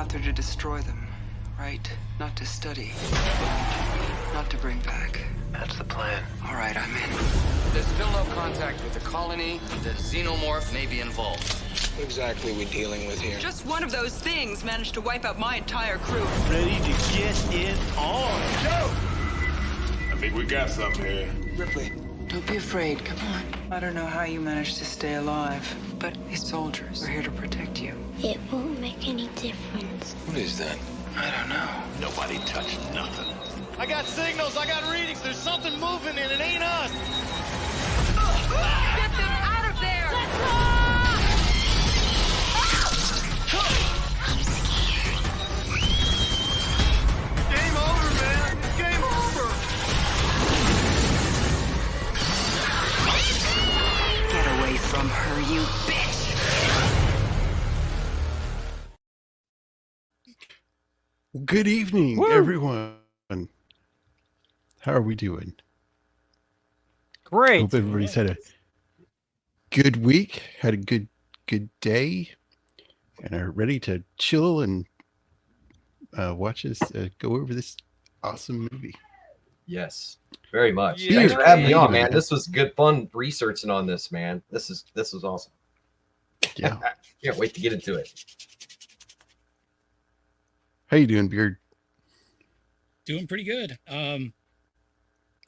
out there to destroy them, right? Not to study. Not to bring back. That's the plan. All right, I'm in. There's still no contact with the colony. The xenomorph may be involved. What exactly are we dealing with here? Just one of those things managed to wipe out my entire crew. Ready to get it on. Joe! I think we got something here. Ripley. Don't be afraid, come on. I don't know how you managed to stay alive, but these soldiers, we're here to protect you. It won't make any difference. What is that? I don't know. Nobody touched nothing. I got signals, I got readings. There's something moving and it ain't us. Get them out of there! Game over, man. Game over. Get away from her, you bitch! Good evening, everyone. How are we doing? Great. Hope everybody's had a good week, had a good day, and are ready to chill and watch us go over this awesome movie. Yes, very much. Yeah. Thanks for having me on, Yeah. man. This was good fun researching on this, man. This was awesome. Yeah. Can't wait to get into it. How you doing, Beard? Doing pretty good.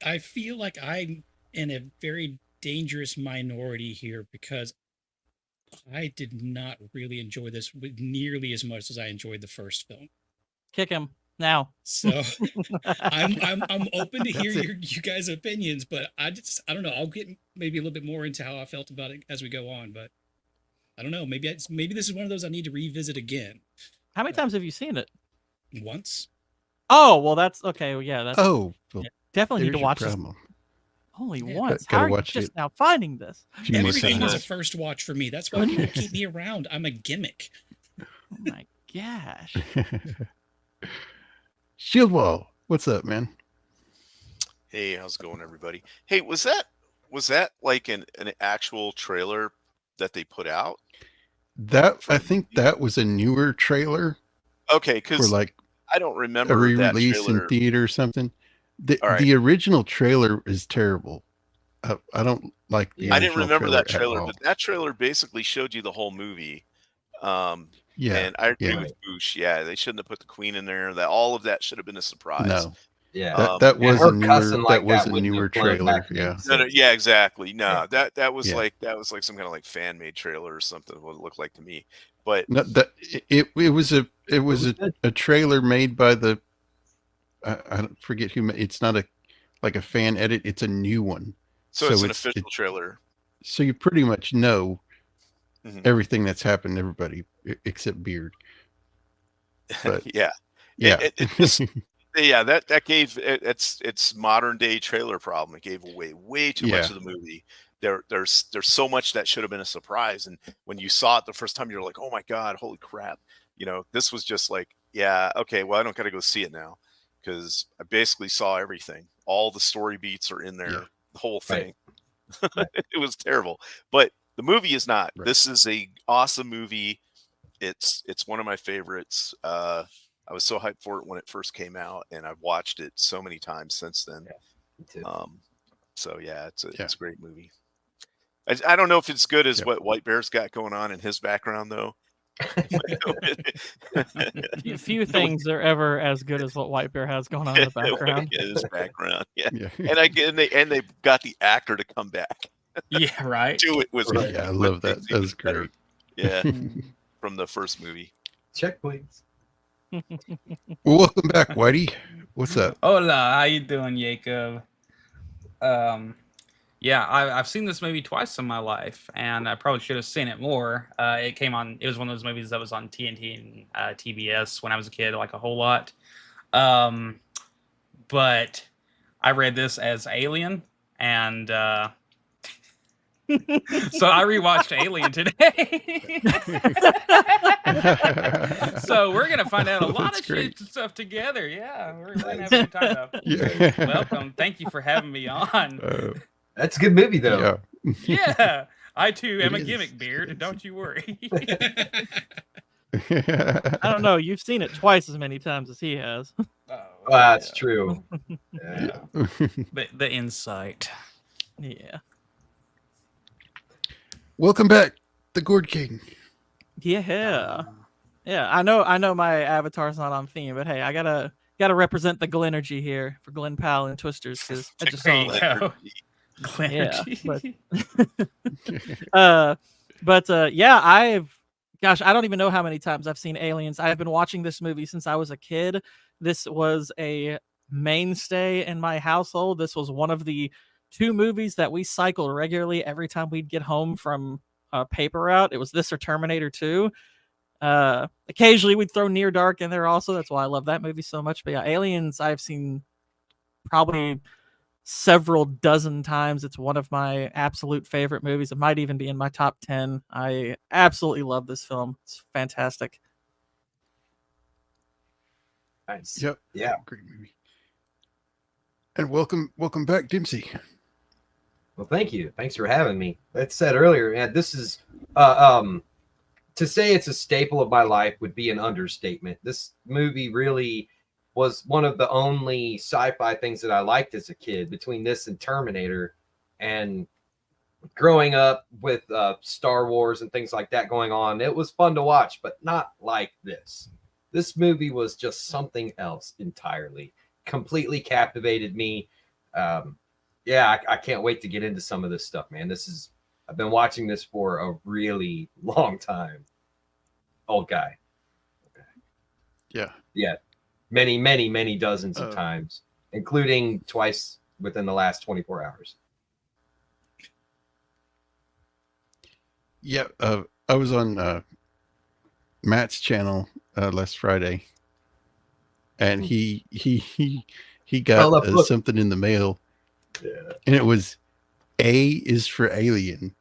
I feel like I'm in a very dangerous minority here because I did not really enjoy this nearly as much as I enjoyed the first film. Kick him now. So I'm open to hear you guys' opinions, but I don't know. I'll get maybe a little bit more into how I felt about it as we go on, but I don't know. Maybe this is one of those I need to revisit again. How many times have you seen it? Once. Oh, well, that's okay. Well, yeah, that's Oh, well, definitely need to there's your watch this problem. only Yeah. once. Gotta How are you watch just it. now finding this? A few more Everything was a times. first watch for me. That's why people keep me around. I'm a gimmick. Oh my gosh. Shieldwall, what's up, man? Hey, how's it going, everybody? Hey, was that like an actual trailer that they put out? That I think that was a newer trailer Okay, for because like I don't a remember that re-release in trailer. theater or something. All right. The original trailer is terrible. I don't like the I didn't original remember that at trailer, all. but that trailer basically showed you the whole movie. Yeah, And I agree yeah. with Boosh. Yeah, they shouldn't have put the Queen in there. That all of that should have been a surprise. No, Yeah. that and was her a newer cussing like that was that a wouldn't newer have flown trailer. back in. Yeah, No, yeah, exactly. No, that was Yeah. like some kind of like fan made trailer or something. What it looked like to me, but no, that it was a trailer made by the I don't forget who. It's not like a fan edit. It's a new one. so it's an it's official trailer. so you pretty much know Mhm. everything that's happened to everybody except Beard. But Yeah. yeah, It just, yeah, that gave it's modern day trailer problem. It gave away way too much Yeah. of the movie. There's so much that should have been a surprise, and when you saw it the first time, you're like, oh my god, holy crap! You know, this was just like, yeah, okay, well, I don't got to go see it now because I basically saw everything. All the story beats are in there, Yeah. the whole Right. thing. It was terrible, but the movie is not. Right. This is a awesome movie. It's one of my favorites. I was so hyped for it when it first came out, and I've watched it so many times since then. Me too. So yeah, it's Yeah. a great movie. I don't know if it's good as Yep. what WhiteBear's got going on in his background though. Few things are ever as good as what WhiteBear has going on in the background. His background, yeah. yeah, And they got the actor to come back. Yeah, right. Do it was yeah. I love that. That was great. Yeah, from the first movie. Checkpoints. Well, welcome back, Whitey. What's up? Hola, how you doing, Jacob? Yeah, I've seen this movie twice in my life, and I probably should have seen it more. It was one of those movies that was on TNT and TBS when I was a kid, like a whole lot. But I read this as Alien, and so I rewatched Alien today. So we're gonna find out a lot That's of great. shit and stuff together. Yeah, we're gonna have a good time though. Yeah. Welcome. Thank you for having me on. That's a good movie, though. Yeah. Yeah, I too am It a is. gimmick, Beard. Don't you worry. I don't know. You've seen it twice as many times as he has. That's true. Yeah. The insight. Yeah. Welcome back, the Gourd King. Yeah. Yeah. I know my avatar's not on theme, but hey, I gotta represent the Glenergy here for Glen Powell and Twisters because I just There saw you that. go. Yeah, Glenergy. yeah, I don't even know how many times I've seen Aliens. I've been watching this movie since I was a kid. This was a mainstay in my household. This was one of the 2 movies that we cycled regularly every time we'd get home from a paper route. It was this or Terminator 2. Occasionally we'd throw Near Dark in there also. That's why I love that movie so much. But yeah, Aliens I've seen probably several dozen times. It's one of my absolute favorite movies. It might even be in my top 10. I absolutely love this film. It's fantastic. Nice. Yep. Yeah. Great movie. And welcome back, Dempsey. Well, thank you. Thanks for having me. Like I said earlier, man, this is to say it's a staple of my life would be an understatement. This movie really was one of the only sci-fi things that I liked as a kid, between this and Terminator. And growing up with Star Wars and things like that going on, it was fun to watch, but not like this. This movie was just something else entirely. Completely captivated me. Yeah, I can't wait to get into some of this stuff, man. I've been watching this for a really long time. Old guy. Yeah. Yeah. Many dozens of times, including twice within the last 24 hours. Yeah. I was on Matt's channel last Friday, and he got something in the mail. Yeah. And it was A is for Alien.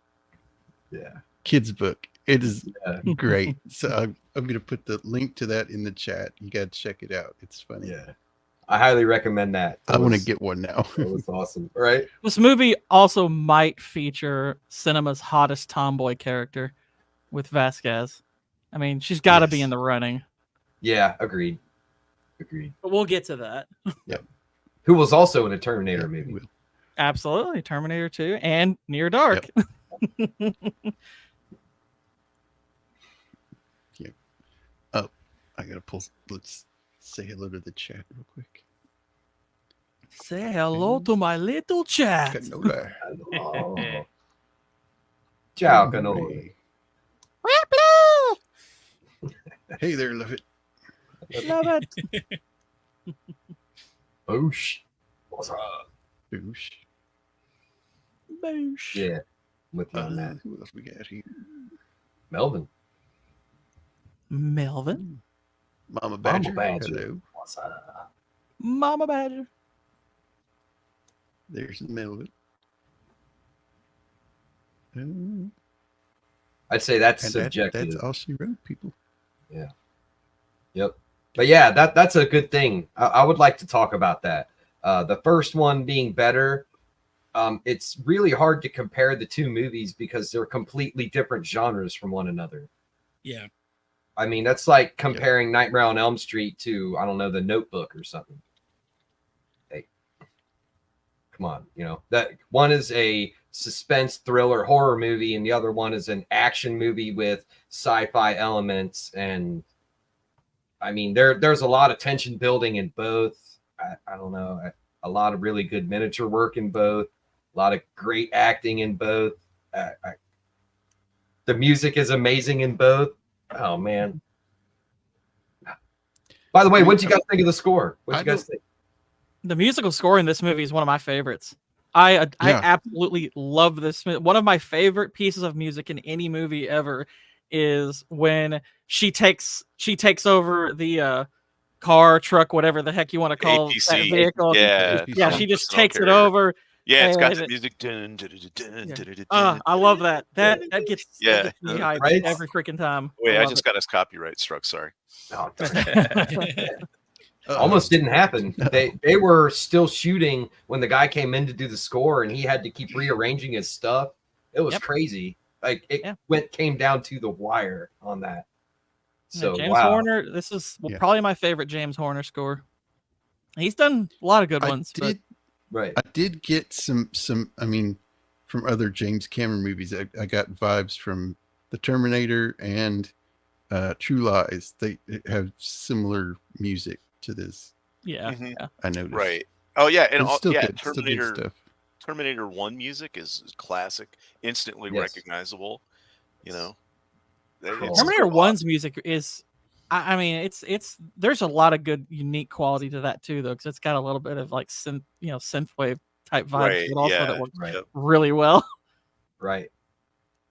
Yeah. Kids book. It is great. So I'm going to put the link to that in the chat. You got to check it out. It's funny. Yeah. I highly recommend that. I want to get one now. It was awesome. Right. This movie also might feature cinema's hottest tomboy character with Vasquez. I mean, she's got to be in the running. Yeah, agreed. But we'll get to that. Yep. Who was also in a Terminator movie. Absolutely. Terminator 2 and Near Dark. Yep. Oh, I got to pull. Let's say hello to the chat real quick. Say hello to my little chat. Canola. Hello. Ciao, canola. Hey there, love it. Love it. Boosh. What's up? Boosh. Boosh. Yeah. With you on that. Who else we got here? Melvin. Mama Badger. Badger. Hello. What's up? Mama Badger. There's Melvin. I'd say that's And subjective. that's all she wrote, people. Yeah. Yep. But yeah, that's a good thing. I would like to talk about that. The first one being better. It's really hard to compare the 2 movies because they're completely different genres from one another. Yeah. I mean, that's like comparing Nightmare on Elm Street to, I don't know, The Notebook or something. Hey, come on, that one is a suspense thriller horror movie and the other one is an action movie with sci-fi elements. And I mean, there's a lot of tension building in both. I don't know, a lot of really good miniature work in both, a lot of great acting in both. The music is amazing in both. Oh man! By the way, what did you guys think of the score? What did you guys think? The musical score in this movie is one of my favorites. I absolutely love this. One of my favorite pieces of music in any movie ever is when she takes over the car, truck, whatever the heck you want to call APC. that vehicle. Yeah, she just takes it over. Yeah, it's got and the music. I love that. That gets Yeah. that gets me hyped Right? every freaking time. Wait, I love just it. got us copyright struck. Sorry. Oh, almost didn't happen. They were still shooting when the guy came in to do the score, and he had to keep rearranging his stuff. It was crazy. Like it came down to the wire on that. So James wow. Horner. This is Yeah. probably my favorite James Horner score. He's done a lot of good ones. Right. I did get some. I mean, from other James Cameron movies, I got vibes from The Terminator and True Lies. They have similar music to this. Yeah, Mhm. yeah. I noticed. Right. Oh yeah, and But it's still yeah, good. Still good Terminator stuff. Terminator 1 music is classic, instantly Yes. recognizable. You know, Cool. Terminator 1's music is, I mean, it's there's a lot of good, unique quality to that too, though, because it's got a little bit of like synthwave type vibes, Right, but also yeah, that works right. really well. Right.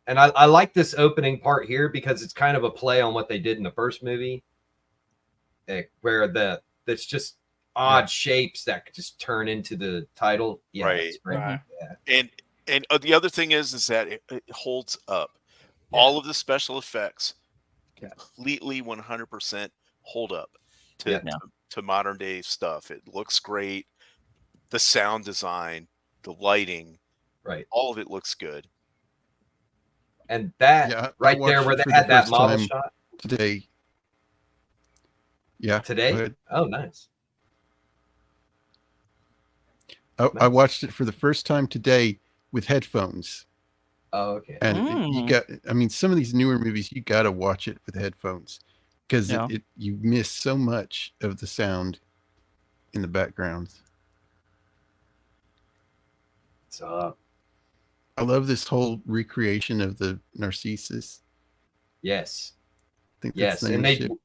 And I like this opening part here because it's kind of a play on what they did in the first movie, where that's just odd shapes that could just turn into the title. Yeah, Right. it's great. Right. Yeah. And the other thing is that it holds up. Yeah. All of the special effects Yeah. completely 100% hold up Yeah. to modern day stuff. It looks great. The sound design, the lighting, Right. all of it looks good. And that Yeah, I right there watched where it they for the had that first model time shot today. Yeah. today. Go ahead. Oh, nice. I Nice. watched it for the first time today with headphones. Oh, okay. And you got, I mean, some of these newer movies, you got to watch it with headphones because Yeah. you miss so much of the sound in the background. So I love this whole recreation of the Narcissus. yes. I think Yes. that's the And name of they the ship.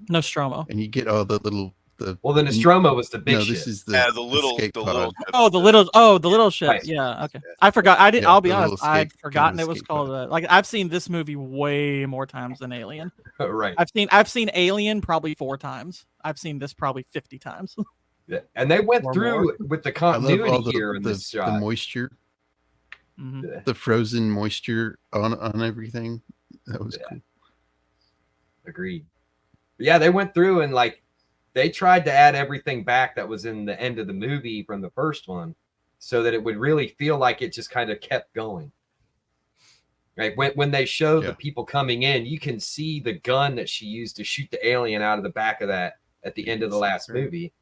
Nostromo. And you get all the little well the Nostromo was the big no, ship. this is Yeah, the the little escape pod. Oh, the little ship. Right. Yeah, okay. I forgot. I did. Yeah, I'll be the little honest. I'd escape- forgotten kind of it was escape called. Like I've seen this movie way more times than Alien. Right. I've seen Alien probably 4 times. I've seen this probably 50 times. Yeah. And they went Or through with the I love continuity all here in this the shot. moisture, Mhm. the frozen moisture on everything. That was Yeah. cool. Agreed. Yeah, they went through and like they tried to add everything back that was in the end of the movie from the first one so that it would really feel like it just kind of kept going. Right. When they show the people coming in, you can see the gun that she used to shoot the alien out of the back of that at the end of the last movie.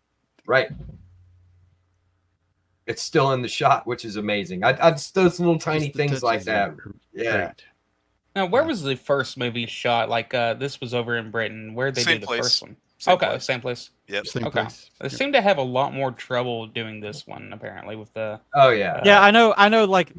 Right. It's still in the shot, which is amazing. I just those little tiny Just the things like touches that. are Yeah. great. Now, where was the first movie shot? Like, this was over in Britain. Where'd they Same do the place. first one? Same Okay, place. same place. Yep. Same Okay. place. They Yeah. seem to have a lot more trouble doing this one, apparently, with the. Oh yeah. Yeah, I know. Like,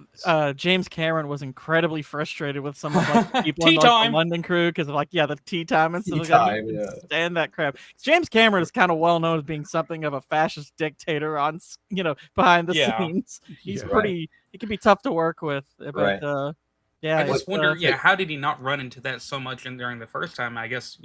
James Cameron was incredibly frustrated with some of like the people in Tea like, the time. London crew because of like the tea time and Tea stuff like that. He time, couldn't yeah. stand that crap. James Cameron is kind of well known as being something of a fascist dictator on behind the Yeah. scenes. He's Yeah. pretty. He can be tough to work with, but Right. yeah. I just it's, wonder, how did he not run into that so much during the first time? I guess,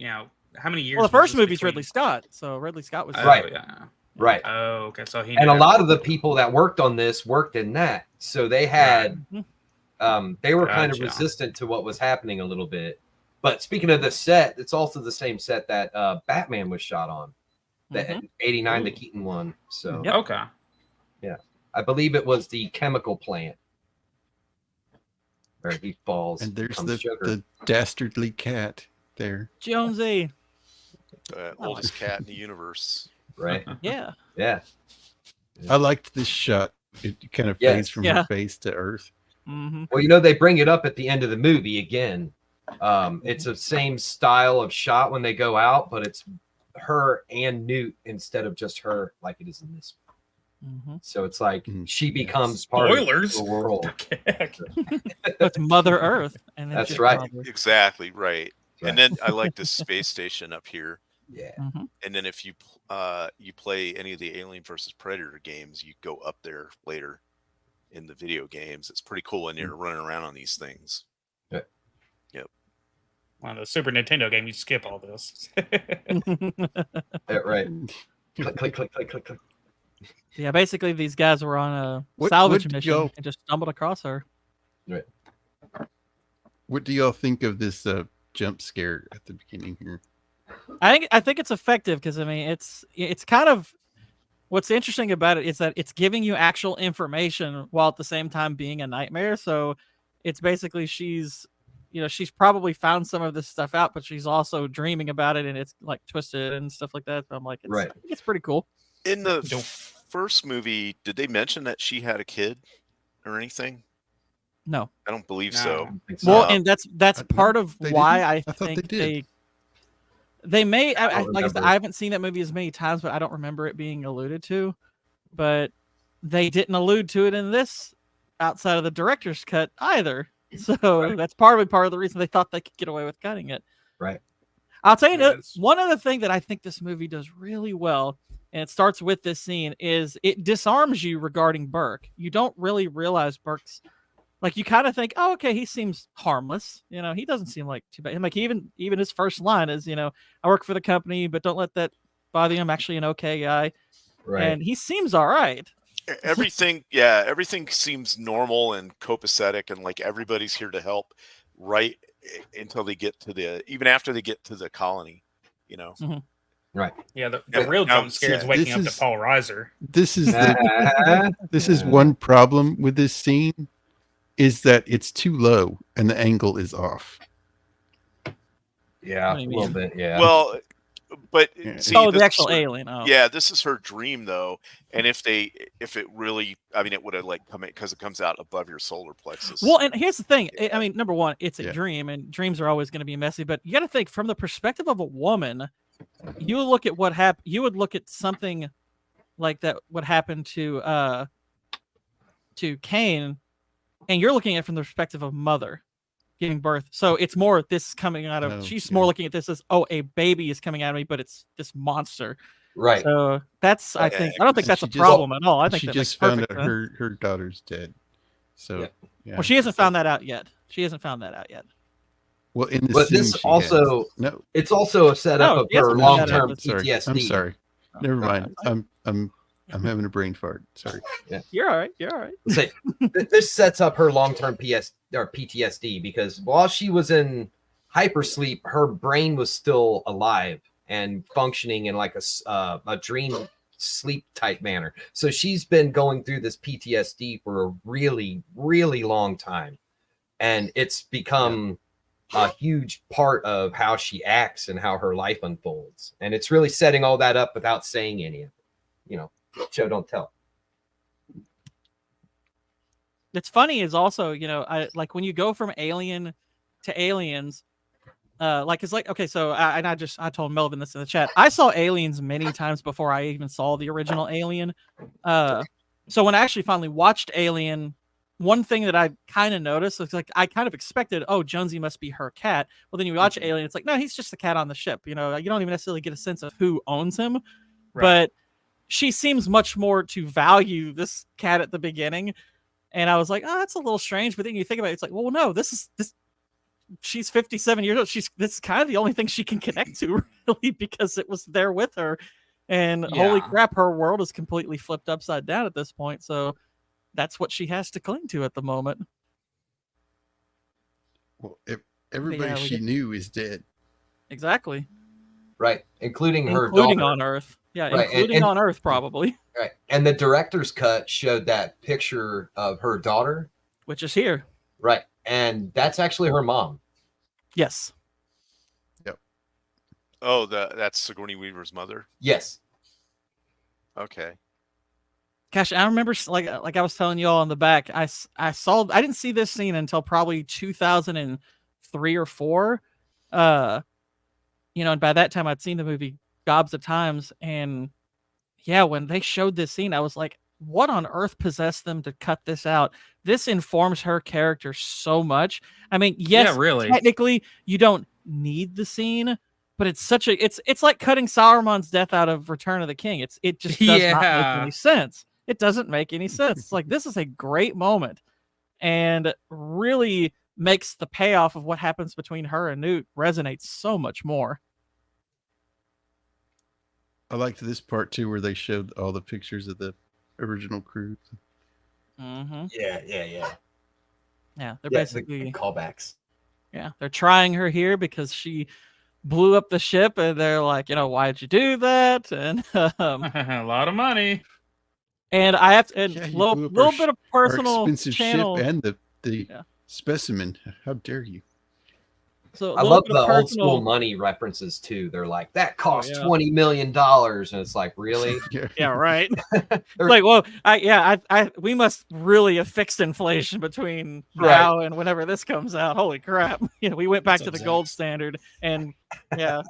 how many years? Well, the was first this movie's between- Ridley Scott, so Ridley Scott was Oh, Right. Yeah. Right. Oh, okay. So he. And a knew lot of the everything. people that worked on this worked in that. So they had they were kind of Gotcha. resistant to what was happening a little bit. But speaking of the set, it's also the same set that Batman was shot on. The 89, the Keaton one. So Yep. Okay. I believe it was the chemical plant where he falls. And there's becomes sugar. the dastardly cat there. Jonesy. Oldest cat in the universe. Right. Yeah. Yeah. I liked this shot. It kind of Yes. fades from Yeah. her face to Earth. Mm-hmm. Well, they bring it up at the end of the movie again. It's the same style of shot when they go out, but it's her and Newt instead of just her like it is in this. Mm-hmm. So it's like Mhm. she becomes part Spoilers. of the world. It's Mother Earth, and then That's just right. Mother. Exactly, right. Right. And then I like this space station up here. Yeah. Mhm. And then if you you play any of the Alien versus Predator games, you go up there later in the video games. It's pretty cool when you're running around on these things. On the Super Nintendo game, you skip all this. Yeah, right. Click, click, click, click, click, click. Yeah, basically these guys were on a What salvage did mission y'all- and just stumbled across her. Right. What do y'all think of this jump scare at the beginning here? I think it's effective because I mean it's kind of what's interesting about it is that it's giving you actual information while at the same time being a nightmare. So it's basically she's she's probably found some of this stuff out, but she's also dreaming about it, and it's like twisted and stuff like that. So I'm like, I think it's pretty cool. In the first movie, did they mention that she had a kid or anything? No, I don't believe so. Well, and that's part of why I thought think they did. they may. I like I said, remember. I haven't seen that movie as many times, but I don't remember it being alluded to. But they didn't allude to it in this outside of the director's cut either. So that's part of the reason they thought they could get away with cutting it. Right. I'll tell you one other thing that I think this movie does really well, and it starts with this scene, is it disarms you regarding Burke. You don't really realize Burke's, like, you kind of think, oh, okay, he seems harmless. He doesn't seem like too bad. And like even his first line is, I work for the company, but don't let that bother you. I'm actually an okay guy. Right. And he seems all right. Everything seems normal and copacetic, and like everybody's here to help, right until they get to even after they get to the colony, Mm-hmm. Right. Yeah, the real jump scare is waking up to Paul Reiser. This is one problem with this scene, is that it's too low and the angle is off. Yeah, a little bit. Yeah. Well, but see, the actual alien. Oh. Yeah, this is her dream though, and if it really, it would have come in because it comes out above your solar plexus. Well, and here's the thing. Number one, it's a dream, and dreams are always going to be messy. But you got to think from the perspective of a woman. You would look at what happened. You would look at something like that. What happened to Cain, and you're looking at it from the perspective of mother giving birth. So it's more this coming out of. She's more looking at this as, oh, a baby is coming out of me, but it's this monster. Right. So that's I don't think that's a problem at all. I think she that just makes found out perfect her daughter's dead. So yeah. Well, she hasn't found that out yet. Well, in the but scene this she also has. No, it's also a setup of her long-term PTSD. I'm sorry. Never mind. I'm having a brain fart. Sorry. Yeah. You're all right. So, this sets up her long-term PTSD because while she was in hypersleep, her brain was still alive and functioning in like a dream sleep type manner. So she's been going through this PTSD for a really, really long time, and it's become a huge part of how she acts and how her life unfolds. And it's really setting all that up without saying any of it. Show don't tell. It's funny is also, I like when you go from Alien to Aliens, okay, so I told Melvin this in the chat. I saw Aliens many times before I even saw the original Alien. So when I actually finally watched Alien, one thing that I kind of noticed is like I kind of expected, oh, Jonesy must be her cat. Well, then you watch Alien, it's like, no, he's just the cat on the ship. You don't even necessarily get a sense of who owns him. Right. But she seems much more to value this cat at the beginning. And I was like, oh, that's a little strange. But then you think about it, it's like, well, no, this. She's 57 years old. This is kind of the only thing she can connect to, really, because it was there with her. And holy crap, her world is completely flipped upside down at this point. So that's what she has to cling to at the moment. Well, if everybody she knew is dead. Exactly. Right. Including her daughter. Including on Earth. Yeah, right. Including on Earth, probably. Right. And the director's cut showed that picture of her daughter. Which is here. Right. And that's actually her mom. Yes. Yep. Oh, that's Sigourney Weaver's mother? Yes. Okay. Gosh, I remember, like I was telling you all in the back, I didn't see this scene until probably 2003 or 4. And by that time I'd seen the movie gobs of times. And yeah, when they showed this scene, I was like, what on earth possessed them to cut this out? This informs her character so much. I mean, yes, really. Technically you don't need the scene, but it's like cutting Sauron's death out of Return of the King. It just does not make any sense. It doesn't make any sense. It's like, this is a great moment and really makes the payoff of what happens between her and Newt resonate so much more. I liked this part too, where they showed all the pictures of the original crew. Mm-hmm. Yeah. They're basically callbacks. Yeah, they're trying her here because she blew up the ship, and they're like, why'd you do that? And a lot of money. And I have to, little bit of personal expensive channel ship and the specimen. How dare you? So a I little love bit the of old school personal. money references too. They're like, that cost yeah. $20 million, and it's like, really? Yeah, right. They're- Like, well, we must really have fixed inflation between Right. now and whenever this comes out. Holy crap! We went back What's to up, the Zach? gold standard, and yeah,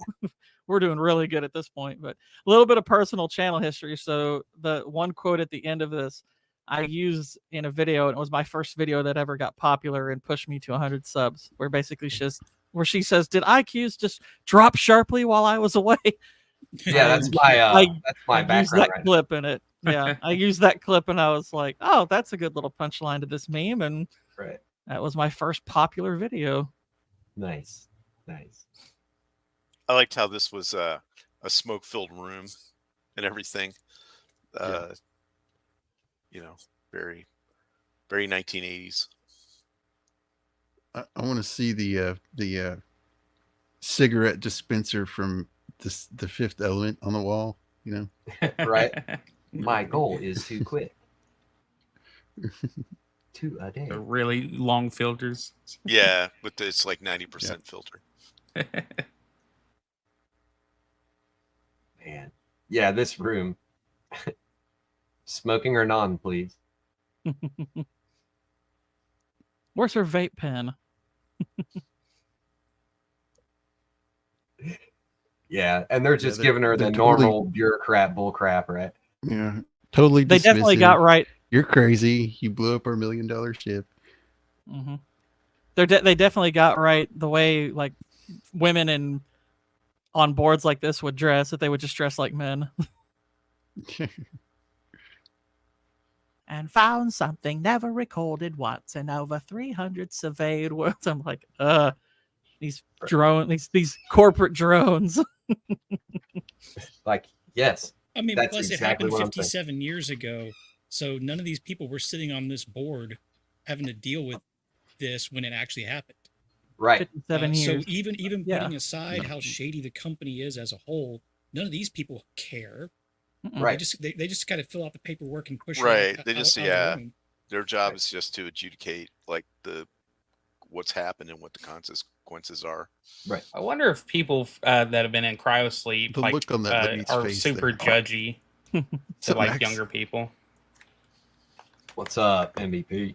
we're doing really good at this point. But a little bit of personal channel history. So the one quote at the end of this, I used in a video, and it was my first video that ever got popular and pushed me to 100 subs. Where basically she says, "Did IQs just drop sharply while I was away?" Yeah, that's I my used background. that clip in it. Yeah, I used that clip, and I was like, "Oh, that's a good little punchline to this meme," and Right. that was my first popular video. Nice. I liked how this was a smoke-filled room and everything. You know, very, very 1980s. I want to see the cigarette dispenser from the Fifth Element on the wall. Right. My goal is to quit. 2 a day. The really long filters. Yeah, but it's like 90% filter. Man. Yeah, this room. Smoking or non, please. Where's her vape pen? Yeah, and they're just they're- giving her the they're totally- normal bureaucrat bull crap, right? Yeah, totally. They definitely dismissive. got right. You're crazy. You blew up our $1 million ship. Mm-hmm. They definitely got right the way like women on boards like this would dress, that they would just dress like men. And found something never recorded once in over 300 surveyed worlds. I'm like, these corporate drones. Like, yes. I mean, That's plus exactly it happened what I'm saying. 57 years ago, so none of these people were sitting on this board having to deal with this when it actually happened. Right. 57 years. So even Yeah. putting aside how shady the company is as a whole, none of these people care. Right. They just kind of fill out the paperwork and push. Right. It They just out of the room. their job is just to adjudicate like what's happened and what the consequences are. Right. I wonder if people that have been in cryosleep The like look on that lady's are face super there. judgy So to like Max- younger people. What's up, MVP?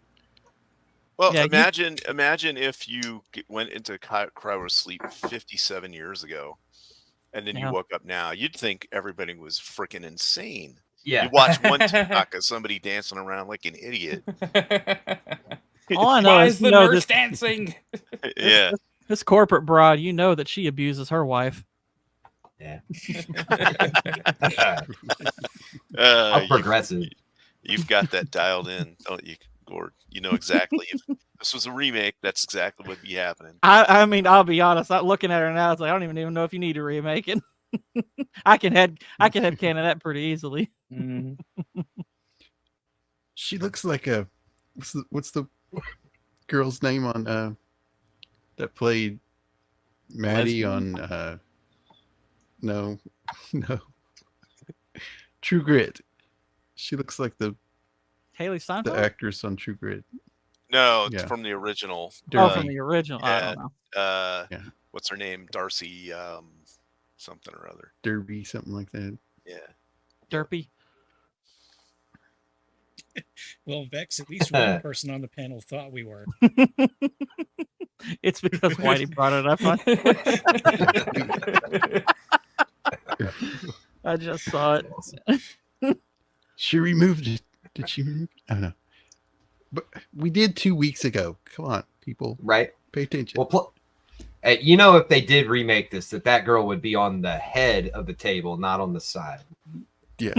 Well, Yeah, imagine if you went into cryosleep 57 years ago, and then Yeah. you woke up now. You'd think everybody was freaking insane. Yeah. You watch one TikTok of somebody dancing around like an idiot. All I know Why is is the nurse dancing? Yeah. This corporate broad, you know that she abuses her wife. Yeah. Uh, How progressive. You've got that dialed in, don't you, Gord? You know exactly. If this was a remake, that's exactly what would be happening. I mean, I'll be honest. I'm looking at her now. It's like I don't even know if you need to remake it. I can headcanon that pretty easily. Mhm. She looks like a what's the girl's name on that played Maddie Lesbian? on no True Grit. She looks like the Haley Steinfeld? actress on True Grit. No, it's Yeah. from the original. Oh, from the original. I yeah, don't know. Yeah. What's her name? Darcy something or other. Derby, something like that. Yeah. Derpy. Well, Vex, at least one person on the panel thought we were. It's because Whitey brought it up. I just saw it. She removed it. Did she remove it? I don't know. But we did 2 weeks ago. Come on, people. Right. Pay attention. Well, you know, if they did remake this, that girl would be on the head of the table, not on the side. Yeah.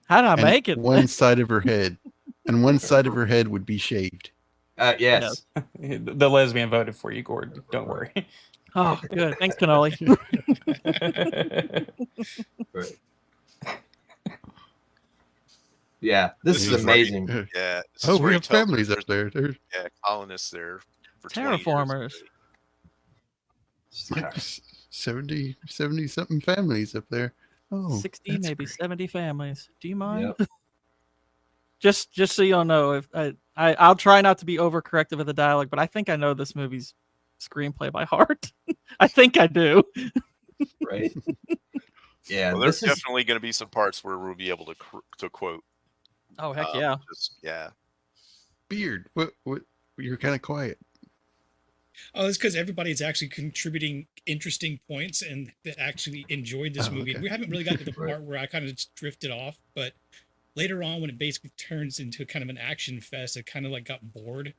How did I And make it? One side of her head. And one side of her head would be shaved. Yes. The lesbian voted for you, Gord. Don't worry. Oh, good. Thanks, Cannoli. Right. Yeah, this is is amazing. Yeah. this Oh, is where we he have tells families there's- up there. They're Yeah, colonists there for 20 years. Terraformers. like 70 something families up there. Oh, 60, that's maybe great. 70 families. Do you mind? Just so y'all know, if I'll try not to be overcorrective of the dialogue, but I think I know this movie's screenplay by heart. I think I do. Right. Yeah, Well, there's definitely going to be some parts where we'll be able to quote. Oh heck yeah! Yeah. Beard, what? You're kind of quiet. Oh, it's because everybody's actually contributing interesting points and that actually enjoyed this movie. Okay. We haven't really got to the part where I kind of just drifted off, but later on, when it basically turns into kind of an action fest, I kind of like got bored.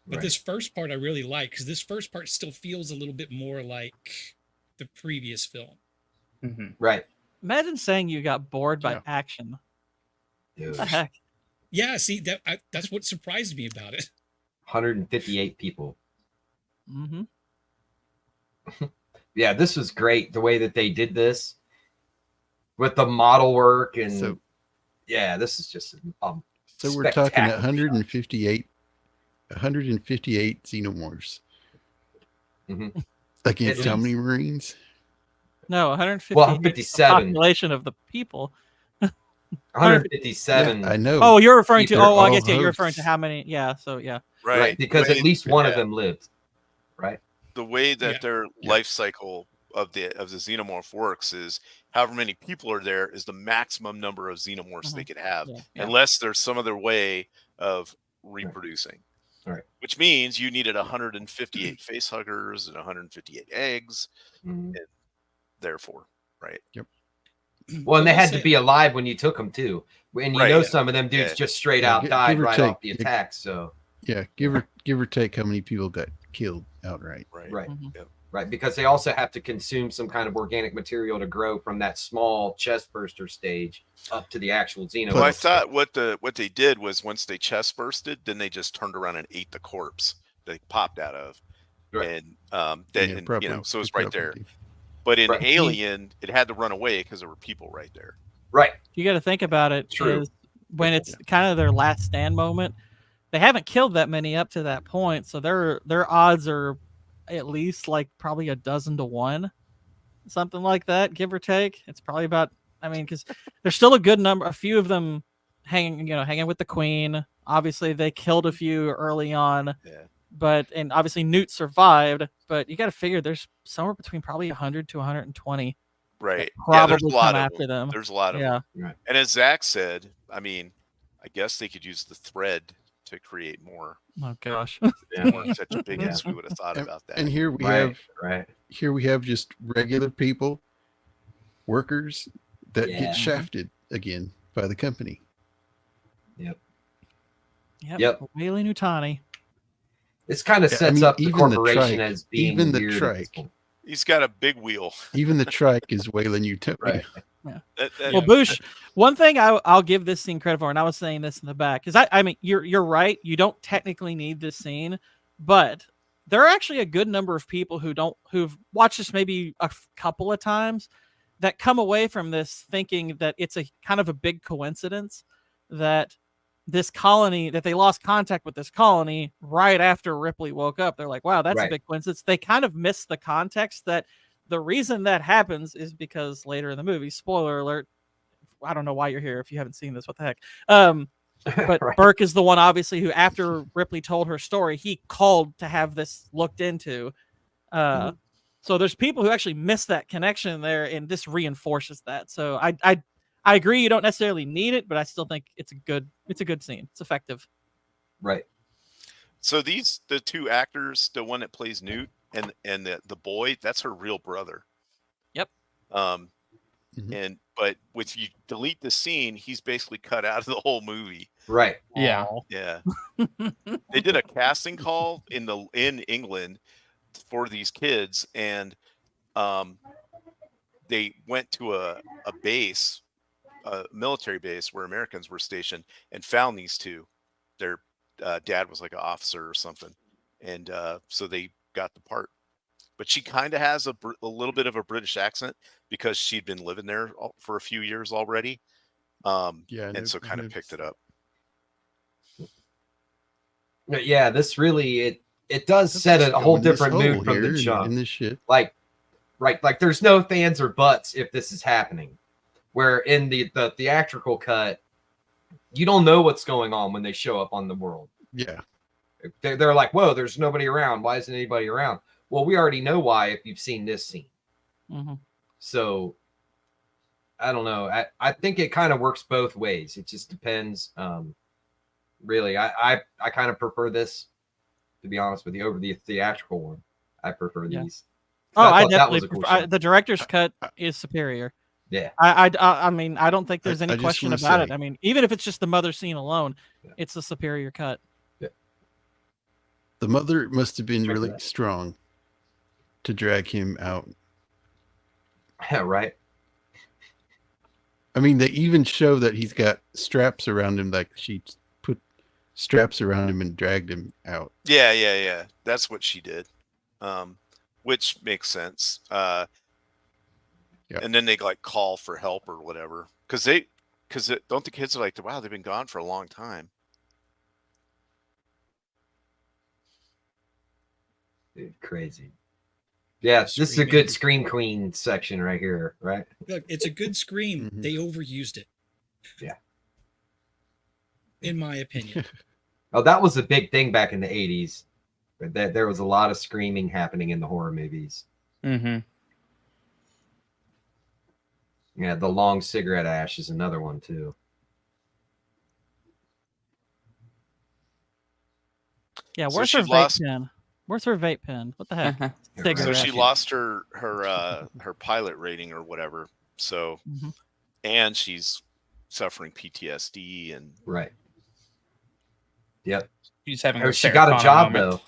But this first part I really like, because this first part still feels a little bit more like the previous film. Right. Imagine saying you got bored by action. What the heck? Yeah, see that's what surprised me about it. 158 people. Mm-hmm. Yeah, this was great. The way that they did this with the model work and yeah, this is just so we're talking 158 xenomorphs against how many Marines? No, 150. Well, 157. Population of the people. 157. Yeah, I know. Oh, you're referring to. They're I guess all you're referring hosts. to how many. Yeah. So yeah. Right, because at least one of them lived. Right. The way that their life cycle of the xenomorph works is however many people are there is the maximum number of xenomorphs they could have, unless there's some other way of reproducing. Right. Which means you needed 158 facehuggers and 158 eggs, and therefore, right? Yep. Well, and they had to be alive when you took them too. And you know some of them dudes just straight out died right off the attack. So yeah, give or take how many people got killed outright. Right. Right, because they also have to consume some kind of organic material to grow from that small chest burster stage up to the actual xenomorph. Well, I thought what they did was once they chest bursted, then they just turned around and ate the corpse they popped out of, and so it's right there. But in Alien, it had to run away because there were people right there. Right. You got to think about it. Is when it's kind of their last stand moment, they haven't killed that many up to that point, so their odds are at least like probably 12 to 1, something like that, give or take. It's probably about. I mean, because there's still a good number, a few of them hanging with the Queen. Obviously, they killed a few early on. Yeah. And obviously Newt survived, but you got to figure there's somewhere between probably 100 to 120. Right. Probably there's a lot come of after them. There's a lot of them. Right. And as Zach said, I mean, I guess they could use the thread to create more. Oh gosh. More such a big ass. We would have thought about that. And here we have just regular people, workers that get shafted again by the company. Yep. Whaley Nutani. This kind of sets up the corporation as being even the weird. trike. He's got a big wheel. Even the trike is Wayland Utah. Right. Yeah. Well, Boosh, one thing I'll give this scene credit for, and I was saying this in the back, because I mean you're right. You don't technically need this scene, but there are actually a good number of people who've watched this maybe a couple of times that come away from this thinking that it's a kind of a big coincidence that this colony, that they lost contact with this colony right after Ripley woke up. They're like, wow, that's a big coincidence. They kind of miss the context that the reason that happens is because later in the movie, spoiler alert, I don't know why you're here if you haven't seen this, what the heck. But Burke is the one, obviously, who after Ripley told her story, he called to have this looked into. So there's people who actually miss that connection there, and this reinforces that. So I agree you don't necessarily need it, but I still think it's a good scene. It's effective. Right. So the two actors, the one that plays Newt and the boy, that's her real brother. Yep. But if you delete the scene, he's basically cut out of the whole movie. Right. Yeah. Yeah. They did a casting call in England for these kids, and they went to a base, a military base where Americans were stationed, and found these two. Their dad was like an officer or something, and so they got the part. But she kind of has a little bit of a British accent because she'd been living there for a few years already. And so kind of picked it up. Yeah, this really it does set a whole different mood from the jump. In this shit. Like there's no fans or buts if this is happening. Where in the theatrical cut, you don't know what's going on when they show up on the world. Yeah. They're like, whoa, there's nobody around. Why isn't anybody around? Well, we already know why if you've seen this scene. Mm-hmm. So I don't know. I think it kind of works both ways. It just depends. Really, I kind of prefer this, to be honest with you, over the theatrical one. I prefer these. Oh, I thought that definitely was a cool prefer, shot. the director's cut is superior. Yeah. I mean, I don't think there's any I just question wanna about say- it. I mean, even if it's just the mother scene alone, it's a superior cut. The mother must have been Check really that. strong to drag him out. Yeah, right. I mean, they even show that he's got straps around him, like she put straps around him and dragged him out. Yeah. That's what she did, which makes sense. Yep. And then they like call for help or whatever because don't the kids are like, wow, they've been gone for a long time. Dude, crazy. Yeah, this is a good scream queen section right here, right? Look, it's a good scream. Mhm. They overused it. Yeah. In my opinion. Oh, that was a big thing back in the 80s. That there was a lot of screaming happening in the horror movies. Mm-hmm. Yeah, the long cigarette ash is another one too. Yeah, So where's she her vape lost- pen? Where's her vape pen? What the heck? So Cigarette. she lost her pilot rating or whatever. So, Mhm. and she's suffering PTSD and Right. Yep. She's having Oh, a she Sarah got a Connor job moment. though.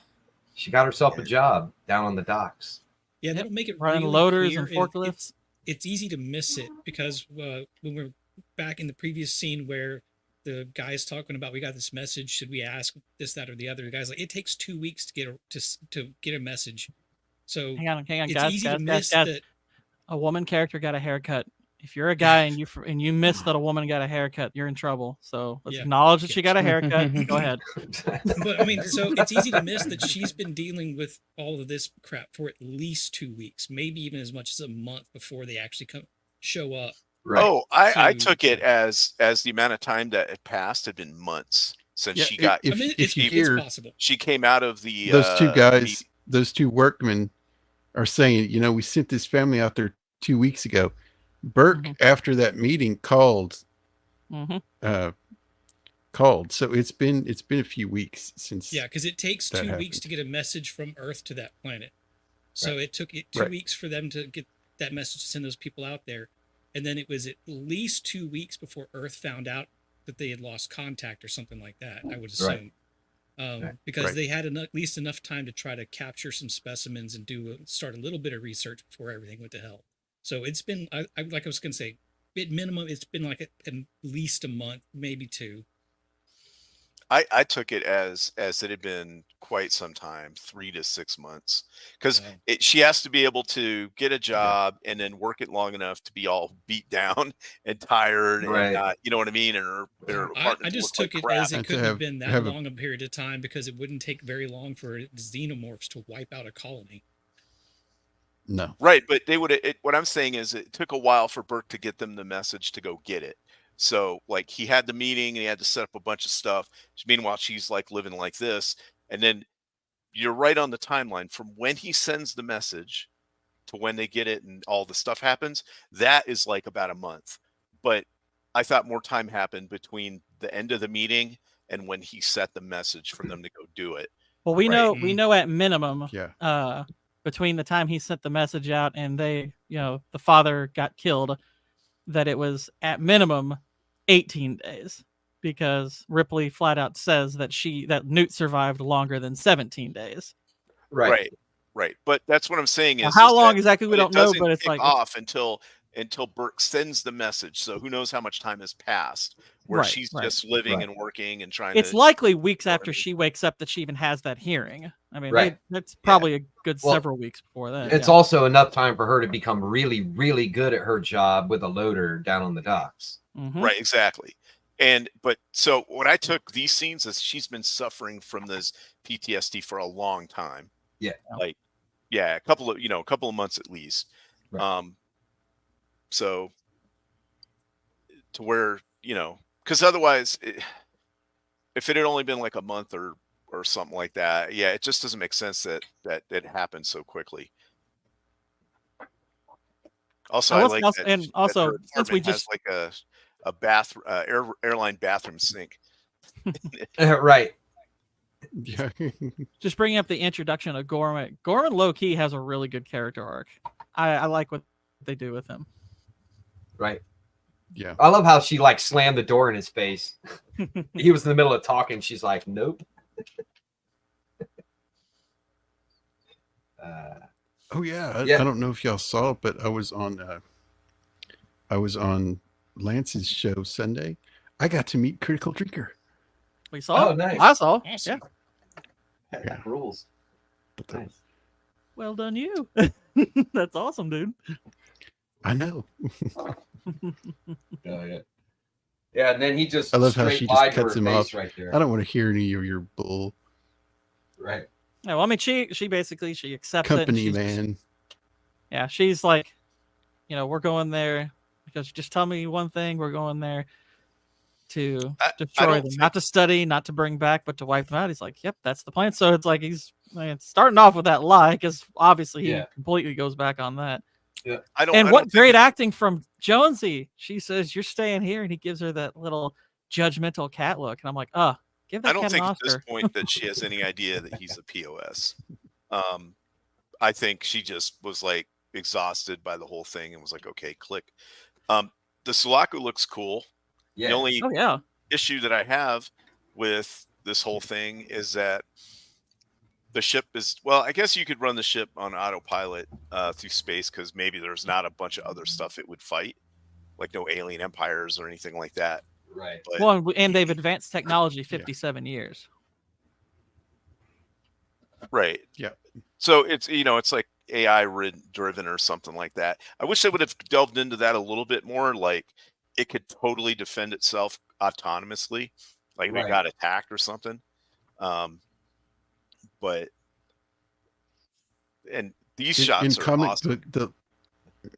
She got herself a job down on the docks. Yeah, they don't make it Running really loaders clear, and forklifts. It's easy to miss it because when we're back in the previous scene where the guy's talking about we got this message, should we ask this, that, or the other? The guy's like, it takes 2 weeks to get a message. So Hang on, it's guys, easy guys, to miss guys. that. A woman character got a haircut. If you're a guy and you miss that a woman got a haircut, you're in trouble. So let's Yeah. acknowledge that she got a haircut. Go ahead. But I mean, so it's easy to miss that she's been dealing with all of this crap for at least 2 weeks, maybe even as much as a month before they actually show up. Right. Oh, I to- took it as the amount of time that had passed had been months since Yeah, she got. if, I mean, if you it's hear possible. She came out of the those two guys, meeting. those two workmen are saying, you know, we sent this family out there 2 weeks ago. Burke, Mhm. after that meeting, called. Mm-hmm. So it's been a few weeks since. Yeah, because it takes that 2 weeks happened. to get a message from Earth to that planet. So it took it 2 Right. weeks for them to get that message to send those people out there. And then it was at least 2 weeks before Earth found out that they had lost contact or something like that, I would assume. Because Right. they had at least enough time to try to capture some specimens and start a little bit of research before everything went to hell. So it's been, like I was going to say, at minimum, it's been like at least a month, maybe 2. I took it as it had been quite some time, 3 to 6 months, because Wow. she has to be able to get a job and then work it long enough to be all beat down and tired Right. and not, you know what I mean, and her apartment I to just look took like it crap. as it And to couldn't have have- been that have a- long a period of time because it wouldn't take very long for xenomorphs to wipe out a colony. No. Right, but they would. What I'm saying is, it took a while for Burke to get them the message to go get it. So, like, he had the meeting and he had to set up a bunch of stuff. Meanwhile, she's like living like this, and then you're right on the timeline from when he sends the message to when they get it and all the stuff happens. That is like about a month. But I thought more time happened between the end of the meeting and when he set the message for them to go do it. Well, we Right. know at minimum, Yeah. between the time he sent the message out and the father got killed, that it was at minimum 18 days, because Ripley flat out says that Newt survived longer than 17 days. Right. But that's what I'm saying Now, is how is long that- exactly we but it don't know, doesn't but it's kick like off until Burke sends the message. So who knows how much time has passed where Right, she's right. just living Right. and working and trying it's to. likely weeks know what I after mean? she wakes up that she even has that hearing. I mean, Right. that's probably a good Well, several weeks before that. It's also enough time for her to become really, really good at her job with a loader down on the docks. Mhm. Right, exactly. But so what I took these scenes is she's been suffering from this PTSD for a long time. Yeah. Like, yeah, a couple of months at least. Right. So to where, because otherwise if it had only been like a month or something like that, yeah, it just doesn't make sense that it happened so quickly. Also, I like that, and that also her since we apartment has just like a bath airline bathroom sink. Right. Yeah. just bringing up the introduction of Gorman. Gorman low key has a really good character arc. I like what they do with him. Right. Yeah. I love how she like slammed the door in his face. He was in the middle of talking. She's like, nope. Oh yeah. Yeah. I don't know if y'all saw it, but I was on Lance's show Sunday. I got to meet Critical Drinker. We saw. Oh, nice. I saw. Awesome. Yeah. That rules. Nice. Well done, you. That's awesome, dude. I know. Oh, yeah. Yeah, and then he just I love how straight she lied just to cuts her him face off. right there. I don't want to hear any of your bull. Right. Yeah, well, I mean, she basically she accepts it. and Company she's- man. Yeah, she's like, we're going there because just tell me one thing. We're going there to destroy them, not to study, not to bring back, but to wipe them out. He's like, yep, that's the plan. So it's like he's starting off with that lie because obviously he completely goes back on that. Yeah, what great acting from Jonesy. She says, "You're staying here," and he gives her that little judgmental cat look, and I'm like, give that I don't cat think an at this Oscar. point that she has any idea that he's a POS. I think she just was like exhausted by the whole thing and was like, okay, click. The Sulaco looks cool. Yeah. The only Oh, yeah. issue that I have with this whole thing is that the ship is, well, I guess you could run the ship on autopilot through space because maybe there's not a bunch of other stuff it would fight, like no alien empires or anything like that. Right. But, Well, and they've advanced technology 57 years. right. Yeah. So it's, it's like AI driven or something like that. I wish they would have delved into that a little bit more. Like it could totally defend itself autonomously, like if it got attacked or something. But and these shots in are comic awesome. book,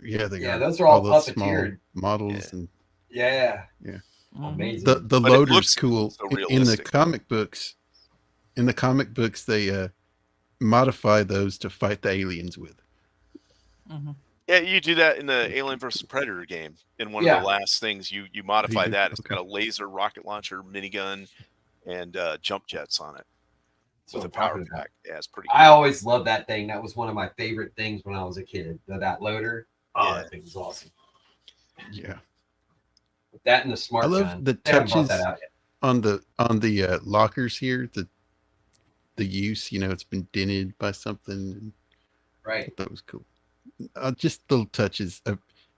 they got those are all those small puppeteered. models and Yeah. Amazing. the But it loader's looks cool. so In the realistic. comic books, they modify those to fight the aliens with. Yeah, you do that in the Alien vs Predator game. In one of the last things, you modify do? that. It's got a laser, rocket launcher, minigun, and jump jets on it with a power pack. Yeah, it's pretty cool. I always loved that thing. That was one of my favorite things when I was a kid. That loader. Oh, that thing was awesome. Yeah. That and the smart I love gun. the They haven't brought touches that out yet. on the lockers here. The use, it's been dented by something. Right. That was cool. Just little touches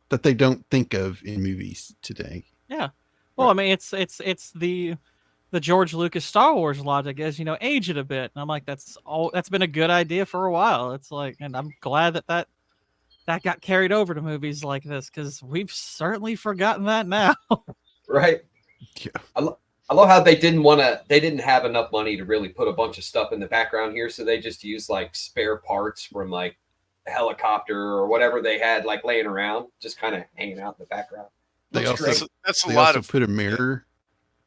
that they don't think of in movies today. Yeah. Well, I mean, it's the George Lucas Star Wars logic is, age it a bit. And I'm like, that's been a good idea for a while. It's like, and I'm glad that got carried over to movies like this because we've certainly forgotten that now. Right. Yeah. I love how they didn't have enough money to really put a bunch of stuff in the background here. So they just used like spare parts from like a helicopter or whatever they had like laying around, just kind of hanging out in the background. They Looks also great. That's a they lot also of put a mirror.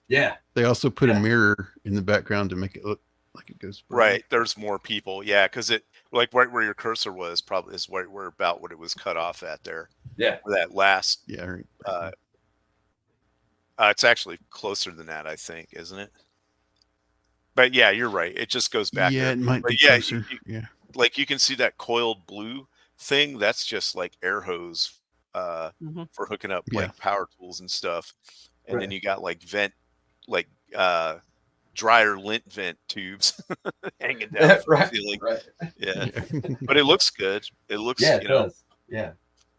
Yeah. They also put a mirror in the background to make it look like it goes by. right. There's more people. Yeah, because it like right where your cursor was probably is right where about what it was cut off at there. Yeah. Where that last. Yeah. Right. It's actually closer than that, I think, isn't it? But yeah, you're right. It just goes back. Yeah, there. it might But be yeah, closer. Yeah. like you can see that coiled blue thing. That's just like air hose for hooking up like power tools and stuff. And then you got like dryer lint vent tubes hanging down from the ceiling. Right. Yeah. But it looks good. It looks, Yeah, it does. Yeah.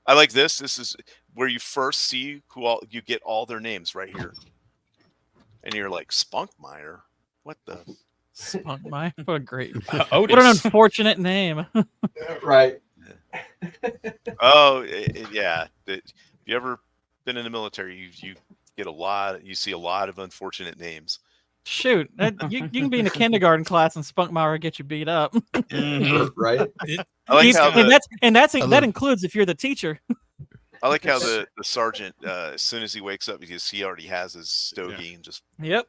I like this. This is where you first see you get all their names right here. And you're like, Spunkmeyer? What the? Spunkmeyer? What a great, Otis. what an unfortunate name. Right. Oh, yeah. If you ever been in the military, you get you see a lot of unfortunate names. Shoot, you can be in a kindergarten class and Spunkmeyer will get you beat up. Right. I like how that includes if you're the teacher. I like how the sergeant, as soon as he wakes up, because he already has his stogie and just. Yep.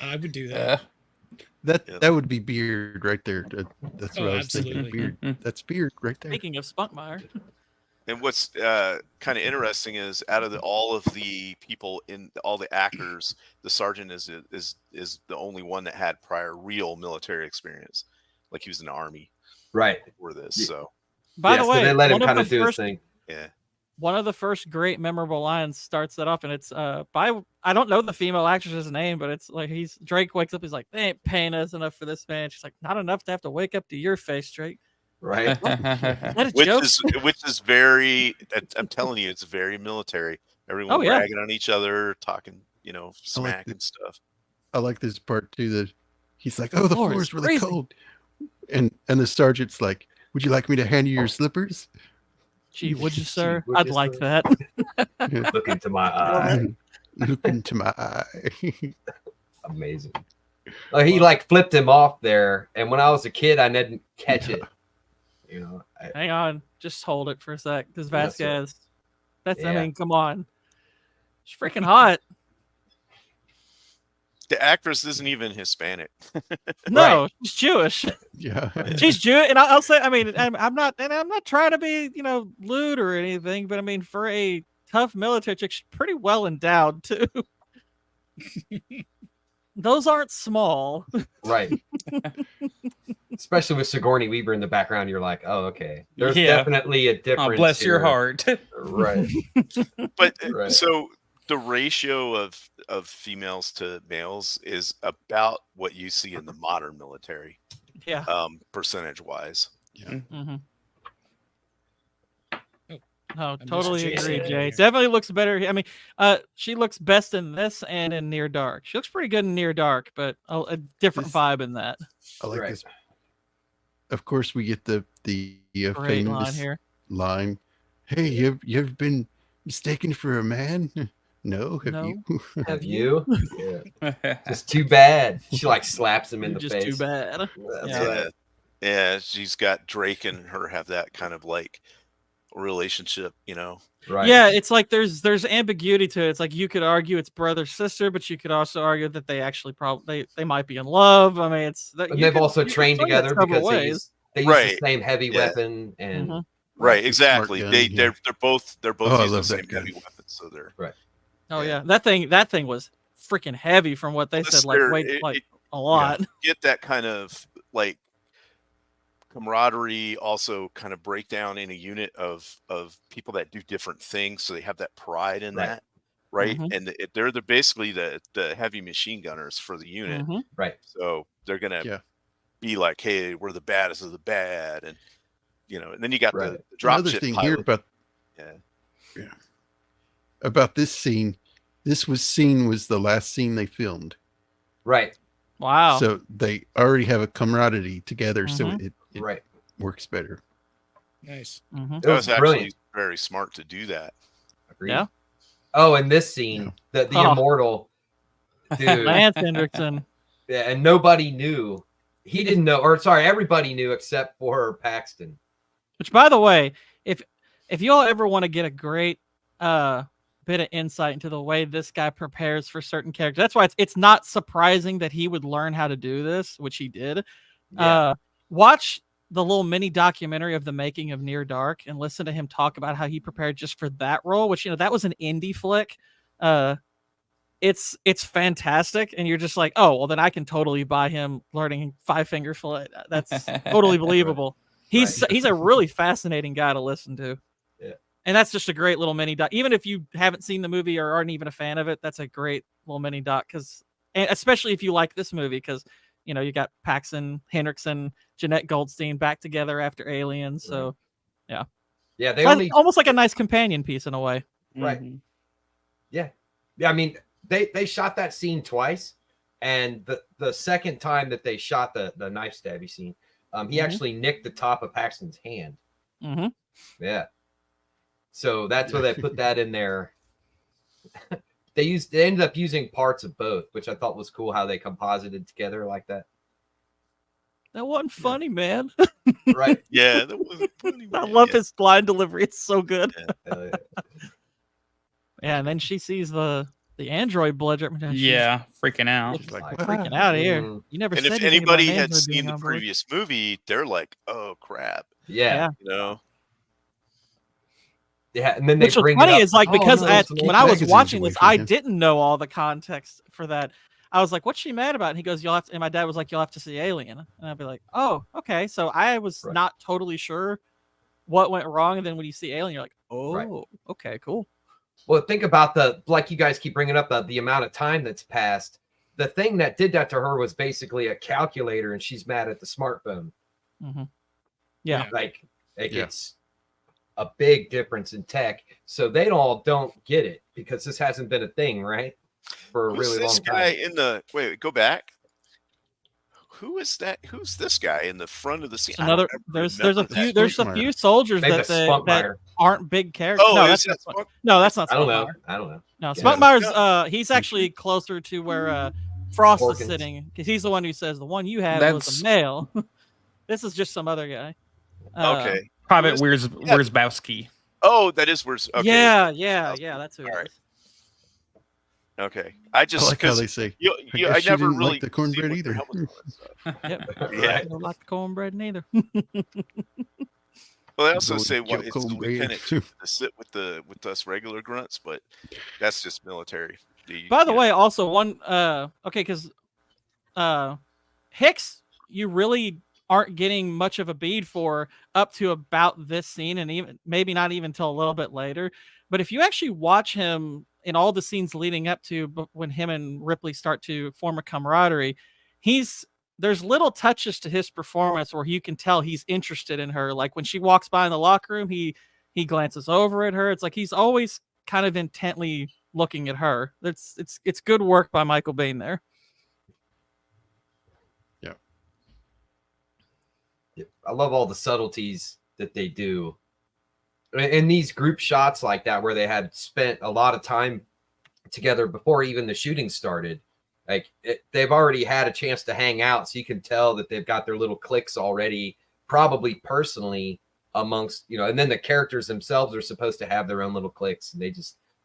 I would do that. That would be Beard right there. That's what I was absolutely. thinking. Beard. That's Beard right there. Speaking of Spunkmeyer. And what's kind of interesting is out of all of the people in all the actors, the sergeant is the only one that had prior real military experience, like he was in the army, right? For this, so. By the way, so they let him kind of do his thing. Yeah. One of the first great memorable lines starts that off, and it's by I don't know the female actress's name, but it's like Drake wakes up, he's like, they ain't paying us enough for this man. She's like, not enough to have to wake up to your face, Drake. Right. Which is very, I'm telling you, it's very military. Everyone bragging on each other, talking, smack and stuff. I like this part too, that he's like, oh, the floor is really cold. And the sergeant's like, would you like me to hand you your slippers? Gee, would you, sir? I'd like that. Look into my eye. Look into my eye. Amazing. He like flipped him off there, and when I was a kid, I didn't catch it. Hang on, just hold it for a sec, because Vasquez. I mean, come on, she's freaking hot. The actress isn't even Hispanic. No, she's Jewish. Yeah, she's Jewish, and I'll say, I mean, I'm not trying to be, lewd or anything, but I mean, for a tough military chick, she's pretty well endowed too. Those aren't small, right? Especially with Sigourney Weaver in the background, you're like, oh, okay. There's definitely a difference. Oh, bless your heart. Right. But so the ratio of females to males is about what you see in the modern military. Yeah. Percentage wise. Yeah. Mm-hmm. Oh, totally agree, Jay. Definitely looks better. I mean, she looks best in this and in Near Dark. She looks pretty good in Near Dark, but a different vibe in that. I like this. Of course, we get the famous line. Hey, you ever been mistaken for a man? No, have you? Have you? Yeah. Just too bad. She like slaps him in the face. Just too bad. Yeah, she's got Drake and her have that kind of like relationship, Right. Yeah, it's like there's ambiguity to it. It's like you could argue it's brother sister, but you could also argue that they actually they might be in love. I mean, they've also trained together because they use the same heavy weapon and right, exactly. Gun, they're both using the same heavy weapon, so they're right. Oh yeah, that thing was freaking heavy from what they said. Like a lot. Get that kind of like camaraderie, also kind of breakdown in a unit of people that do different things, so they have that pride in that, right? And they're basically the heavy machine gunners for the unit, right? So they're gonna be like, hey, we're the baddest of the bad, and and then you got the dropship thing pilot. Here about about this scene. This was the last scene they filmed. Right. Wow. So they already have a camaraderie together, so it works better. Nice. That was actually very smart to do that. Agreed. Yeah. Oh, and this scene, the immortal dude, Lance Hendrickson. Yeah, and nobody knew. He didn't know, or sorry, everybody knew except for Paxton. Which, by the way, if you all ever want to get a great bit of insight into the way this guy prepares for certain characters, that's why it's not surprising that he would learn how to do this, which he did. Watch the little mini documentary of the making of Near Dark and listen to him talk about how he prepared just for that role, which that was an indie flick. It's fantastic, and you're just like, oh well, then I can totally buy him learning Five Finger Fillet. That's totally believable. He's a really fascinating guy to listen to. Yeah. And that's just a great little mini doc. Even if you haven't seen the movie or aren't even a fan of it, that's a great little mini doc, and especially if you like this movie, because you got Paxton, Hendrickson, Jeanette Goldstein back together after Aliens. So yeah, they almost like a nice companion piece in a way. Right. Yeah. I mean, they shot that scene twice, and the second time that they shot the knife stabby scene, he actually nicked the top of Paxton's hand. Yeah. So that's where they put that in there. They ended up using parts of both, which I thought was cool how they composited together like that. That wasn't funny, man. Right. Yeah, that wasn't funny. I Man. love Yeah. his line delivery. It's so good. Hell yeah. Yeah, and then she sees the android blood. Yeah, freaking out. She's like, Freaking out here. Mm. You never And said if anything about anybody an had android being seen the on board. previous movie, they're like, "Oh crap!" Yeah. You know. Yeah. And then they Which was bring funny it up. is like Oh, because no, at, it's an when old I was magazines watching away this, from I him. didn't know all the context for that. I was like, "What's she mad about?" And he goes, "You'll have to." And my dad was like, "You'll have to see Alien." And I'd be like, "Oh, okay." So I was Right. not totally sure what went wrong, and then when you see Alien, you're like, "Oh, Right. okay, cool." Well, think about like you guys keep bringing up the amount of time that's passed. The thing that did that to her was basically a calculator, and she's mad at the smartphone. Mm-hmm. Yeah. Like it's a big difference in tech. So they all don't get it because this hasn't been a thing, right? For a Who's really this long guy time. in the wait? Go back. Who is that? Who's this guy in the front of the scene? It's another there's a few soldiers Maybe that that's Spunkmeyer. aren't big characters. Oh, no, is that's that not Spunk? no, that's not I don't know. Spunkmeyer. I don't know. No, Yeah. Spunkmeyer's he's actually closer to where Frost Porkins. is sitting because he's the one who says the one you had was That's- a male. This is just some other guy. Okay. Private Who is- Wierzbowski. Oh, that is where's. Okay. Yeah, that's who it All right. is. Okay. I I just like how because they say. I guess she never didn't really like the see cornbread what either. their helmets were, so. Yep. Yeah. I don't like the cornbread neither. Well, they also Go say eat your it's the cornbread. lieutenant to sit with us regular grunts, but that's just military. By the way, also one okay, because Hicks, you really aren't getting much of a bead for up to about this scene, and even maybe not even till a little bit later. But if you actually watch him in all the scenes leading up to when him and Ripley start to form a camaraderie, there's little touches to his performance where you can tell he's interested in her. Like when she walks by in the locker room, he glances over at her. It's like he's always kind of intently looking at her. It's good work by Michael Biehn there. I love all the subtleties that they do. In these group shots like that, where they had spent a lot of time together before even the shooting started, they've already had a chance to hang out, so you can tell that they've got their little cliques already, probably personally amongst, and then the characters themselves are supposed to have their own little cliques, and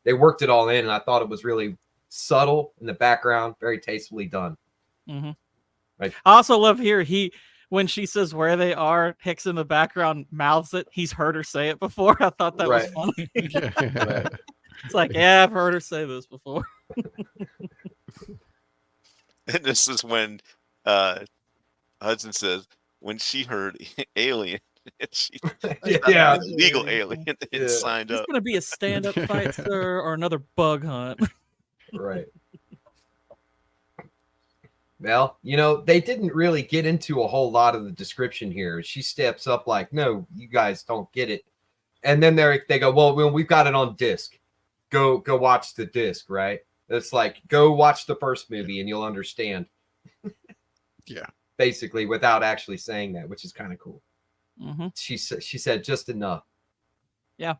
they worked it all in, and I thought it was really subtle in the background, very tastefully done. Mm-hmm. Right. I also love here when she says where they are, Hicks in the background mouths it. He's heard her say it before. I thought that was funny. Right. It's like, yeah, I've heard her say this before. And this is when Hudson says, when she heard alien, she Yeah. legal alien, it signed It's up. going to be a stand-up fight, sir, or another bug hunt. Right. Well, they didn't really get into a whole lot of the description here. She steps up like, no, you guys don't get it. And then they go, well, we've got it on disc. Go watch the disc, right? It's like, go watch the first movie and you'll understand. Yeah. Basically, without actually saying that, which is kind of cool. Mm-hmm. She said just enough. Yeah.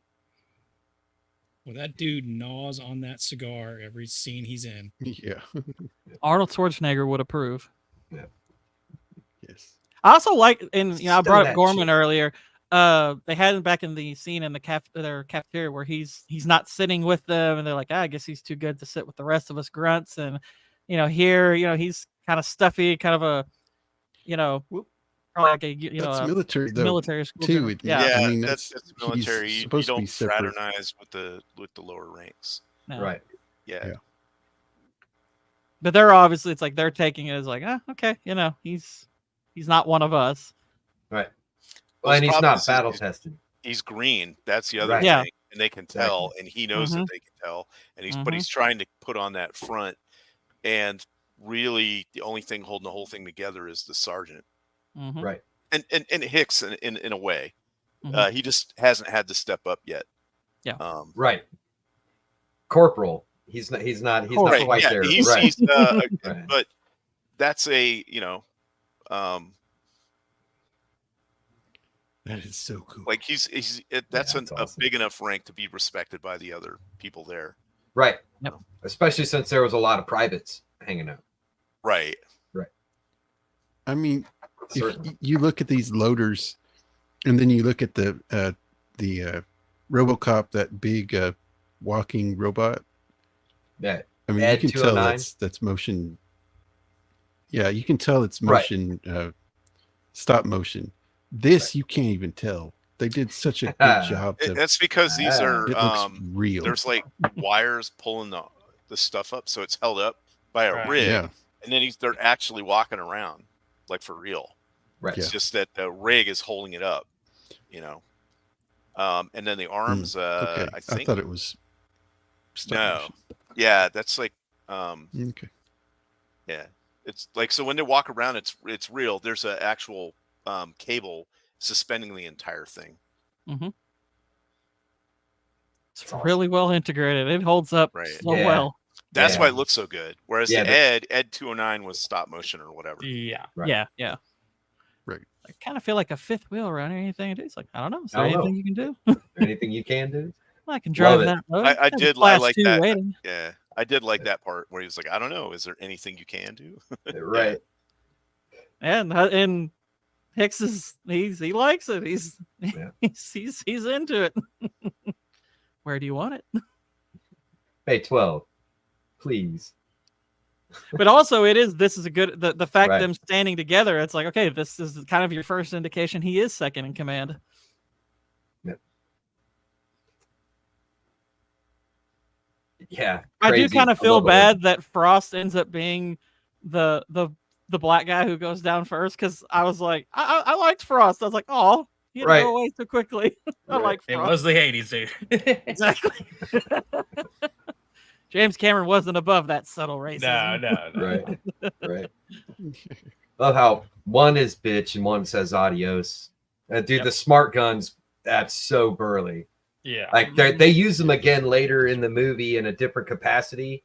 Well, that dude gnaws on that cigar every scene he's in. Yeah. Arnold Schwarzenegger would approve. Yeah. Yes. I also like, and I Still brought up that Gorman shit. earlier. They had him back in the scene in their cafeteria where he's not sitting with them, and they're like, I guess he's too good to sit with the rest of us grunts. And here, he's kind of stuffy, kind of a, probably like a, That's a military though, military school too. general. Yeah. I mean, that's military. he's You supposed to don't be separate. fraternize with the lower ranks. No. Right. Yeah. But they're obviously, it's like they're taking it as like, okay, he's not one of us. Right. Well, And his he's problem not is battle tested. He's green. That's the other Right. thing. Yeah. And they can tell, and he knows that they can tell. And but he's trying to put on that front. And really, the only thing holding the whole thing together is the sergeant. Mm-hmm. Right. And Hicks in a way. Mhm. He just hasn't had to step up yet. Yeah. Right. Corporal. He's not Right, quite yeah, there. he's, Right. he's Right. but that's a That is so cool. like that's that's a awesome. big enough rank to be respected by the other people there. Right. Yep. Especially since there was a lot of privates hanging out. Right. Right. I mean, if you look at these loaders, and then you look at the RoboCop, that big walking robot. That I mean, Ed you can tell 209? that's motion. Yeah, you can tell it's motion, stop motion. This you can't even tell. They did such a good job. That's because these are it looks real. There's like wires pulling the stuff up, so it's held up by a rig, Yeah. and then they're actually walking around like for real. Right. It's just that the rig is holding it up, you know. And then the arms. Okay. I think thought it was. no. Yeah, that's like. Okay. Yeah, it's like so when they walk around, it's real. There's an actual cable suspending the entire thing. Mm-hmm. It's really well integrated. It holds up so well. That's why it looks so good. Whereas the Ed 209 was stop motion or whatever. Yeah. Right. Yeah. Right. I kind of feel like a fifth wheel around here. Anything to do? It's like, I don't know. Is there I don't anything know. you can do? Anything you can do? I can drive Love it. that road. I There's did Class like 2 that. waiting. Yeah, I did like that part where he was like, I don't know, is there anything you can do? Right. And Hicks he likes it. He's into it. Where do you want it? Hey, 12, please. But also this is a good the fact Right. them standing together, it's like, okay, this is kind of your first indication he is second in command. Yeah. I do crazy. kind of I feel love it. bad that Frost ends up being the black guy who goes down first, because I was like, I liked Frost. I was like, oh, he didn't go away so quickly. I like It Frost. was the 80s, dude. Exactly. James Cameron wasn't above that subtle racism. No. Right. Love how one is bitch and one says adios. Dude, the smart guns, that's so burly. Yeah. Like they use them again later in the movie in a different capacity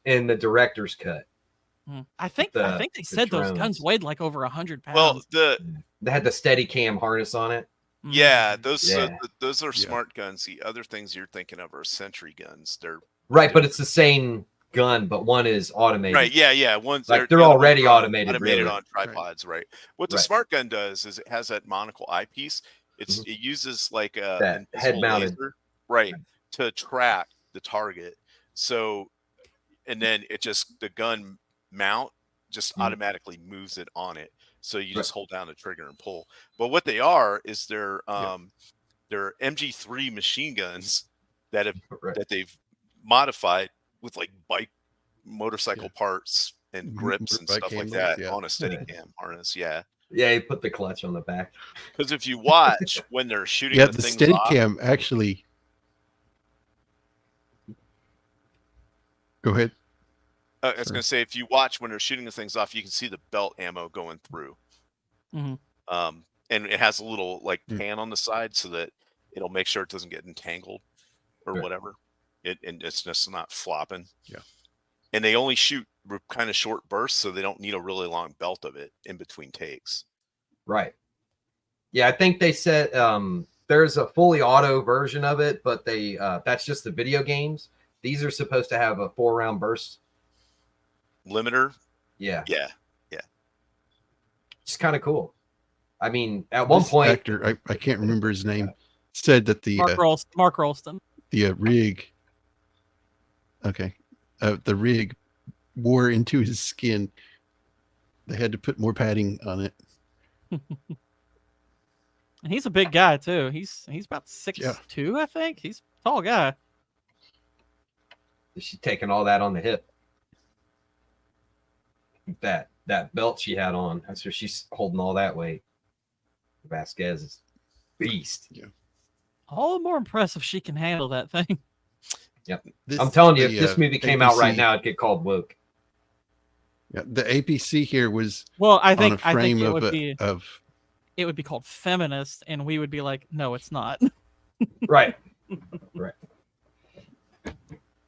in the director's cut. I think they said those guns weighed like over 100 pounds. Well, they had the steady cam harness on it. Yeah, those Yeah. those are smart guns. The other things you're thinking of are sentry guns. They're Right, but it's the same gun, but one is automated. right. Yeah. One's Like the they're other already ones are automated, really. on tripods. Right. What the Right. smart gun does is it has that monocle eyepiece. It uses like a That invisible head-mounted. laser, right, to track the target. So, and then the gun mount just automatically moves it on it. So you just hold down the trigger and pull. But what they are is they're MG3 machine guns that they've modified with like motorcycle parts and grips and Bike stuff like handles, that on a steady cam harness. Yeah. Yeah, you put the clutch on the back. Because if you watch when they're shooting Yeah, the the things steady off, cam actually. Go ahead. I was going to say, if you watch when they're shooting the things off, you can see the belt ammo going through. Mm-hmm. And it has a little like pan on the side so that it'll make sure it doesn't get entangled or whatever. And it's just not flopping. Yeah. And they only shoot kind of short bursts, so they don't need a really long belt of it in between takes. Right. Yeah, I think they said there's a fully auto version of it, but they that's just the video games. These are supposed to have a 4-round burst limiter. Yeah. It's kind of cool. I mean, at one point, actor, I can't remember his name, said that the Mark Rolston. The rig. Okay, the rig wore into his skin. They had to put more padding on it. And he's a big guy too. He's about 6'2", I think. He's a tall guy. she's taking all that on the hip. That belt she had on, that's where she's holding all that weight. Vasquez is beast. Yeah. All the more impressive she can handle that thing. Yep. I'm telling you, if this movie came out right APC now, it'd get called woke. Yeah, the APC here was I think it would be called feminist, and we would be like, no, it's not. Right. Right.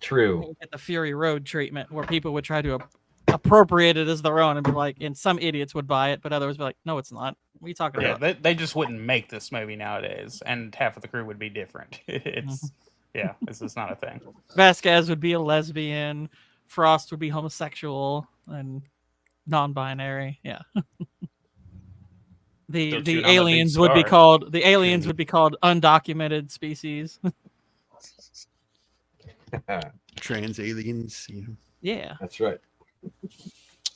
True. Get the Fury Road treatment, where people would try to appropriate it as their own and be like, and some idiots would buy it, but others would be like, no, it's not. What are you talking about? They just wouldn't make this movie nowadays, and half of the crew would be different. It's this is not a thing. Vasquez would be a lesbian. Frost would be homosexual and non-binary. Yeah. The chewing on that big aliens would be scar. called undocumented species. Trans aliens, you know. Yeah. That's right.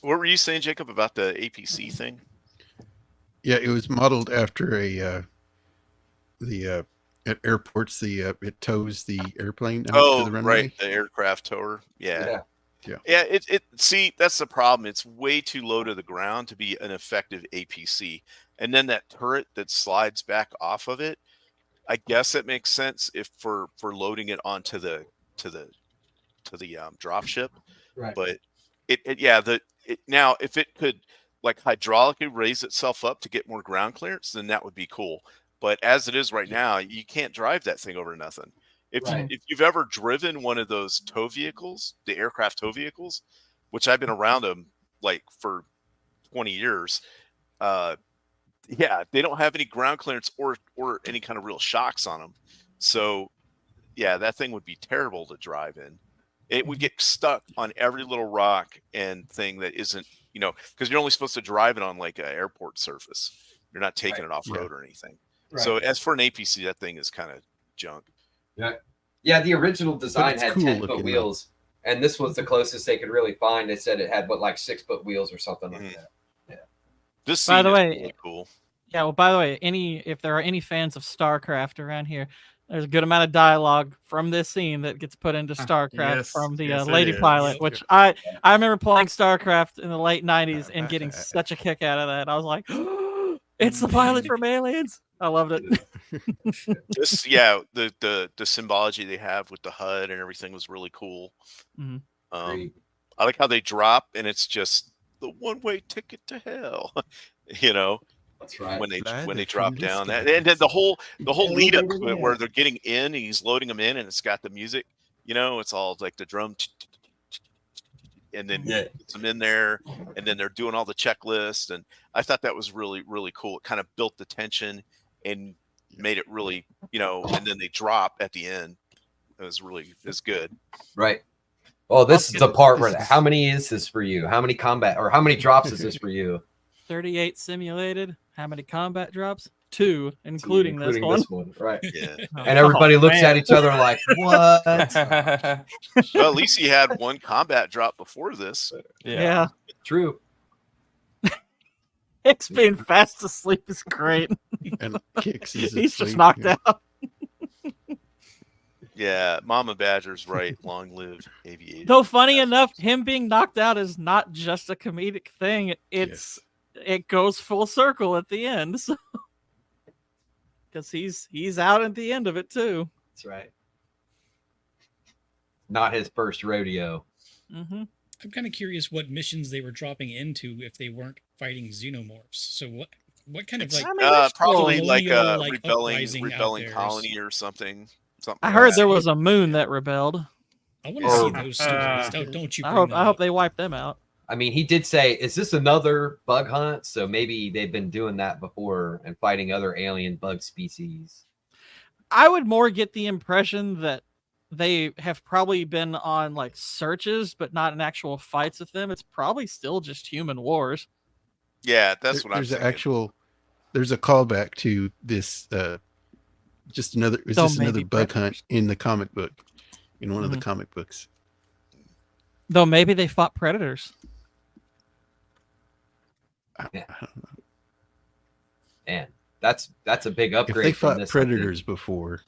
What were you saying, Jacob, about the APC thing? Yeah, it was modeled after at airports it tows the airplane out to the runway. Right, the aircraft tower. Yeah. Yeah. It see, that's the problem. It's way too low to the ground to be an effective APC. And then that turret that slides back off of it, I guess it makes sense if for loading it onto the drop ship. Right. But now if it could like hydraulically raise itself up to get more ground clearance, then that would be cool. But as it is right now, you can't drive that thing over nothing. If you've ever driven one of those tow vehicles, the aircraft tow vehicles, which I've been around them like for 20 years, they don't have any ground clearance or any kind of real shocks on them. So yeah, that thing would be terrible to drive in. It would get stuck on every little rock and thing that isn't, because you're only supposed to drive it on like an airport surface. You're not taking it off road or anything. Right. So as for an APC, that thing is kind of junk. Yeah. The original design had cool 10-foot wheels, and this was the closest they could really find. They said it had like 6-foot wheels or something like that. Yeah. This by the way, really cool. Yeah. Well, by the way, if there are any fans of StarCraft around here, there's a good amount of dialogue from this scene that gets put into StarCraft from the lady pilot, which I remember playing StarCraft in the late 90s and getting such a kick out of that. I was like, it's the pilot from Aliens. I loved it. The symbology they have with the HUD and everything was really cool. Mm-hmm. I like how they drop and it's just the one-way ticket to hell. That's right. When they drop down, and then the whole lead up to it where they're getting in and he's loading them in and it's got the music. It's all like the drum, and then gets them in there, and then they're doing all the checklists. And I thought that was really, really cool. It kind of built the tension and made it really, and then they drop at the end. It's good. Right. Oh, this is the part where how many is this for you? How many combat or how many drops is this for you? 38 simulated. How many combat drops? 2, including this one. Right. Yeah. And everybody looks at each other like, what? Well, at least he had one combat drop before this. Yeah. True. Hicks being fast asleep is great. And Kicks is he's just knocked out. Yeah, Mama Badger's right. Long live aviation. Though funny enough, him being knocked out is not just a comedic thing. It goes full circle at the end. Because he's out at the end of it too. That's right. Not his first rodeo. Mm-hmm. I'm kind of curious what missions they were dropping into if they weren't fighting xenomorphs. So what kind of probably like a uprising rebelling colony or something. I heard there was a moon that rebelled. I want to see those stories. Don't you? I hope they wipe them out. I mean, he did say, "Is this another bug hunt?" So maybe they've been doing that before and fighting other alien bug species. I would more get the impression that they have probably been on like searches, but not in actual fights with them. It's probably still just human wars. Yeah, that's what I'm saying. There's a callback to this. Just another. Is this another bug hunt in the comic book? In one of the comic books. Though maybe they fought predators. I don't know. And that's a big upgrade. If they fought predators before.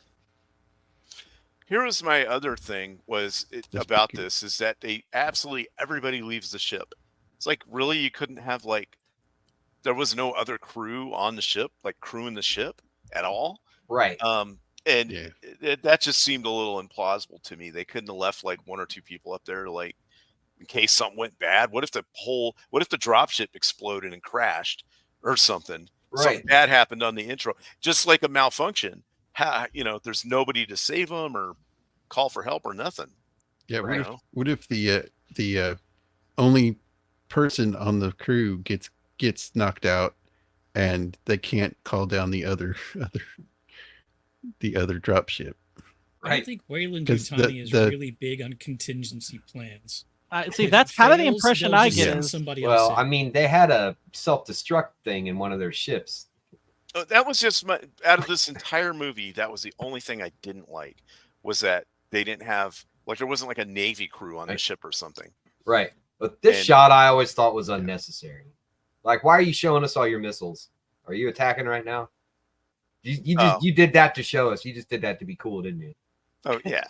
Here was my other thing about this is that everybody leaves the ship. It's like, really, you couldn't have there was no other crew on the ship, like crewing the ship at all. Right. That just seemed a little implausible to me. They couldn't have left like 1 or 2 people up there in case something went bad. What if the dropship exploded and crashed or something? Right. Something bad happened on the intro, just like a malfunction. There's nobody to save them or call for help or nothing. Yeah. What if the only person on the crew gets knocked out and they can't call down the other dropship? Right. I think Wayland Yutani is really big on contingency plans. See, that's kind of the impression I get. I mean, they had a self-destruct thing in one of their ships That was just out of this entire movie. That was the only thing I didn't like, was that they didn't have, like, there wasn't like a Navy crew on the ship or something. Right. But this shot I always thought was unnecessary. Like, why are you showing us all your missiles? Are you attacking right now? You did that to show us. You just did that to be cool, didn't you? Oh yeah,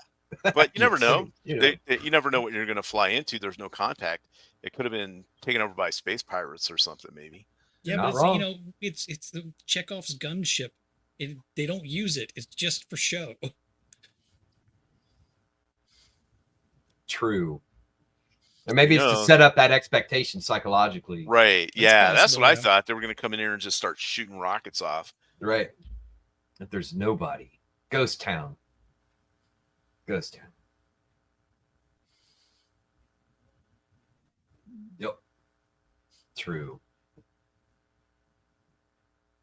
but you never know. You know. You never know what you're going to fly into. There's no contact. It could have been taken over by space pirates or something, maybe. Yeah, Not but it's, wrong. you know, it's the Chekhov's gunship. They don't use it. It's just for show. True. And maybe it's to set up that expectation psychologically. Right. That's Yeah, that's possible, what I yeah. thought. They were going to come in here and just start shooting rockets off. Right. That there's nobody. Ghost town. Ghost town. Yep. True.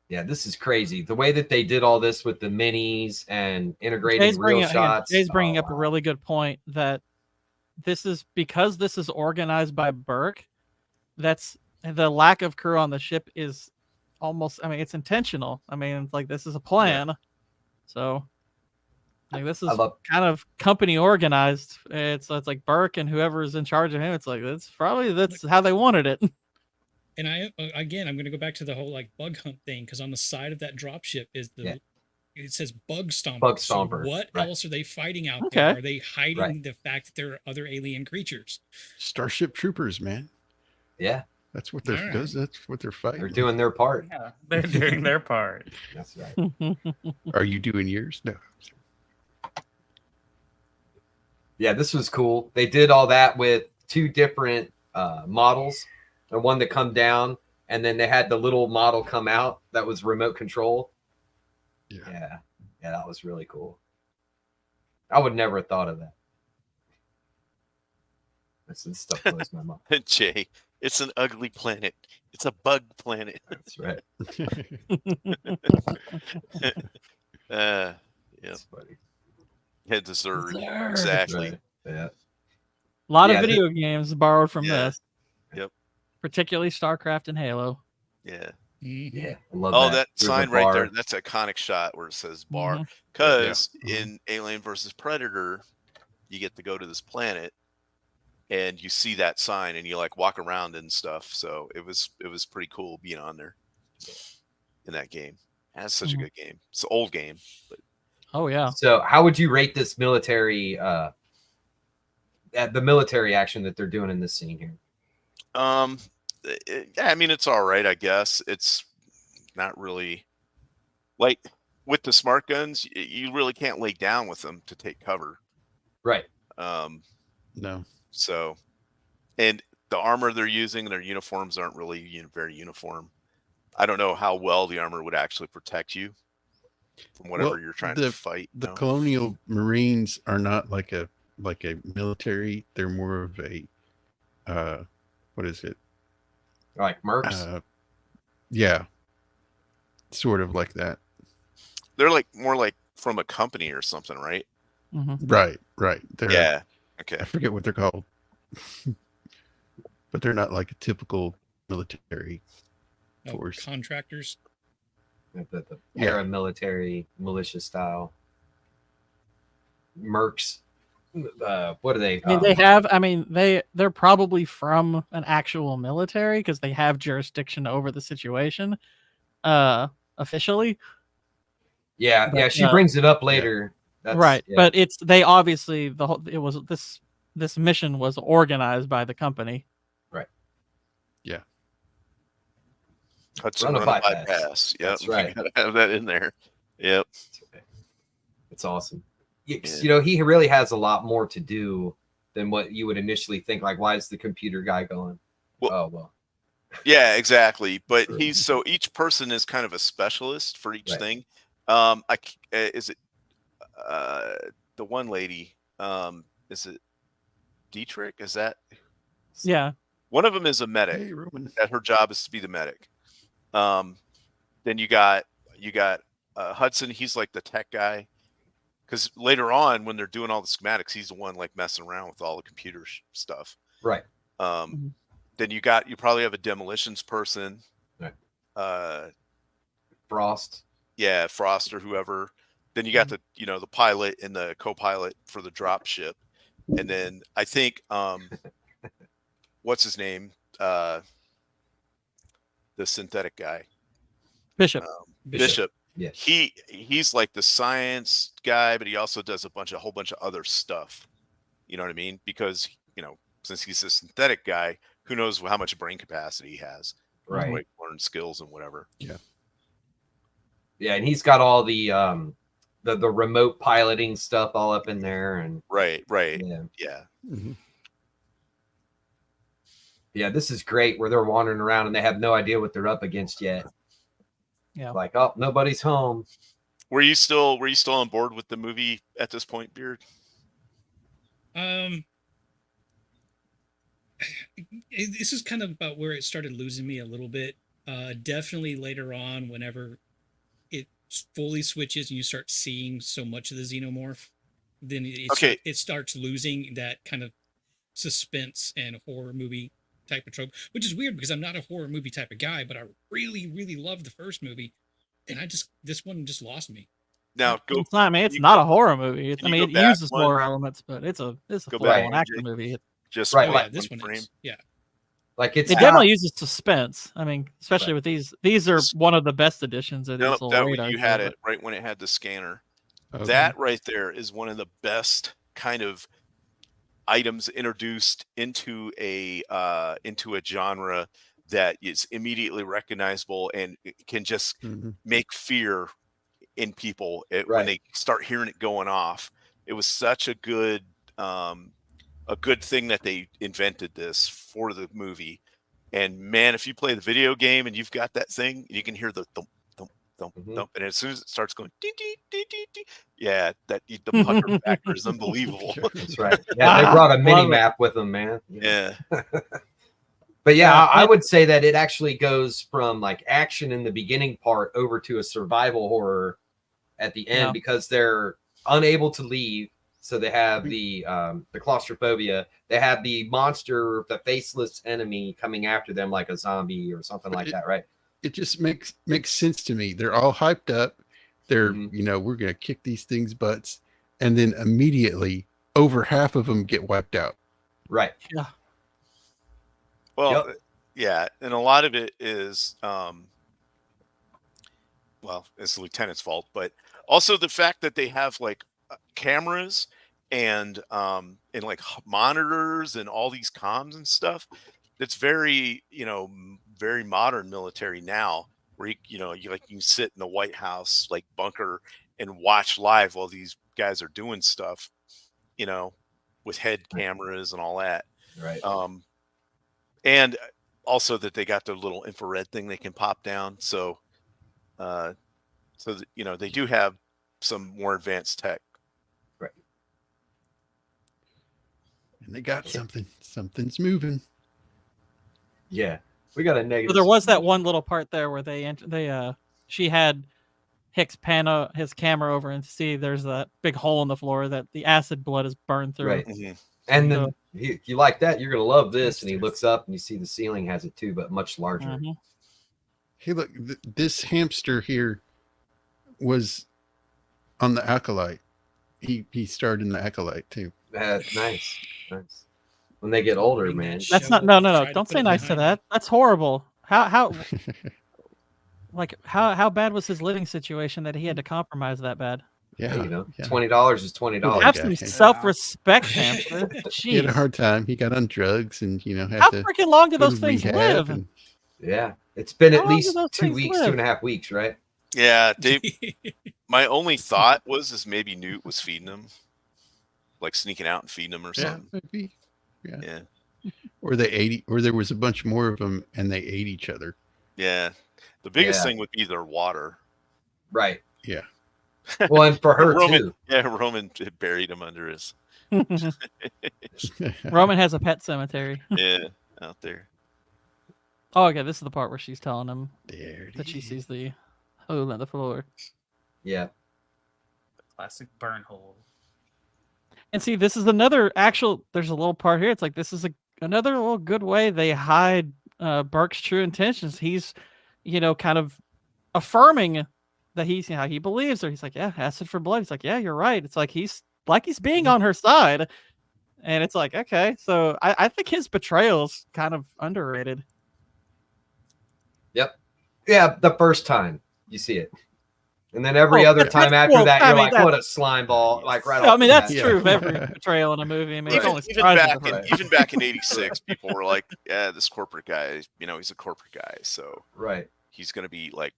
Yeah, this is crazy. The way that they did all this with the minis and integrating real shots. Jay's bringing up a really good point that this is because this is organized by Burke. That's the lack of crew on the ship is almost. I mean, it's intentional. I mean, it's like this is a plan. Yeah. So, like this is kind of company organized. It's like Burke and whoever is in charge of him. It's like that's how they wanted it. And I'm going to go back to the whole like bug hunt thing, because on the side of that dropship is it says bug stomper. Bug stomper. So what else are they fighting out there? Are they hiding the fact that there are other alien creatures? Starship Troopers, man. Yeah, that's what they're that's what they're fighting. They're doing their part. Yeah, they're doing their part. That's right. Are you doing yours? No. Yeah, this was cool. They did all that with 2 different models. The one that come down, and then they had the little model come out that was remote control. Yeah, that was really cool. I would never have thought of that. This stuff blows my mind. Jay, it's an ugly planet. It's a bug planet. That's right. Yeah. That's funny. Head to Zurg. Exactly. Right. Yeah. A lot of video games borrowed from this. Yep. Particularly StarCraft and Halo. Yeah. Yeah. I love that sign right there. That's a iconic shot where it says bar. Because in Alien versus Predator, you get to go to this planet and you see that sign and you like walk around and stuff. So it was pretty cool being on there in that game. That's such a good game. It's an old game, but oh yeah. So how would you rate this military the military action that they're doing in this scene here? I mean, it's all right, I guess. It's not really like with the smart guns, you really can't lay down with them to take cover. Right. No. So, and the armor they're using, their uniforms aren't really very uniform. I don't know how well the armor would actually protect you from whatever you're trying to fight. The colonial Marines are not like a military. They're more of a what is it? Like mercs? Yeah. Sort of like that. They're like more like from a company or something, right? Right. Yeah. Okay. I forget what they're called. But they're not like a typical military force. Contractors. The paramilitary militia style. Mercs. What are they? I mean, they're probably from an actual military because they have jurisdiction over the situation officially. Yeah, but, she brings it up later. That's, right. But they obviously this mission was organized by the company. Right. Yeah. Run a bypass. Yep. That's right. Gotta have that in there. Yep. It's awesome. You know, he really has a lot more to do than what you would initially think. Like, why is the computer guy going? Well. Yeah, exactly. But each person is kind of a specialist for each thing. Is it the one lady? Is it Dietrich? Is that? Yeah. One of them is a medic. Hey, Roman. That her job is to be the medic. Then you got Hudson. He's like the tech guy. Because later on, when they're doing all the schematics, he's the one like messing around with all the computer stuff. Right. Then you probably have a demolitions person. Right. Frost. Yeah, Frost or whoever. Then you got the the pilot and the co-pilot for the drop ship, and then I think what's his name? The synthetic guy, Bishop. Bishop. Yeah. He's like the science guy, but he also does a whole bunch of other stuff. You know what I mean? Because since he's a synthetic guy, who knows how much brain capacity he has? Right. Like learn skills and whatever. Yeah. Yeah, and he's got all the remote piloting stuff all up in there, and right. Yeah. Mhm. Yeah, this is great where they're wandering around and they have no idea what they're up against yet. Yeah. Like, oh, nobody's home. Were you still on board with the movie at this point, Beard? This is kind of about where it started losing me a little bit. Definitely later on, whenever it fully switches and you start seeing so much of the xenomorph, then it starts losing that kind of suspense and horror movie type of trope, which is weird because I'm not a horror movie type of guy, but I really, really loved the first movie, and this one just lost me. Now go. It's not. I mean, it's not a horror movie. I mean, it uses one? horror elements, but it's a Go full back, on action Jake. movie. Just Right, one This one frame. is. Yeah. Like It definitely uses suspense. I mean, especially with these. These are one of the best editions of this. You had it right when it had the scanner. Okay. That right there is one of the best kind of items introduced into a genre that is immediately recognizable and can just make fear in people when they start hearing it going off. It was such a good thing that they invented this for the movie. And man, if you play the video game and you've got that thing, you can hear the thump, thump, thump, thump. And as soon as it starts going, dee, dee, dee, dee, dee, yeah, the pucker factor is unbelievable. That's right. Yeah, they brought a mini map with them, man. Yeah. But yeah, I would say that it actually goes from like action in the beginning part over to a survival horror at the end because they're unable to leave. So they have the claustrophobia. They have the monster, the faceless enemy coming after them like a zombie or something like that, right? It just makes sense to me. They're all hyped up. They're, we're going to kick these things' butts. And then immediately over half of them get wiped out. Right. Yeah. Well, yeah. And a lot of it is, it's the lieutenant's fault, but also the fact that they have like cameras and like monitors and all these comms and stuff. It's very, very modern military now, where you can sit in the White House like bunker and watch live while these guys are doing stuff, with head cameras and all that. Right. And also that they got their little infrared thing they can pop down. So, they do have some more advanced tech. Right. And they got something. Something's moving. Yeah. We got a negative. So there was that one little part there where she had Hicks pan his camera over and see there's that big hole in the floor that the acid blood is burned through. Right. And then if you like that, you're going to love this. And he looks up and you see the ceiling has it too, but much larger. Hey, look, this hamster here was on the Acolyte. He starred in the Acolyte too. Nice. When they get older, man. That's not no. Don't say nice to that. That's horrible. How bad was his living situation that he had to compromise that bad? Yeah, $20 is $20. Have some self-respect, hamster. He had a hard time. He got on drugs and had how to freaking long do go those to things rehab live? Yeah, it's been How at long least do those 2 things weeks, live? 2.5 weeks, right? Yeah, my only thought is maybe Newt was feeding him, like sneaking out and feeding him or something. Maybe. Yeah. Yeah. Or they ate, or there was a bunch more of them and they ate each other. Yeah. The biggest thing would be their water. Right. Yeah. Well, and for her Roman, too. Yeah, Roman buried him under his. Roman has a pet cemetery. Yeah, out there. Oh, okay. This is the part where she's telling him there that she sees the hole in the floor. Yeah. Classic burn hole. And see, this is another there's a little part here. It's like, this is another little good way they hide Burke's true intentions. He's, kind of affirming that he's how he believes her. He's like, yeah, acid for blood. He's like, yeah, you're right. It's like he's being on her side, and it's like, okay, so I think his betrayal's kind of underrated. Yep. Yeah, the first time you see it. And then every other time after that, you're like, what a slime ball. Like, right off. I mean, that's true of every betrayal in a movie. I mean, even back in '86, people were like, yeah, this corporate guy, he's a corporate guy. So he's going to be like,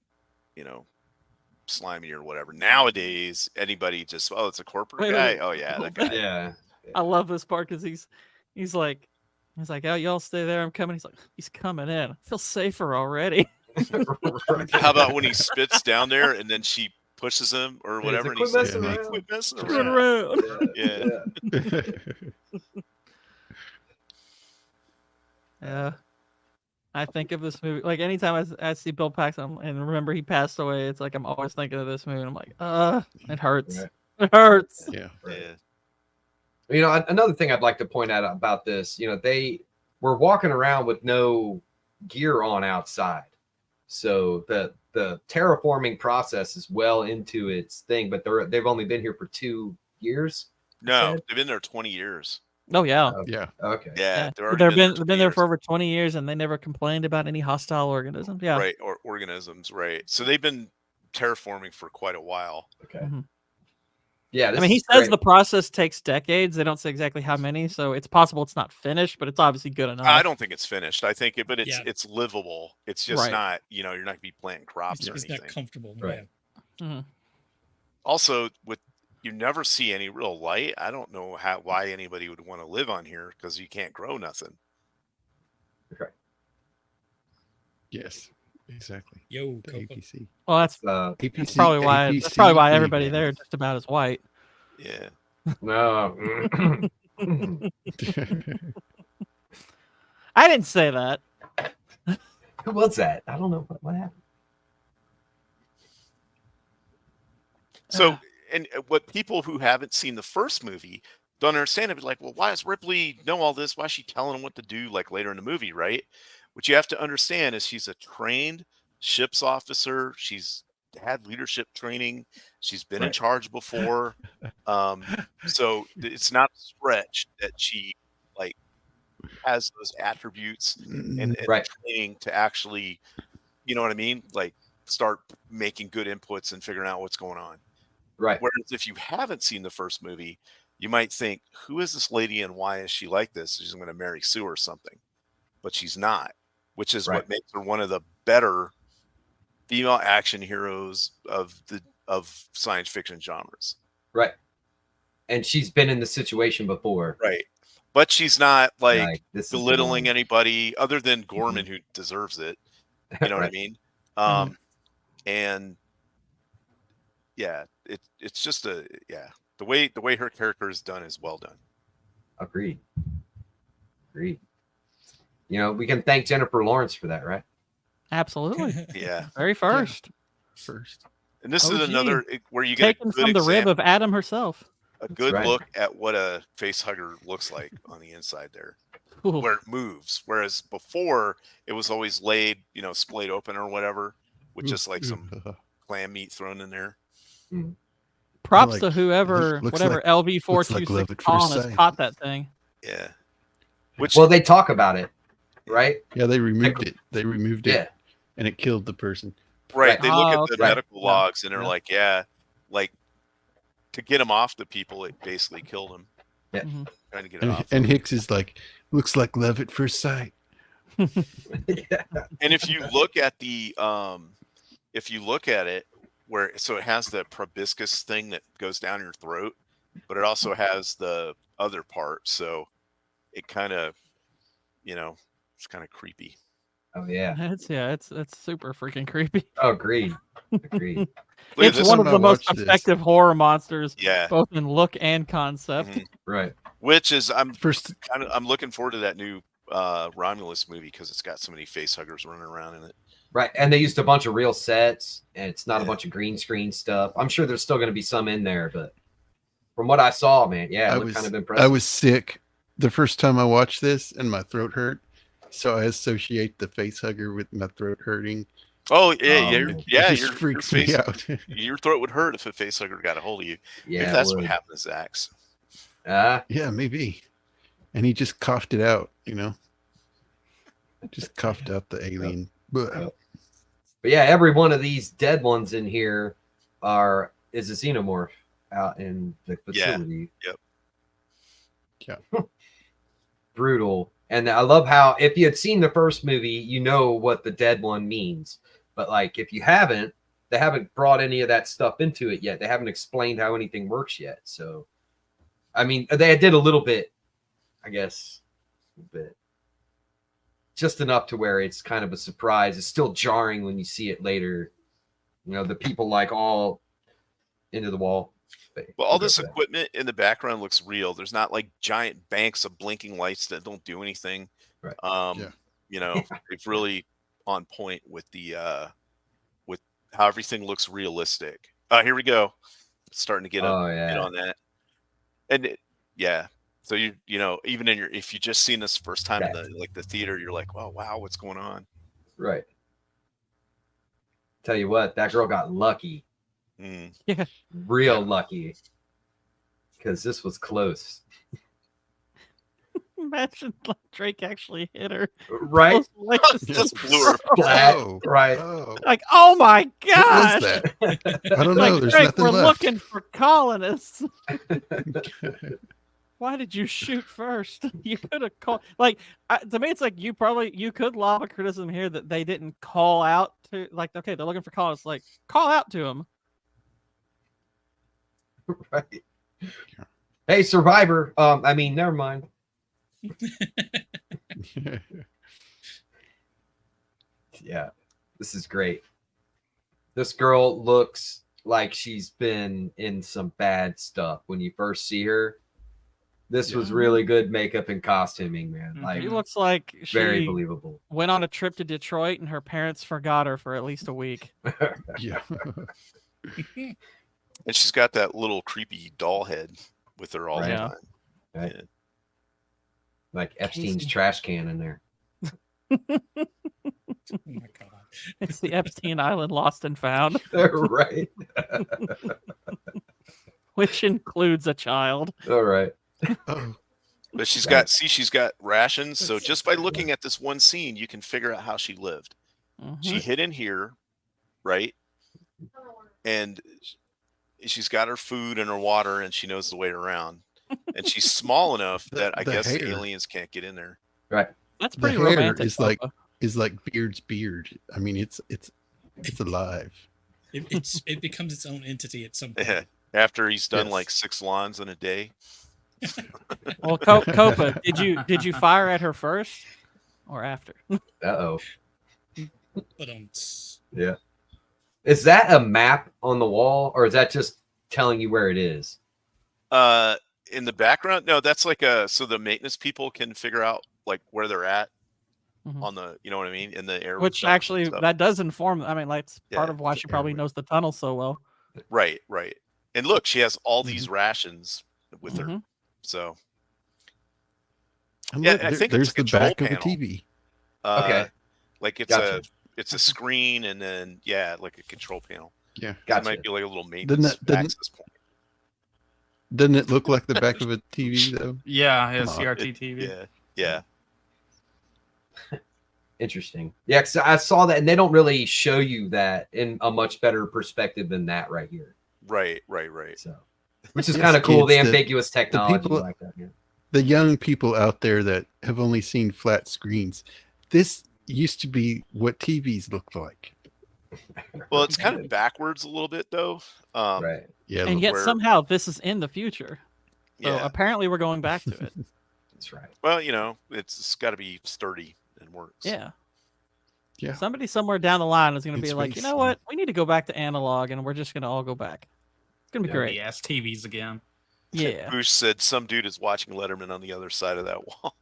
slimy or whatever. Nowadays, anybody just, it's a corporate guy. Oh, yeah, that guy. Yeah. I love this part because he's like, oh, y'all stay there. I'm coming. He's like, he's coming in. I feel safer already. How about when he spits down there and then she pushes him or whatever, and he's like, quit messing around. Yeah. Yeah. I think of this movie like anytime I see Bill Paxton and remember he passed away. It's like I'm always thinking of this movie. And I'm like, it hurts. Right. It hurts. Yeah. Yeah. Another thing I'd like to point out about this, they were walking around with no gear on outside. So the terraforming process is well into its thing, but they've only been here for 2 years. No, they've been there 20 years. Oh yeah. Yeah. Okay. Yeah. They've been there for over 20 years and they never complained about any hostile organisms. Yeah. Right. Or organisms. Right. So they've been terraforming for quite a while. Okay. Mm-hmm. Yeah. I mean, he says the process takes decades. They don't say exactly how many, so it's possible it's not finished, but it's obviously good enough. I don't think it's finished. I think it's livable. It's just not, you're not going to be planting crops or anything. It's not comfortable. Right. Yeah. Mm-hmm. Also, you never see any real light. I don't know why anybody would want to live on here because you can't grow nothing. Okay. Yes. Exactly. Yo, APC. Well, that's APC, probably why. That's probably why everybody there just about is white. Yeah. No. I didn't say that. Who was that? I don't know what happened. So, and what people who haven't seen the first movie don't understand, it, like, well, why does Ripley know all this? Why is she telling him what to do, like later in the movie, right? What you have to understand is she's a trained ship's officer. She's had leadership training. She's been in charge before. So it's not a stretch that she like has those attributes and training to actually, you know what I mean? Like start making good inputs and figuring out what's going on. Right. Whereas if you haven't seen the first movie, you might think, who is this lady and why is she like this? She's going to marry Sue or something. But she's not, which is what makes her one of the better female action heroes of science fiction genres. Right. And she's been in the situation before. Right. But she's not like belittling anybody other than Gorman, who deserves it. You know what I mean? And yeah, it's just the way her character is done is well done. Agreed. We can thank Jennifer Lawrence for that, right? Absolutely. Yeah. Very first. And this is another where you get taken from the rib of Adam herself. A good look at what a face hugger looks like on the inside there, where it moves. Whereas before it was always laid, splayed open or whatever, with just like some clam meat thrown in there. Props to whoever, whatever LV426 Colin has caught that thing. Yeah. Well, they talk about it, right? Yeah, they removed it. They removed it, and it killed the person. Right. They look at the medical logs, and they're like, like to get him off the people, it basically killed him. Yeah. Trying to get it off. And Hicks is like, looks like love at first sight. And if you look at it, so it has the proboscis thing that goes down your throat, but it also has the other part. So it kind of, it's kind of creepy. Oh yeah. It's super freaking creepy. Oh, agreed. It's one of the most effective horror monsters, yeah, both in look and concept. Right. Which is I'm looking forward to that new Romulus movie because it's got so many face huggers running around in it. Right. And they used a bunch of real sets, and it's not a bunch of green screen stuff. I'm sure there's still going to be some in there, but from what I saw, man, it looked kind of impressive. I was sick the first time I watched this, and my throat hurt. So I associate the face hugger with my throat hurting. Oh yeah, It just freaks me out. Your throat would hurt if a facehugger got a hold of you. Yeah, Maybe that's what happened to Zach's. Yeah, maybe. And he just coughed it out, just coughed out the alien. But yeah, every one of these dead ones in here is a xenomorph out in the facility. Yep. Yeah. Brutal. And I love how, if you had seen the first movie, you know what the dead one means. But like, if you haven't, they haven't brought any of that stuff into it yet. They haven't explained how anything works yet. So, I mean, they did a little bit, I guess, a bit. Just enough to where it's kind of a surprise. It's still jarring when you see it later. The people like all into the wall. Well, all this equipment in the background looks real. There's not like giant banks of blinking lights that don't do anything. Right. It's really on point with the with how everything looks realistic. Here we go. Starting to get get on that. And so even in if you just seen this first time in the theater, you're like, oh wow, what's going on? Right. Tell you what, that girl got lucky. Yeah. Real lucky. Because this was close. Imagine like Drake actually hit her. Right? Just blew her flat. Right. Like, oh my What gosh. was that? I don't know. There's Drake, nothing we're left. looking for colonists. Why did you shoot first? You could have called. To me, it's like you could lob a criticism here that they didn't call out to, like, okay, they're looking for colonists. Like, call out to them. Right. Hey, Survivor. Never mind. Yeah, this is great. This girl looks like she's been in some bad stuff when you first see her. This was really good makeup and costuming, man. Like, she looks like very she believable. went on a trip to Detroit and her parents forgot her for at least a week. Yeah. And she's got that little creepy doll head with her all the time. Right. Yeah. Like Epstein's trash can in there. Oh my god. It's the Epstein Island Lost and Found. Right. Which includes a child. All right. But she's got rations. So just by looking at this one scene, you can figure out how she lived. She hid in here, right? And she's got her food and her water, and she knows the way around. And she's small enough that I guess the aliens can't get in there. Right. That's pretty the hair romantic. is like Beard's beard. I mean, it's alive. It becomes its own entity at some point. Yeah. After he's done like 6 lawns in a day. Well, Copa, did you fire at her first or after? Uh-oh. But yeah. Is that a map on the wall, or is that just telling you where it is? In the background, no, that's like so the maintenance people can figure out like where they're at on the, you know what I mean, in the air. Which actually that does inform. I mean, like, it's part of why she probably knows the tunnel so well. Right. And look, she has all these rations with her. So I think there's the back of a TV. Okay. Like it's a screen and then like a control panel. Yeah. It might be like a little maintenance access point. Doesn't it look like the back of a TV though? Yeah, it's CRT TV. Yeah. Interesting. Yeah, because I saw that, and they don't really show you that in a much better perspective than that right here. Right. So, which is kind of cool. The ambiguous technology like that. Yeah. The young people out there that have only seen flat screens, this used to be what TVs looked like. Well, it's kind of backwards a little bit though. Right. Yeah. And yet somehow this is in the future. So apparently we're going back to it. That's right. Well, it's got to be sturdy and works. Yeah. Yeah. Somebody somewhere down the line is going to be like, you know what? We need to go back to analog, and we're just going to all go back. It's going to be great. Yes, TVs again. Yeah. Bush said some dude is watching Letterman on the other side of that wall.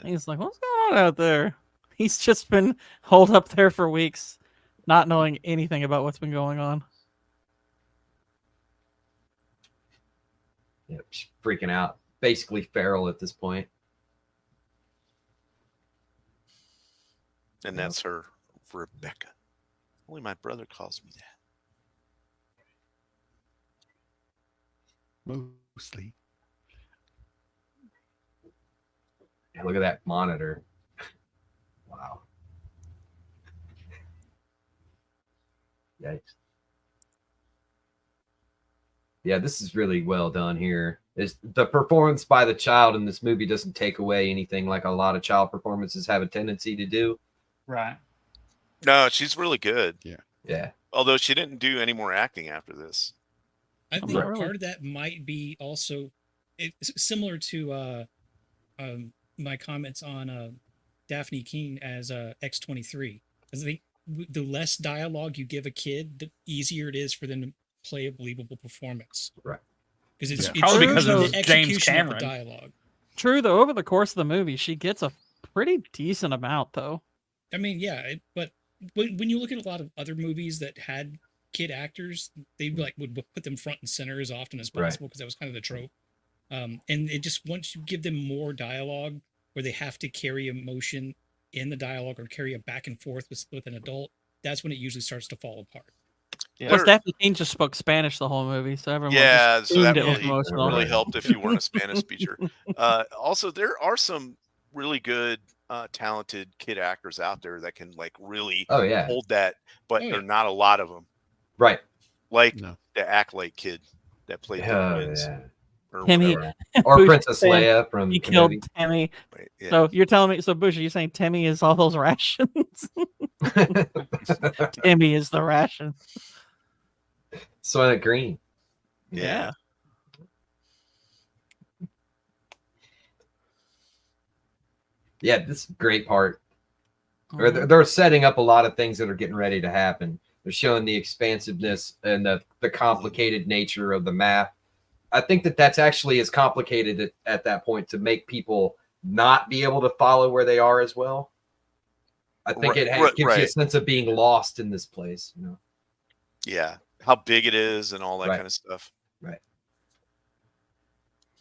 He's like, what's going on out there? He's just been holed up there for weeks, not knowing anything about what's been going on. Yep, she's freaking out. Basically feral at this point. And Yeah. that's her, Rebecca. Only my brother calls me that. Mostly. Yeah, look at that monitor. Wow. Yikes. Yeah, this is really well done here. The performance by the child in this movie doesn't take away anything like a lot of child performances have a tendency to do. Right. No, she's really good. Yeah. Although she didn't do any more acting after this. I think Not really. part of that might be also it's similar to my comments on Daphne King as X-23. I think the less dialogue you give a kid, the easier it is for them to play a believable performance. Right. Because it's Probably because the of James execution of the Cameron. dialogue. True, though, over the course of the movie, she gets a pretty decent amount, though. I mean, yeah, but when you look at a lot of other movies that had kid actors, they would put them front and center as often as possible because that was kind of the trope. And it just once you give them more dialogue where they have to carry emotion in the dialogue or carry a back and forth with an adult, that's when it usually starts to fall apart. Yeah. Plus, Daphne King just spoke Spanish the whole movie, so everyone Yeah, just so that assumed it was emotional. really helped if you weren't a Spanish speaker. Also, there are some really good, talented kid actors out there that can like really hold that, but there are not a lot of them. Right. Like the Acolyte kid that played the twins. Yeah. Or Timmy, whatever. Or Bush Princess saying Leia from he killed Kenobi. Timmy. Right, yeah. So you're telling me? So Bush, are you saying Timmy is all those rations? Timmy is the ration. Soylent Green. Yeah. Yeah, this is a great part. Or they're setting up a lot of things that are getting ready to happen. They're showing the expansiveness and the complicated nature of the map. I think that's actually as complicated at that point to make people not be able to follow where they are as well. I think it gives you a sense of being lost in this place. You know? Yeah, how big it is and all that kind of stuff. Right.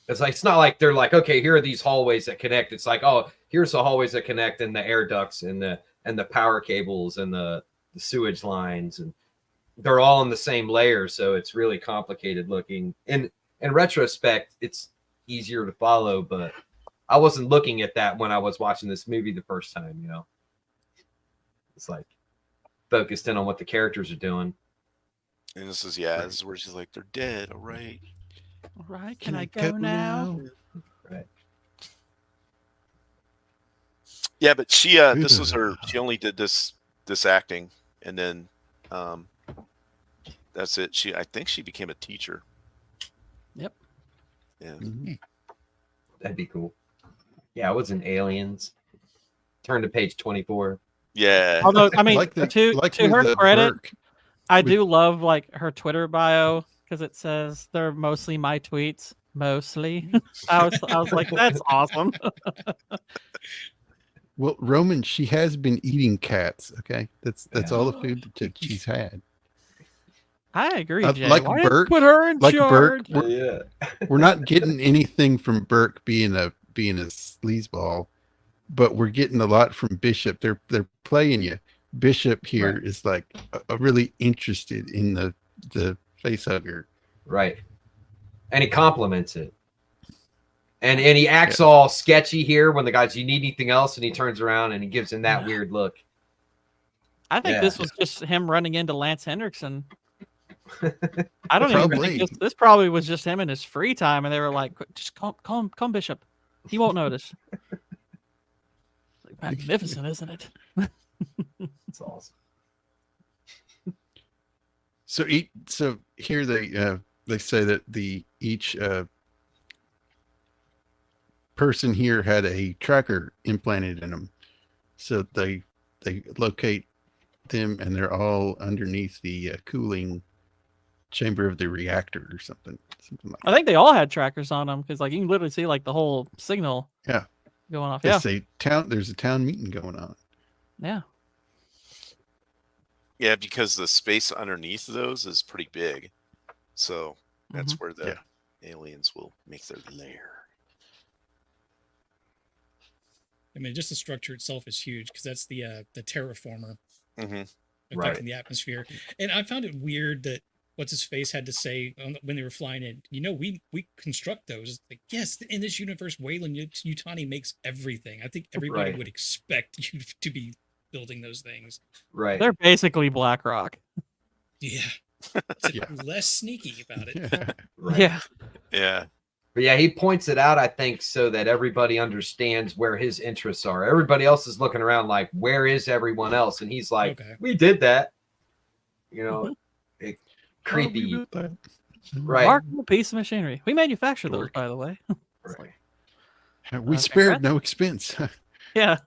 It's not like they're like, okay, here are these hallways that connect. It's like, oh, here's the hallways that connect and the air ducts and the power cables and the sewage lines, and they're all in the same layer, so it's really complicated looking. In retrospect, it's easier to follow, but I wasn't looking at that when I was watching this movie the first time, you know. It's like focused in on what the characters are doing. And this is where she's like, they're dead, all right. All right, can I go now? Right. Yeah, but she this was her. She only did this acting, and then that's it. I think she became a teacher. Yep. Yeah. Mm-hmm. That'd be cool. Yeah, I was in Aliens. Turn to page 24. Yeah. Although, I mean, to her credit, I do love like her Twitter bio because it says they're mostly my tweets. Mostly. I was like, that's awesome. Well, Roman, she has been eating cats. Okay, that's all the food that she's had. I agree, Jay. Like Why Burke, put her in charge? We're not getting anything from Burke being a sleazeball, but we're getting a lot from Bishop. They're playing you. Bishop here is like a really interested in the facehugger. Right. And he compliments it. And he acts all sketchy here when the guy's, you need anything else? And he turns around and he gives him that weird look. I think this was just him running into Lance Hendrickson. I don't even think this probably was just him in his free time. And they were like, just come, Bishop. He won't notice. Like, magnificent, isn't it? It's awesome. So here they say that each person here had a tracker implanted in them, so they locate them and they're all underneath the cooling chamber of the reactor or something like that. I think they all had trackers on them because like you can literally see like the whole signal going off. There's a town meeting going on. Yeah, because the space underneath those is pretty big, so that's where the aliens will make their lair. I mean, just the structure itself is huge because that's the terraformer Mm-hmm. affecting the atmosphere. And I found it weird that what's his face had to say when they were flying in. We construct those. It's like, yes, in this universe, Wayland Yutani makes everything. I think everybody would expect you to be building those things. Right. They're basically BlackRock. Yeah. Less sneaky about it. Yeah. Yeah. But yeah, he points it out, I think, so that everybody understands where his interests are. Everybody else is looking around like, where is everyone else? And he's like, we did that. You know, creepy. Right. Remarkable piece of machinery. We manufacture those, by the way. Right. We spared no expense. Yeah.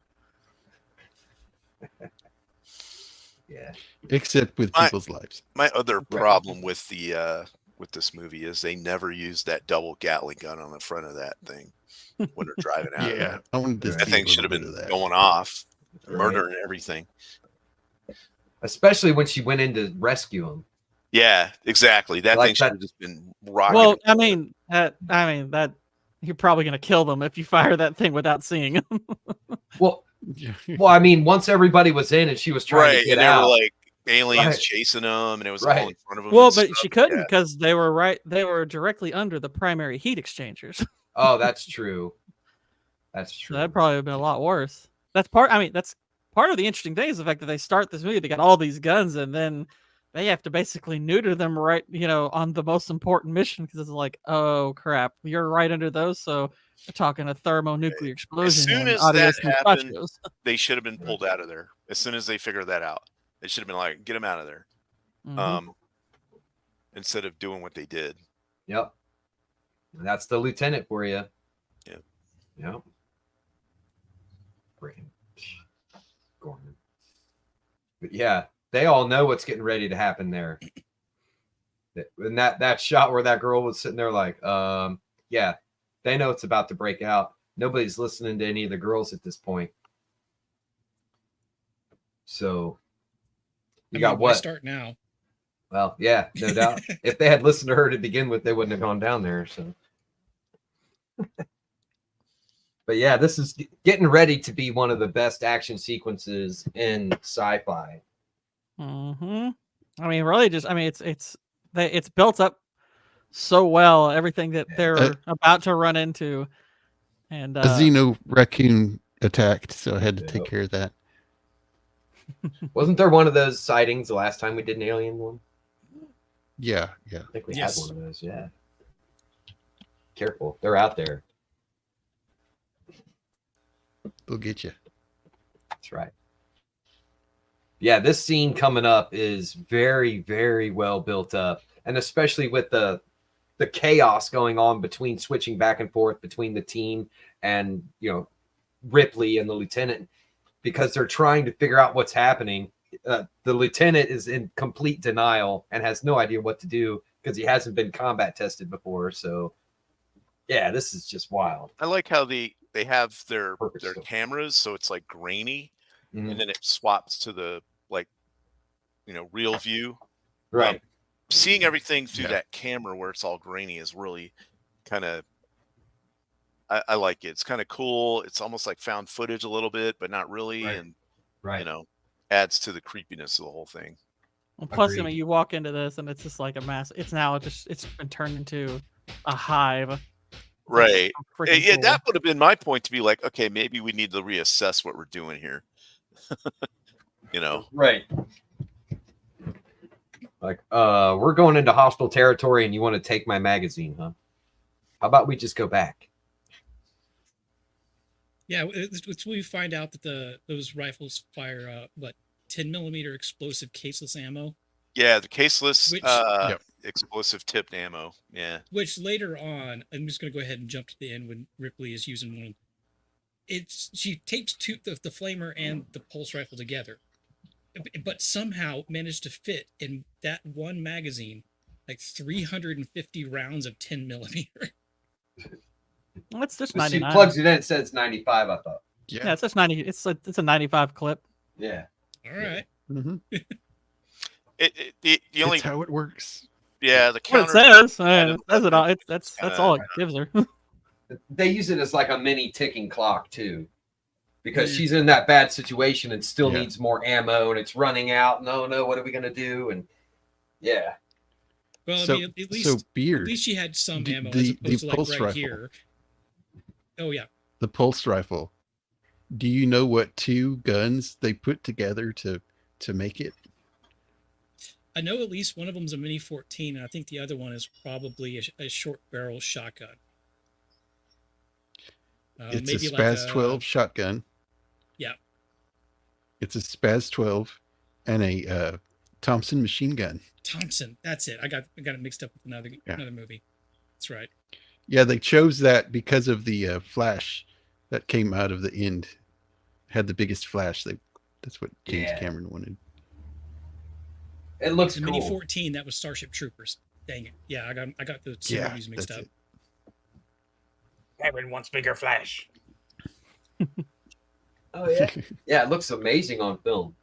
Yeah. Except with people's lives. My other problem with the with this movie is they never used that double Gatling gun on the front of that thing when they're driving out. Yeah, I wanted to that see thing a should have little been bit of that. going off, murdering everything. Especially when she went in to rescue him. Yeah, exactly. That Like thing should have just been rocking. Well, I mean that you're probably gonna kill them if you fire that thing without seeing them. Well, I mean, once everybody was in and she was trying to get and out, there were like aliens chasing them, and it was all in front of them. Well, and but stuff. she couldn't because they were directly under the primary heat exchangers. Oh, that's true. That's true. So that'd probably have been a lot worse. That's part of the interesting thing is the fact that they start this movie, they got all these guns, and then they have to basically neuter them right, on the most important mission because it's like, oh crap, you're right under those, so we're talking a thermonuclear explosion. As soon as that happened, they should have been pulled out of there. As soon as they figured that out, they should have been like, get them out of there. Instead of doing what they did. Yep. And that's the lieutenant for you. Yep. Yep. Gordon. But yeah, they all know what's getting ready to happen there. And that shot where that girl was sitting there like, yeah, they know it's about to break out. Nobody's listening to any of the girls at this point. So got what? Start now. Well, yeah, no doubt. If they had listened to her to begin with, they wouldn't have gone down there. So, but yeah, this is getting ready to be one of the best action sequences in sci-fi. I mean, really, it's built up so well. Everything that they're about to run into, and a Xeno raccoon attacked, so I had to take care of that. Wasn't there one of those sightings the last time we did an alien one? Yeah. I think we had one of those. Yeah. Careful, they're out there. They'll get you. That's right. Yeah, this scene coming up is very, very well built up, and especially with the chaos going on between switching back and forth between the team and Ripley and the lieutenant, because they're trying to figure out what's happening. The lieutenant is in complete denial and has no idea what to do because he hasn't been combat tested before. So, yeah, this is just wild. I like how they have their cameras, so it's like grainy, and then it swaps to the real view. Right. Seeing everything through that camera where it's all grainy is really kind of. I like it. It's kind of cool. It's almost like found footage a little bit, but not really, and adds to the creepiness of the whole thing. Well, plus, I mean, you walk into this and it's just like a mass. It's been turned into a hive. Right. Yeah, cool. that would have been my point, to be like, okay, maybe we need to reassess what we're doing here. Right. Like, we're going into hostile territory and you want to take my magazine, huh? How about we just go back? Yeah, it's we find out that those rifles fire 10mm explosive caseless ammo. Yeah, the caseless explosive tipped ammo. Yeah. Which later on, I'm just going to go ahead and jump to the end when Ripley is using one. She tapes the flamer and the pulse rifle together, but somehow managed to fit in that one magazine like 350 rounds of 10mm. Well, it's just She 99. plugs it in. It says 95. I thought. Yeah, it's just 90. It's a 95 clip. Yeah. All right. Mm-hmm. The only That's how it works. Yeah, the counter. What it says. It says it all. That's all it gives her. They use it as like a mini ticking clock too. because she's in that bad situation and still Yeah. needs more ammo, and it's running out. No, what are we gonna do? And yeah. Well, So- I mean, at so Beard, least she had some the- ammo the- as the opposed to like pulse right rifle. here. Oh yeah. The pulse rifle. Do you know what 2 guns they put together to make it? I know at least one of them's a Mini 14, and I think the other one is probably a short barrel shotgun. It's a maybe Spaz like 12 shotgun. Yeah. It's a Spaz 12 and a Thompson machine gun. Thompson. That's it. I got it mixed up with another movie. That's right. Yeah, they chose that because of the flash that came out of the end. Had the biggest flash. That's what James Cameron wanted. It looks the cool. Mini 14. That was Starship Troopers. Dang it. Yeah, I got the two movies mixed up. Cameron wants bigger flash. Oh yeah, yeah. It looks amazing on film.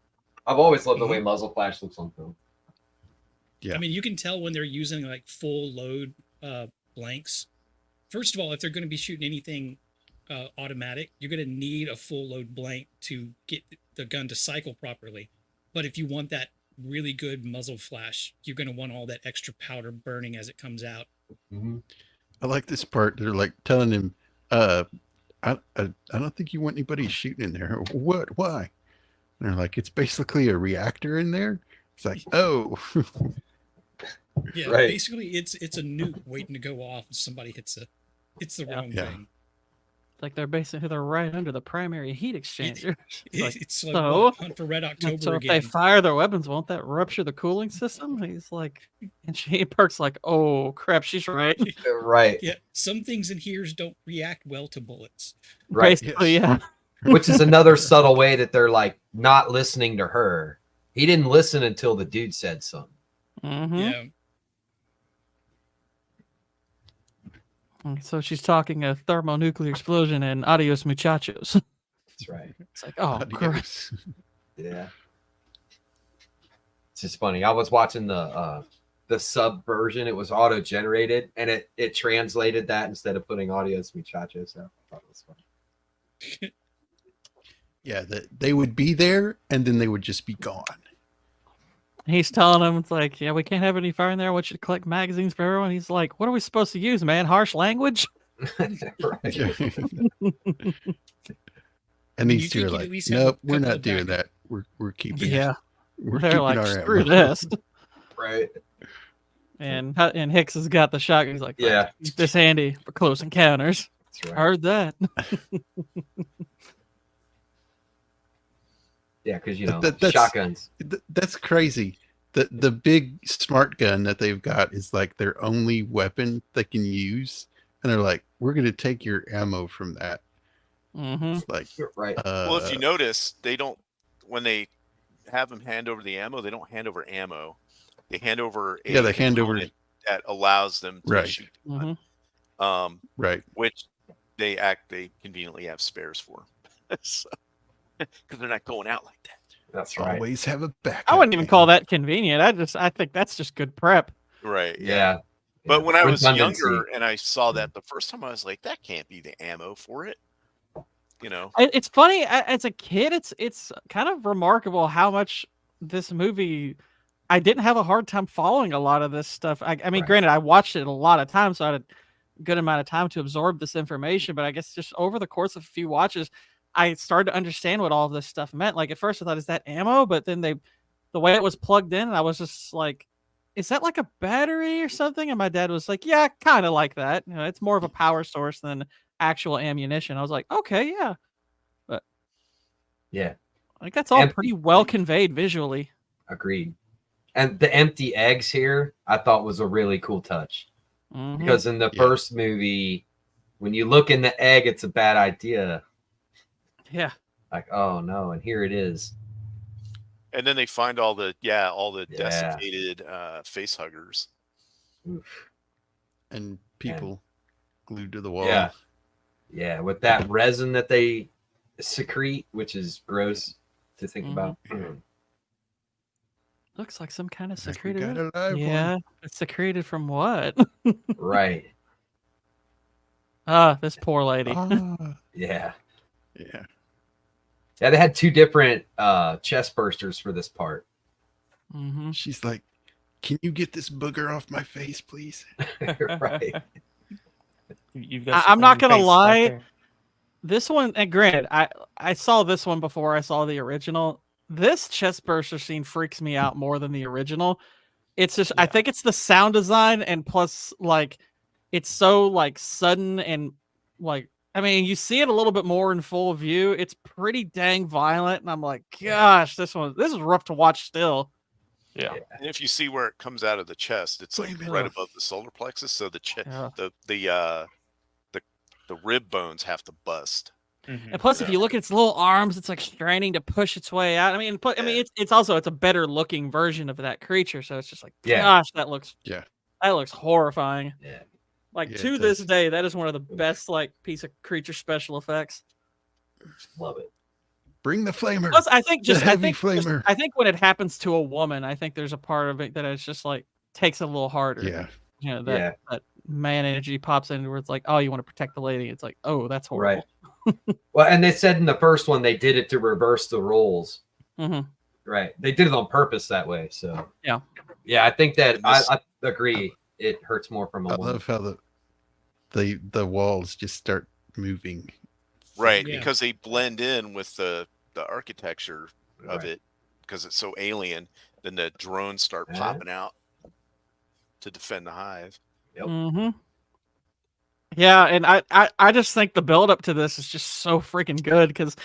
I've always loved the way muzzle flash looks on film. Yeah. I mean, you can tell when they're using like full load blanks. First of all, if they're going to be shooting anything automatic, you're going to need a full load blank to get the gun to cycle properly. But if you want that really good muzzle flash, you're going to want all that extra powder burning as it comes out. Mm-hmm. I like this part. They're like telling him, I don't think you want anybody shooting in there. What? Why? And they're like, it's basically a reactor in there. It's like, oh. Yeah, Right. basically it's a nuke waiting to go off if somebody hits the wrong thing. Like they're right under the primary heat exchanger. It's like so, what, Hunt for Red October so if again. they fire their weapons, won't that rupture the cooling system? He's like, and Park's like, oh crap, she's right. Right. Yeah, some things in here don't react well to bullets. Right. Basically, yeah. Which is another subtle way that they're like not listening to her. He didn't listen until the dude said something. Mm-hmm. Yeah. So she's talking a thermonuclear explosion and adios muchachos. That's right. It's like, oh, gross. Yeah. It's just funny. I was watching the sub version. It was auto generated, and it translated that instead of putting adios muchachos. So I thought it was funny. Yeah, they would be there and then they would just be gone. He's telling him, it's like, yeah, we can't have any fire in there. I want you to collect magazines for everyone. He's like, what are we supposed to use, man? Harsh language? And these two are like, nope, we're not doing that. We're keeping Yeah. We're They're keeping like, our screw ammo." this. Right. And Hicks has got the shotgun. He's like, Yeah. keep this handy for close encounters. That's right. Heard that. Yeah, because That's- shotguns. That's crazy. The big smart gun that they've got is like their only weapon they can use, and they're like, "We're going to take your ammo from that." Mm-hmm. It's like, Right. Well, if you notice, they don't, when they have them hand over the ammo, they don't hand over ammo. They hand over a they hand over component that allows them to Right. shoot the gun. Mm-hmm. Right. Which they conveniently have spares for. So, because they're not going out like that. That's right. always have a backup. I wouldn't even call that convenient. I think that's just good prep. Right. Yeah. But when I was Redundancy. younger and I saw that the first time, I was like, that can't be the ammo for it. You know? It's funny, as a kid, it's kind of remarkable how much this movie, I didn't have a hard time following a lot of this stuff. I mean, Right. granted, I watched it a lot of times, so I had a good amount of time to absorb this information, but I guess just over the course of a few watches, I started to understand what all of this stuff meant. Like, at first I thought, is that ammo? But then the way it was plugged in, I was just like, is that like a battery or something? And my dad was like, yeah, kind of like that. You know, it's more of a power source than actual ammunition. I was like, okay, yeah. But Yeah. I think that's all Empty. pretty well conveyed visually. Agreed. And the empty eggs here, I thought was a really cool touch. Mhm. Because in the first movie, when you look in the egg, it's a bad idea. Yeah. Like, oh no, and here it is. And then they find all the Yeah. desiccated face huggers. and people glued to the wall. Yeah. Yeah, with that resin that they secrete, which is gross to think about. Looks like some kind of Like, we secreted. got a live Yeah. one. It's secreted from what? Right. This poor lady. Ah, Yeah. yeah. Yeah, they had 2 different chest bursters for this part. Mm-hmm. She's like, "Can you get this booger off my face, please?" Right. You've got I'm not your gonna face right lie. there. This one, and granted, I saw this one before I saw the original. This chest burster scene freaks me out more than the original. It's just I think it's the sound design, and plus like it's so like sudden and like I mean you see it a little bit more in full view. It's pretty dang violent, and I'm like, gosh, this is rough to watch still. Yeah. And if you see where it comes out of the chest, it's like Flame it. right above the solar plexus, so the Yeah. the rib bones have to bust. Mhm. And plus, if Yeah. you look at its little arms, it's like straining to push its way out. I mean, it's also it's a better looking version of that creature. So it's just like, Yeah. gosh, that looks horrifying. Yeah. Like Yeah, to it this does. day, that is one of the best like piece of creature special effects. Love it. Bring the flamer. Plus, I think The heavy flamer. I think when it happens to a woman, I think there's a part of it that it's just like takes it a little harder. Yeah. You know, that man energy pops in where it's like, oh, you want to protect the lady. It's like, oh, that's horrible. Right. Well, and they said in the first one they did it to reverse the roles. Mm-hmm. Right. They did it on purpose that way. So yeah. Yeah, I think that I agree. It hurts more from a woman. I love how the walls just start moving. Right, Yeah. because they blend in with the architecture of Right. it, because it's so alien. Then the drones start popping out to defend the hive. Yep. Mm-hmm. Yeah, and I just think the build up to this is just so freaking good because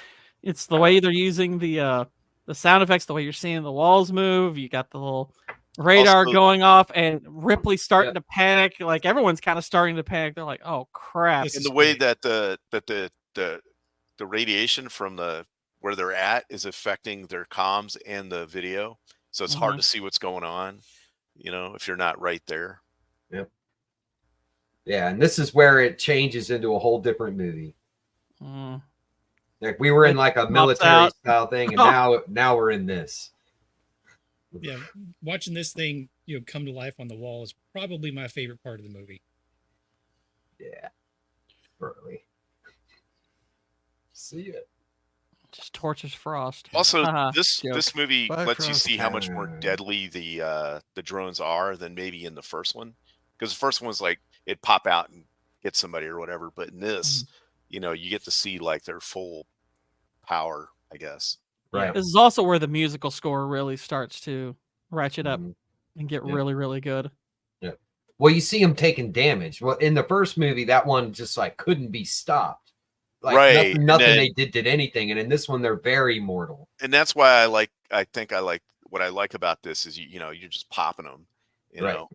it's the way they're using the sound effects, the way you're seeing the walls move. You got the little radar Also- going off, and Ripley's starting to panic. Like everyone's kind of starting to panic. They're like, "Oh crap!" This And is the way great. that the radiation from where they're at is affecting their comms and the video, so it's hard to see what's going on. You know, if you're not right there. Yep. Yeah, and this is where it changes into a whole different movie. Mm. Like we were in like a Pops military out. style thing, and now we're in this. Yeah, watching this thing, come to life on the wall is probably my favorite part of the movie. Yeah. Burly. See it. Just torches Frost. Also, Haha, this joke. movie Bye, lets you Frost. see how much more deadly the drones are than maybe in the first one. Because the first one's like it'd pop out and get somebody or whatever, but in this, you get to see like their full power, I guess. Right. This is also where the musical score really starts to ratchet up and get Yeah. really, really good. Yeah. Well, you see him taking damage. Well, in the first movie, that one just like couldn't be stopped. Like Right. nothing And then- they did anything. And in this one, they're very mortal. And that's why I think what I like about this is you're just popping them, Right. know.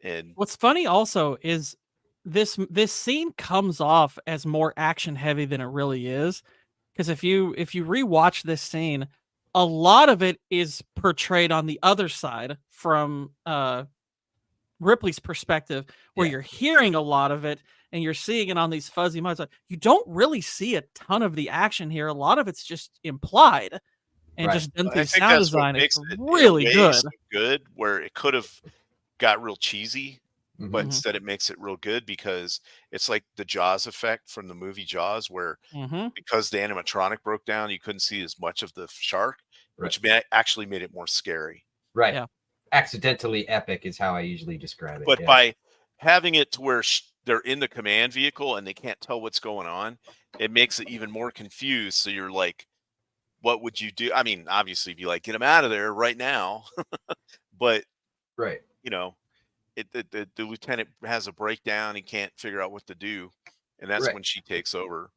And What's funny also is this scene comes off as more action heavy than it really is. Because if you rewatch this scene, a lot of it is portrayed on the other side from Ripley's perspective, where you're hearing a lot of it and you're seeing it on these fuzzy modes. You don't really see a ton of the action here. A lot of it's just implied and Right. just done I through think sound that's what design. makes It's it, in a really way, good. so good, where it could have got real cheesy, but Mhm. instead it makes it real good because it's like the Jaws effect from the movie Jaws, where because the animatronic broke down, you couldn't see as much of the shark, which actually made it more scary. Right. Yeah. Accidentally epic is how I usually describe it. But yeah. by having it to where they're in the command vehicle and they can't tell what's going on, it makes it even more confused. So you're like, what would you do? I mean, obviously be like, get him out of there right now. But right. The lieutenant has a breakdown. He can't figure out what to do. And that's Right. when she takes over.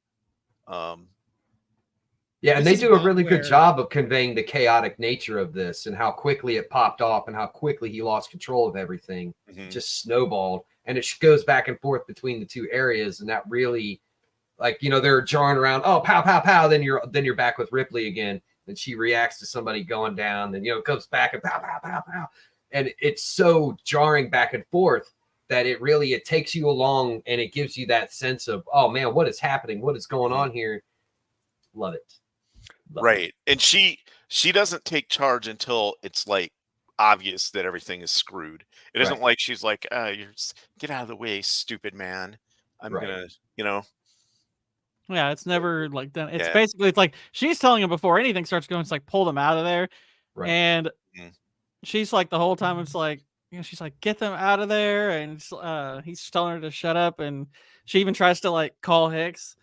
Yeah, and This they is do a about really good where- job of conveying the chaotic nature of this and how quickly it popped off and how quickly he lost control of everything. Mhm. Just snowballed, and it goes back and forth between the two areas, and that really, like, they're jarring around. Oh, pow, pow, pow! Then you're back with Ripley again, and she reacts to somebody going down. Then it comes back and pow, pow, pow, pow, and it's so jarring back and forth that it takes you along, and it gives you that sense of, oh man, what is happening? What is going on here? Love it. Right. And she doesn't take charge until it's like obvious that everything is screwed. It isn't Right. like she's like, get out of the way, stupid man. I'm Right. gonna, Yeah, it's never like done. It's Yeah. basically it's like she's telling him before anything starts going. It's like pull them out of there, Right. and Mhm. she's like the whole time. It's like she's like get them out of there, and he's telling her to shut up, and she even tries to like call Hicks,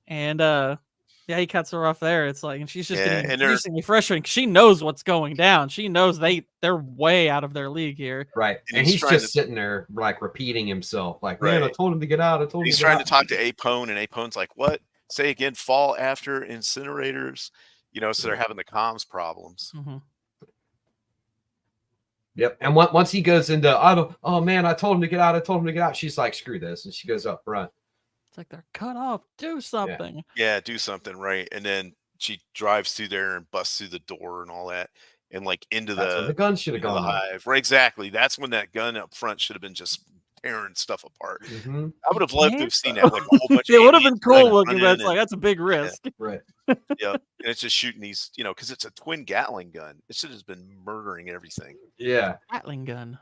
and yeah, he cuts her off there. It's like, and she's just getting and they're increasingly frustrating. She knows what's going down. She knows they're way out of their league here. Right. And And he's he's trying just to- sitting there like repeating himself, like, man, I Right. told him to get out. I told him he's to get trying out. to talk to Apone, and Apone's like, "What? Say again? Fall after incinerators?" You know, so they're having the comms problems. Mhm. Yep. And once he goes into, oh man, I told him to get out. I told him to get out. She's like, screw this. And she goes up front. It's like they're cut off. Do something. Yeah, do something, right? And then she drives through there and busts through the door and all that, and like into That's when the the gun should have into the gone off. hive. Right, exactly. That's when that gun up front should have been just tearing stuff apart. Mhm. I would have loved to have seen that, like a whole bunch. It of would have been aliens cool looking, running but it's and- like that's a big risk. Right. Yep. And it's just shooting these, you know, because it's a twin Gatling gun. It should have been murdering everything. Yeah. Gatling gun.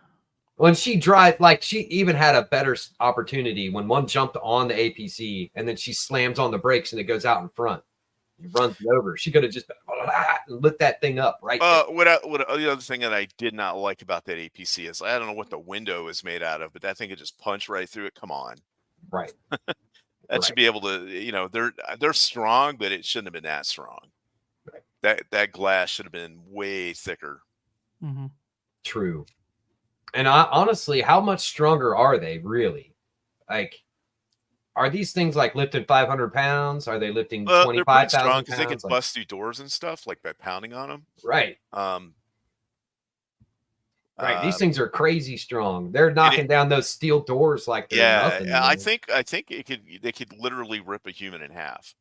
When she drive, like she even had a better opportunity when one jumped on the APC and then she slams on the brakes and it goes out in front. He runs it over. She could have just lit that thing up right there. The other thing that I did not like about that APC is I don't know what the window is made out of, but that thing could just punch right through it. Come on. Right. That should be able to, you know, they're strong, but it shouldn't have been that strong. Right. That glass should have been way thicker. Mm-hmm. True. And honestly, how much stronger are they really? Like, are these things like lifting 500 pounds? Are they lifting They're pretty 25,000 strong pounds? because they can Like, bust through doors and stuff, like by pounding on them. right. Right. These uh, things are crazy strong. They're knocking down those steel doors like they're Yeah, nothing. I man. think they could literally rip a human in half.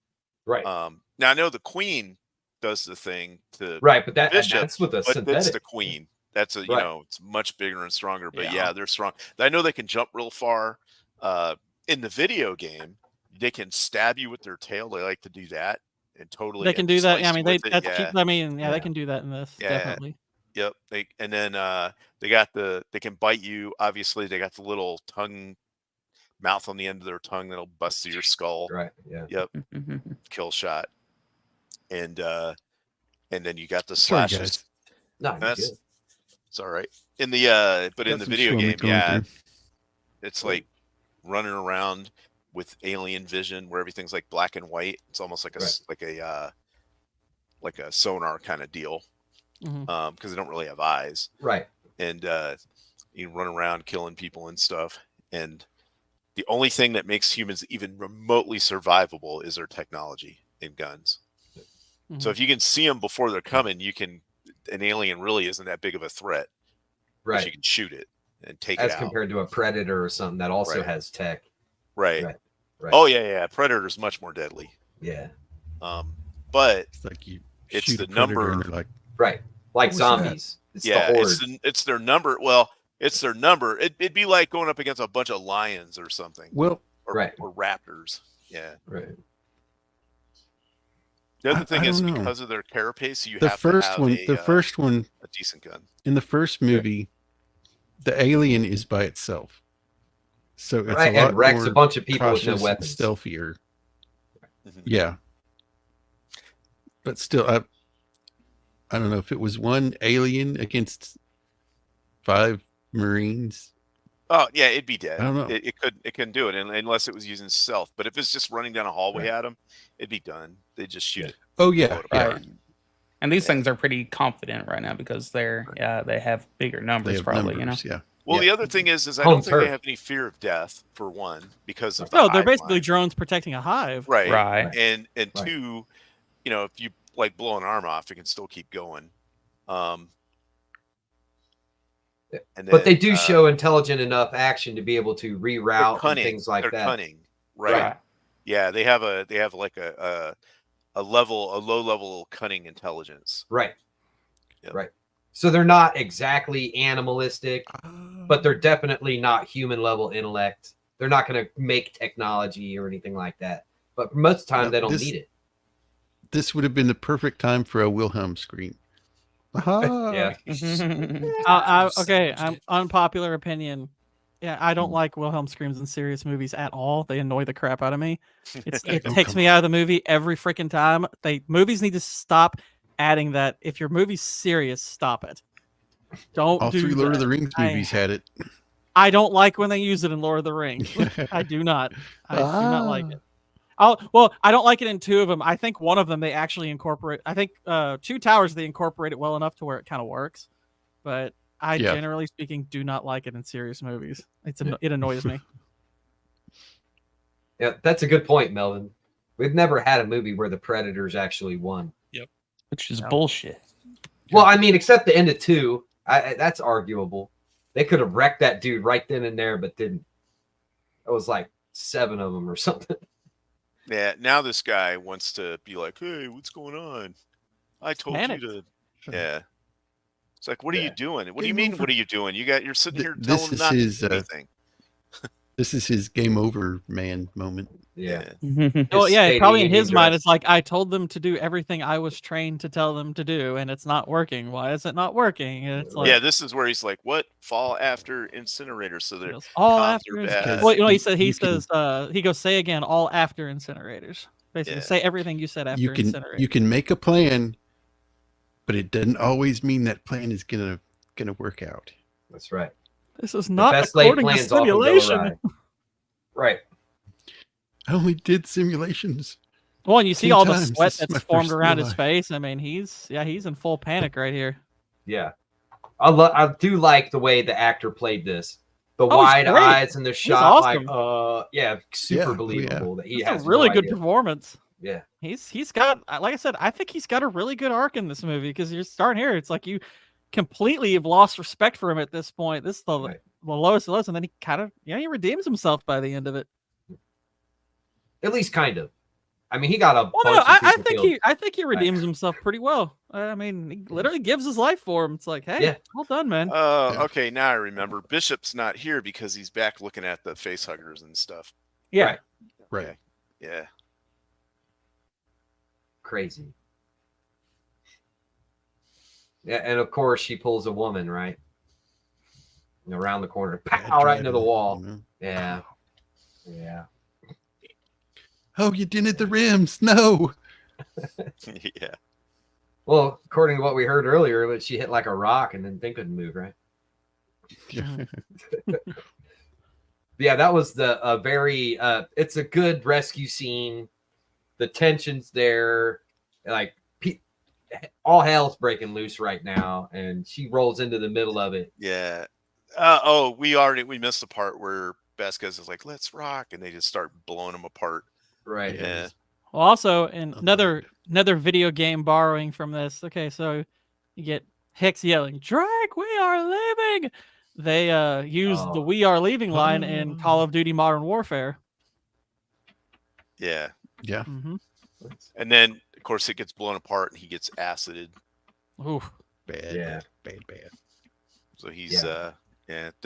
Right. Now I know the Queen does the thing to Right, but Bishop, that's with a but that's synthetic. the Queen. That's a Right. it's much bigger and stronger. But Yeah. yeah, they're strong. I know they can jump real far. In the video game, they can stab you with their tail. They like to do that and totally. They can do that. Yeah, I slice mean, you with it. Yeah. they Yeah. can do that in this Yeah. definitely. Yep. They can bite you. Obviously, they got the little mouth on the end of their tongue that'll bust through your skull. Right. Yeah. Yep. Kill shot. And then you got the Sorry, slashes. guys. No, you're That's good. it's all right. In the but in Got the some video showing game, going yeah, through. it's like running around with alien vision where everything's like black and white. It's almost like like a sonar kind of deal. Mhm. Because they don't really have eyes. Right. And you run around killing people and stuff. And the only thing that makes humans even remotely survivable is their technology in guns. So if you can see them before they're coming, an alien really isn't that big of a threat. Right. You can shoot it and take As it out. compared to a predator or something that also Right. has tech. Right. Right. Oh yeah. Predator's much more deadly. Yeah. But It's like you it's shoot the a predator and number. they're like, Right. Like What was zombies. It's Yeah, the horde. it's their number. Well, it's their number. It'd be like going up against a bunch of lions or something, well, or, Right. or raptors. Yeah. Right. The other I thing is don't know. because of their carapace, you the have first to have one, a, the first one a decent gun. in the first movie, the alien is by itself, so it's Right, a lot and wrecks more a bunch of people with no cautious and weapons. stealthier. Mhm. Yeah, but still, I don't know if it was one alien against 5 Marines. Oh yeah, it'd be dead. I don't know. It couldn't do it unless it was using stealth. But if it's just running down a hallway at them, it'd be done. They just shoot it. Oh yeah, blow it yeah. apart. And these things are pretty confident right now because they have bigger They numbers, have probably. numbers, you know. yeah. Well, Yeah. the other thing is I Home don't think they turf. have any fear of death for one because of the No, they're hive basically mind. drones protecting a hive. right, Right. and Right. two, if you like blow an arm off, it can still keep going. And But they then, do show intelligent enough action to be able to they're reroute and cunning. things like They're that. cunning, right? Yeah, they have like a low level cunning intelligence. Right. Yep. Right. So they're not exactly animalistic, but they're definitely not human level intellect. They're not going to make technology or anything like that. But most of the time, No, they don't this- need it. This would have been the perfect time for a Wilhelm scream. Aha! Yeah. Okay, I'm unpopular opinion. Yeah, I don't like Wilhelm screams in serious movies at all. They annoy the crap out of me. It Oh, takes come me out of the movie every freaking time. Movies need to stop adding that. If your movie's serious, stop it. Don't All do 3 Lord of the that. Rings movies had it. I don't like when they use it in Lord of the Rings. I do not. I do not like it. I don't like it in 2 of them. I think one of them they actually incorporate. I think 2 Towers they incorporate it well enough to where it kind of works. But I generally speaking do not like it in serious movies. It annoys me. Yeah, that's a good point, Melvin. We've never had a movie where the Predators actually won. Yep. Which is bullshit. Well, I mean, except the end of 2, that's arguable. They could have wrecked that dude right then and there, but didn't. It was like 7 of them or something. Yeah, now this guy wants to be like, hey, what's going on? I told you to. Yeah. It's like, what are you doing? What do you mean, what are you doing? You're sitting here telling him not to do anything. This is his game over man moment. Yeah. Well, yeah, probably in his mind, it's like, I told them to do everything I was trained to tell them to do, and it's not working. Why is it not working? And it's like, yeah, this is where he's like, what? Fall after incinerator. So they're all after. Well, he says, he goes, say again, all after incinerators. Basically, say everything you said after incinerators. You can make a plan, but it doesn't always mean that plan is gonna work out. That's right. This is not according to simulation. Right. I only did simulations. Well, and you see all the sweat that's formed around his face. I mean, he's in full panic right here. Yeah. I do like the way the actor played this. The wide eyes and the shot, awesome. super believable. That he has a really good performance. Yeah. He's got, like I said, I think he's got a really good arc in this movie, because you're starting here. It's like you completely have lost respect for him at this point. This is the lowest it was, and then he kind of, he redeems himself by the end of it. At least kind of. I mean, he got a. I think he redeems himself pretty well. I mean, he literally gives his life for him. It's like, hey, well done, man. Okay, now I remember. Bishop's not here because he's back looking at the face huggers and stuff. Yeah. Right. Okay. Yeah. Crazy. Yeah, and of course she pulls a woman, right? Around the corner, pow, right into the wall. Yeah. Yeah. Oh, you dented the rims. No. Yeah. Well, according to what we heard earlier, she hit like a rock and then thing couldn't move, right? Yeah, that was the very it's a good rescue scene. The tension's there, like all hell's breaking loose right now, and she rolls into the middle of it. Yeah. We missed the part where Vasquez is like, let's rock, and they just start blowing them apart. Right. Yeah. Well, also, another video game borrowing from this. Okay, so you get Hicks yelling, Drake, we are leaving. They use the "We are leaving" line in Call of Duty Modern Warfare. Yeah. Yeah. Mm-hmm. And then, of course, it gets blown apart and he gets acided. Ooh. Bad. Yeah. Bad. So he's the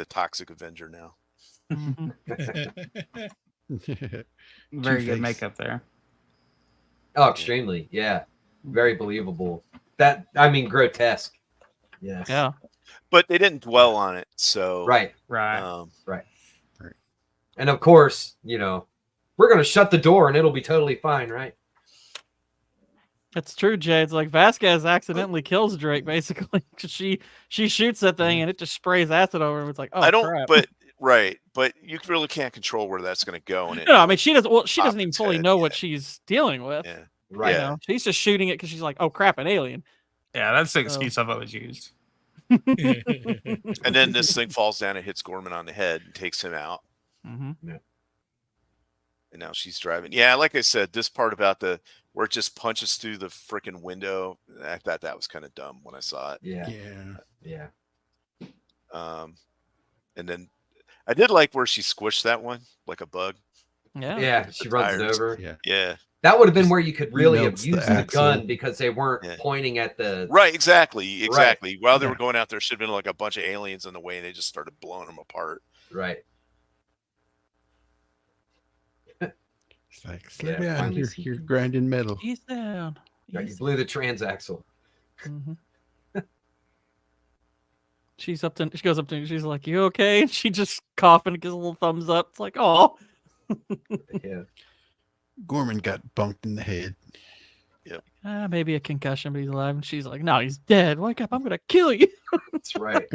Toxic Avenger now. Very good makeup there. Oh, extremely. Yeah. Very believable. Grotesque. Yes. Yeah. But they didn't dwell on it, so Right. Right. Right. And of course, we're going to shut the door and it'll be totally fine, right? It's true, Jay. It's like Vasquez accidentally kills Drake, basically. She shoots that thing and it just sprays acid over him. It's like, oh, crap. But you really can't control where that's going to go. And no, I mean, she doesn't even fully know what she's dealing with. Yeah. Right. You know? She's just shooting it because she's like, oh, crap, an alien. Yeah, that's the excuse I've always used. And then this thing falls down and hits Gorman on the head and takes him out. Mm-hmm. Yeah. And now she's driving. Yeah, like I said, this part about where it just punches through the freaking window, I thought that was kind of dumb when I saw it. Yeah. Yeah. And then I did like where she squished that one like a bug. Yeah. Yeah. She runs it over. Yeah. That would have been where you could really have Melts used the the gun axle. because they weren't pointing at the. Right. Exactly. Right. While they were going out there, should have been like a bunch of aliens in the way, and they just started blowing them apart. Right. It's like, slow down. You're grinding metal. He's down. You blew the transaxle. Mm-hmm. She goes up to him. She's like, "You okay?" And she just coughing and gives a little thumbs up. It's like, oh. Yeah. Gorman got bunked in the head. Maybe a concussion, but he's alive. And she's like, "No, he's dead. Wake up! I'm gonna kill you." That's right.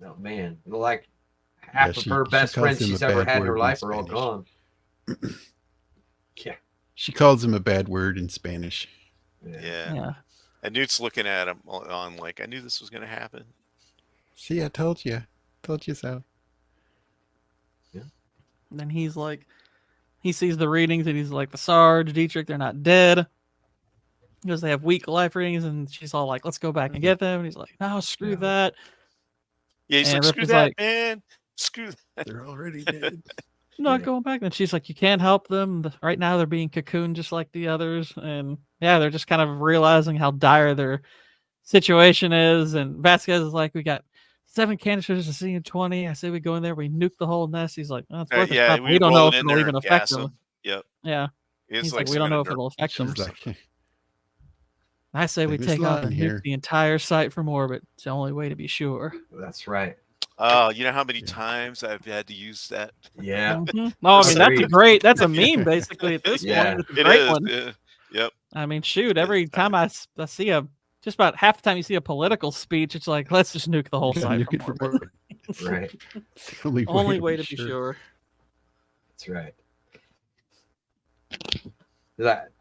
Oh man, like half of her best friends she's ever had in her life are all gone. Yeah. She calls him a bad word in Spanish. Yeah. And Newt's looking at him on like, I knew this was going to happen. See, I told you. Told you so. Yeah. And then he's like, he sees the readings and he's like, the Sarge, Dietrich, they're not dead. Because they have weak life readings. And she's all like, let's go back and get them. And he's like, no, screw that. Yeah, he's and like, screw that, man. Screw that. They're already dead. Not going back. And she's like, you can't help them. Right now they're being cocooned just like the others. And yeah, they're just kind of realizing how dire their situation is. And Vasquez is like, we got 7 canisters to see 20. I say we go in there, we nuke the whole nest. He's like, oh, it's worth a we don't know if it'll even affect them. Yep. Yeah. He's like, we don't know if it'll affect them. Like, I say we take off and nuke the entire site from orbit. It's the only way to be sure. That's right. Oh, you know how many times I've had to use that? Yeah. Mm-hmm. No, I mean, that's a meme basically at this point. It's a great one. Yeah. Yep. I mean, shoot, every time I see just about half the time you see a political speech, it's like, let's just nuke the whole site from orbit. Right. The only way to be sure. That's right.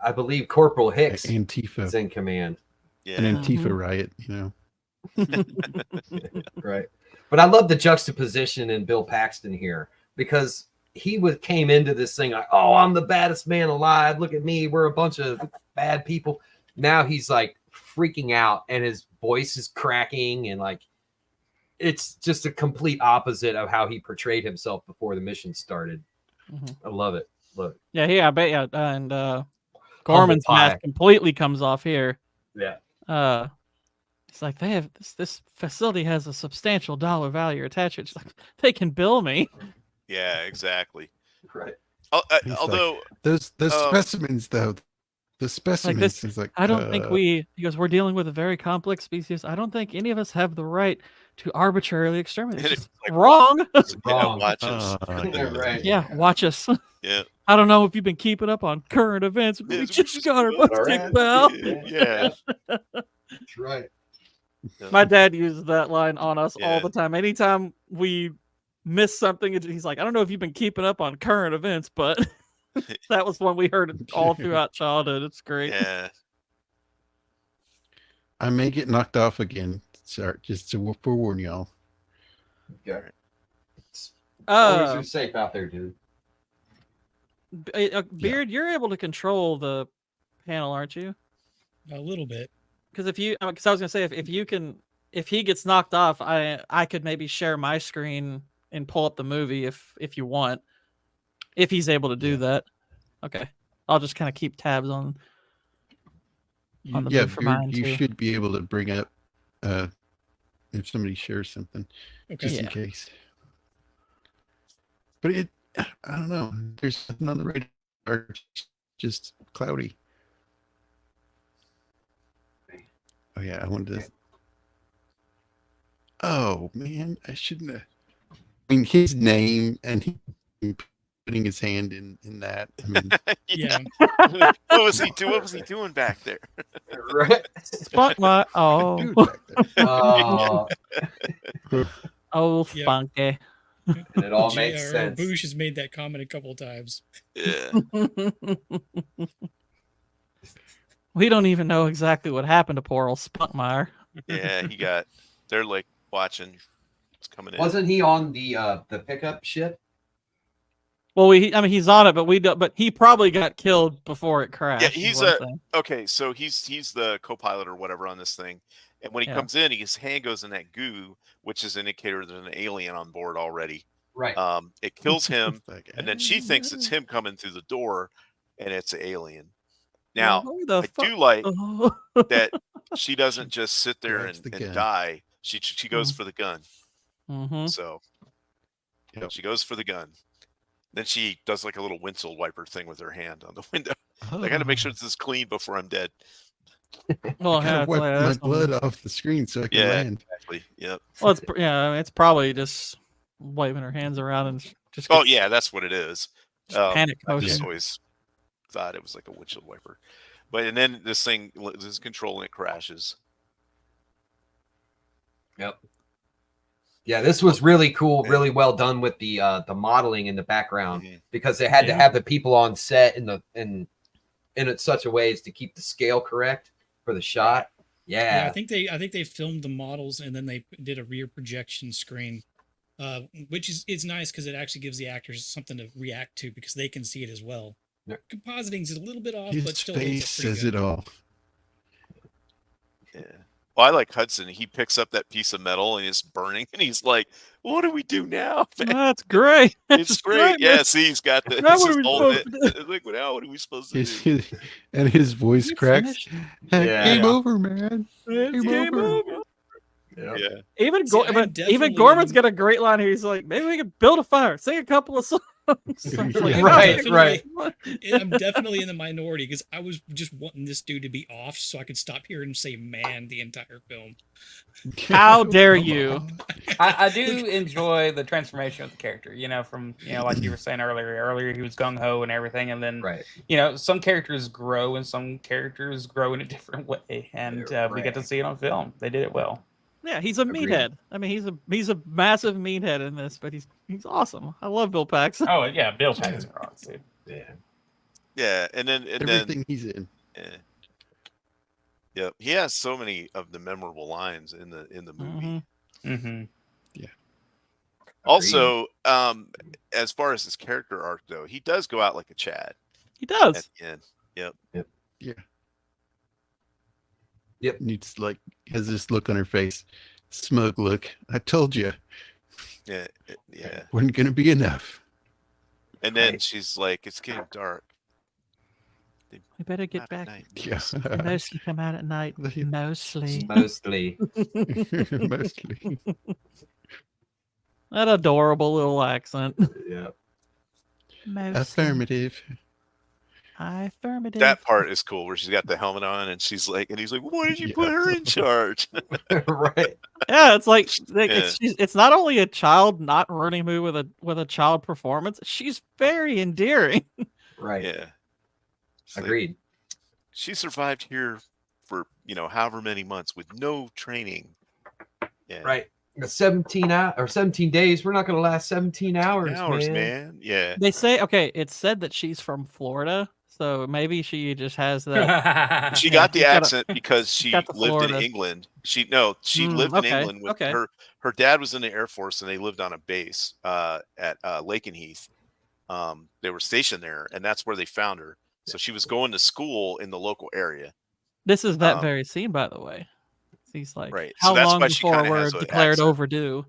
I believe Corporal Hicks Antifa is in command. Yeah. An Antifa riot, you know. Right. But I love the juxtaposition in Bill Paxton here because he came into this thing like, oh, I'm the baddest man alive. Look at me. We're a bunch of bad people. Now he's like freaking out and his voice is cracking and like it's just a complete opposite of how he portrayed himself before the mission started. I love it. Look. Yeah, I bet you. And Gorman's mask completely comes off here. Yeah. It's like they have this facility has a substantial dollar value attached. It's like they can bill me. Yeah, exactly. Right. Although like, those specimens though, the specimens like is like I don't think because we're dealing with a very complex species. I don't think any of us have the right to arbitrarily exterminate. It's like, wrong. Wrong. Watch us. Right. Yeah, watch us. Yeah. I don't know if you've been keeping up on current events. We just got our butts kicked, pal. Yeah. That's right. My dad uses that line on us all the time. Anytime we miss something, he's like, I don't know if you've been keeping up on current events, but that was one we heard all throughout childhood. It's great. Yeah. I may get knocked off again. Sorry, just to forewarn y'all. Okay. Always you're safe out there, dude. Beard, you're able to control the panel, aren't you? A little bit. Because I was gonna say if he gets knocked off, I could maybe share my screen and pull up the movie if you want. If he's able to do that, okay. I'll just kind of keep tabs on the movie for mine too. You should be able to bring up if somebody shares something, just in case. But I don't know. There's nothing on the radar. Just cloudy. Oh yeah, I wanted to. Oh man, I shouldn't have. I mean, his name and he putting his hand in that. I mean, yeah. What was he doing? What was he doing back there? Right. Spunk my Spunky. And it all makes sense. Bush has made that comment a couple of times. Yeah. We don't even know exactly what happened to poor old Spunkmeyer. Yeah, they're like watching. It's coming in. Wasn't he on the pickup ship? Well, he's on it, but he probably got killed before it crashed. Yeah, he's okay. So he's the co-pilot or whatever on this thing, and when he comes in, his hand goes in that goo, which is an indicator there's an alien on board already. Right. It kills him, and then she thinks it's him coming through the door, and it's an alien. Now, I do like that she doesn't just sit there and die. She goes for the gun. Mm-hmm. So she goes for the gun. Then she does like a little windshield wiper thing with her hand on the window. I got to make sure this is clean before I'm dead. Well, I yeah, gotta it's wipe like, my that's blood off the screen so I can Yeah, land. exactly. Yep. Well, it's probably just waving her hands around and just Oh gets yeah, that's what it is. panic I just motion. always thought it was like a windshield wiper. But and then this thing is control and it crashes. Yep. Yeah, this was really cool, really well done with the modeling in the background because they had to have the people on set in it such a way as to keep the scale correct for the shot. Yeah. I think they filmed the models and then they did a rear projection screen, which is nice because it actually gives the actors something to react to because they can see it as well. Compositing is a little bit off, His but still face says it all. Yeah. Well, I like Hudson. He picks up that piece of metal and it's burning, and he's like, "What do we do now?" Man? That's great. It's great. Yeah, see, he's got the. Now what are we supposed to do? Like, now what are we supposed to do? And his voice cracks. Game over, man. It's game over. Yeah. Even See, I'm even definitely Gorman's got a great line here. He's like, maybe we could build a fire, sing a couple of songs. Like, Right. I'm definitely in the minority because I was just wanting this dude to be off so I could stop hearing him say "man" the entire film. How dare you? I do enjoy the transformation of the character, from, like you were saying earlier he was gung-ho and everything. And then, some characters grow and some characters grow in a different way. And we get to see it on film. They did it well. Yeah, he's a meathead. I mean, he's a massive meathead in this, but he's awesome. I love Bill Paxton. Oh yeah, Bill Paxton rocks, dude. Yeah, and then everything he's in. Yeah. Yep, he has so many of the memorable lines in the movie. Yeah. Also, as far as his character arc though, he does go out like a Chad. He does. At the end. Yep. Yeah. Yep. And it's like has this look on her face, smug look. I told you. Yeah. Wasn't gonna be enough. And then she's like, "It's getting dark. We better get back. Yeah. They mostly come out at night. Mostly. Mostly. Mostly. That adorable little accent. Yeah. Mostly. Affirmative. Affirmative. That part is cool where she's got the helmet on and she's like, and he's like, "Why did you put her in charge?" Right. Yeah, it's like it's not only a child not running movie with a child performance. She's very endearing. Right. Yeah. It's Agreed. like, she survived here for however many months with no training. Yeah. Right. 17 days. We're not going to last 17 hours, man. Yeah. They say it's said that she's from Florida, so maybe she just has that. She got the accent because she lived in England. She lived in England with her dad was in the Air Force and they lived on a base at Lakenheath. They were stationed there and that's where they found her. So she was going to school in the local area. This is that very scene, by the way. He's like, right. How so that's long why she before kinda we're has an declared accent. overdue?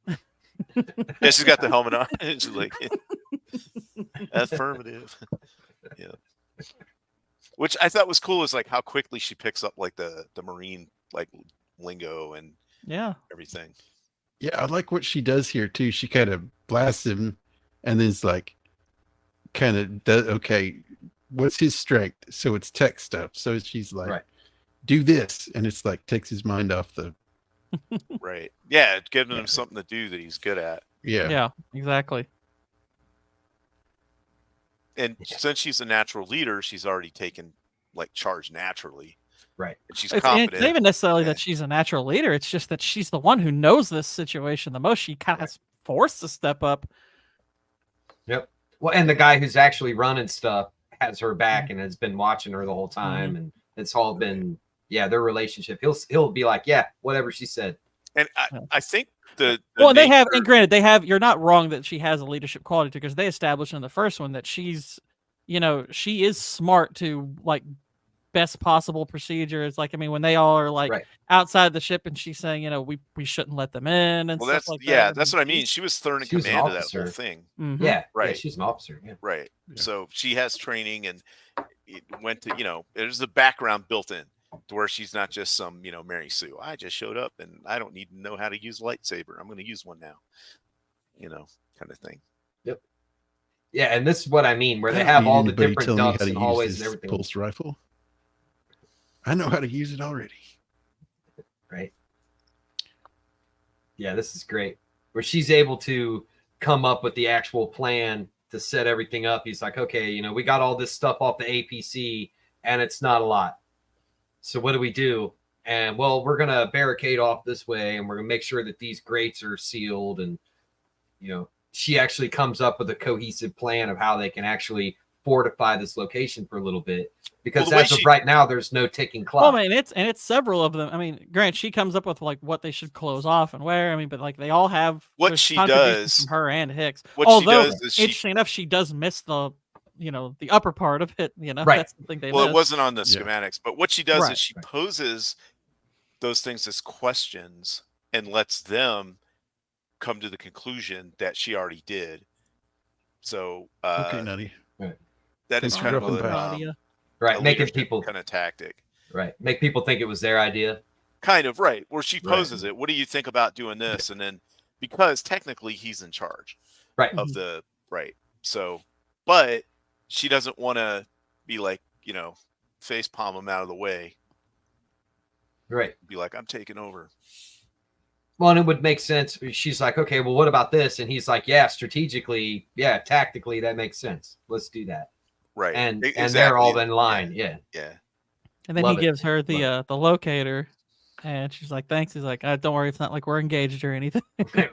Yeah, she's got the helmet on and she's like, affirmative. Yeah. Which I thought was cool is like how quickly she picks up like the Marine like lingo and everything. Yeah, I like what she does here too. She kind of blasts him and then it's like kind of does what's his strength? So it's tech stuff. So she's like do this and it's like takes his mind off the right. Yeah, it's giving him something to do that he's good at. Yeah, exactly. And since she's a natural leader, she's already taken like charge naturally. Right. And she's It's confident. not even necessarily that she's a natural leader. It's just that she's the one who knows this situation the most. She kind of forced to step up. Yep. Well, and the guy who's actually running stuff has her back and has been watching her the whole time, and it's all been their relationship. He'll be like, yeah, whatever she said. And I think the they have, and granted, they have. You're not wrong that she has a leadership quality too, because they established in the first one that she's, she is smart to like best possible procedures. Like, I mean, when they all are like outside the ship, and she's saying, we shouldn't let them in, and stuff like that. Yeah, that's what I mean. She was third in command of that whole thing. Mm-hmm. Yeah, right. Yeah, she's an officer. Yeah. Right. Yeah. So she has training, and it went to there's a background built in to where she's not just some Mary Sue. I just showed up and I don't need to know how to use a lightsaber. I'm going to use one now. Kind of thing. Yep. Yeah, and this is what I mean, where they have all the different ducks and hallways and everything. Pulse rifle. I know how to use it already. Right. Yeah, this is great. Where she's able to come up with the actual plan to set everything up. He's like, okay, we got all this stuff off the APC and it's not a lot. So what do? And well, we're going to barricade off this way and we're going to make sure that these grates are sealed. And, she actually comes up with a cohesive plan of how they can actually fortify this location for a little bit. Because as of right now, there's no ticking clock. Well, I mean, it's several of them. I mean, Grant, she comes up with like what they should close off and where. I mean, but like they all have what she does from her and Hicks. What Although, she does is interesting enough, she does miss the the upper part of it. Right. That's the thing they Well, miss. it wasn't on the schematics, but what she does Right. is she poses those things as questions and lets them come to the conclusion that she already did. So Okay, Nutty. that is kind of a right, making people kind of tactic. Right, make people think it was their idea. Kind of, right, where she poses it. What do you think about doing this? And then because technically he's in charge, right, of the So, but she doesn't want to be like face palm him out of the way. Right, be like, I'm taking over. Well, and it would make sense. She's like, okay, well, what about this? And he's like, yeah, strategically, yeah, tactically, that makes sense. Let's do that. Right. And they're all in line. Yeah. And then he gives her the locator, and she's like, thanks. He's like, don't worry, it's not like we're engaged or anything.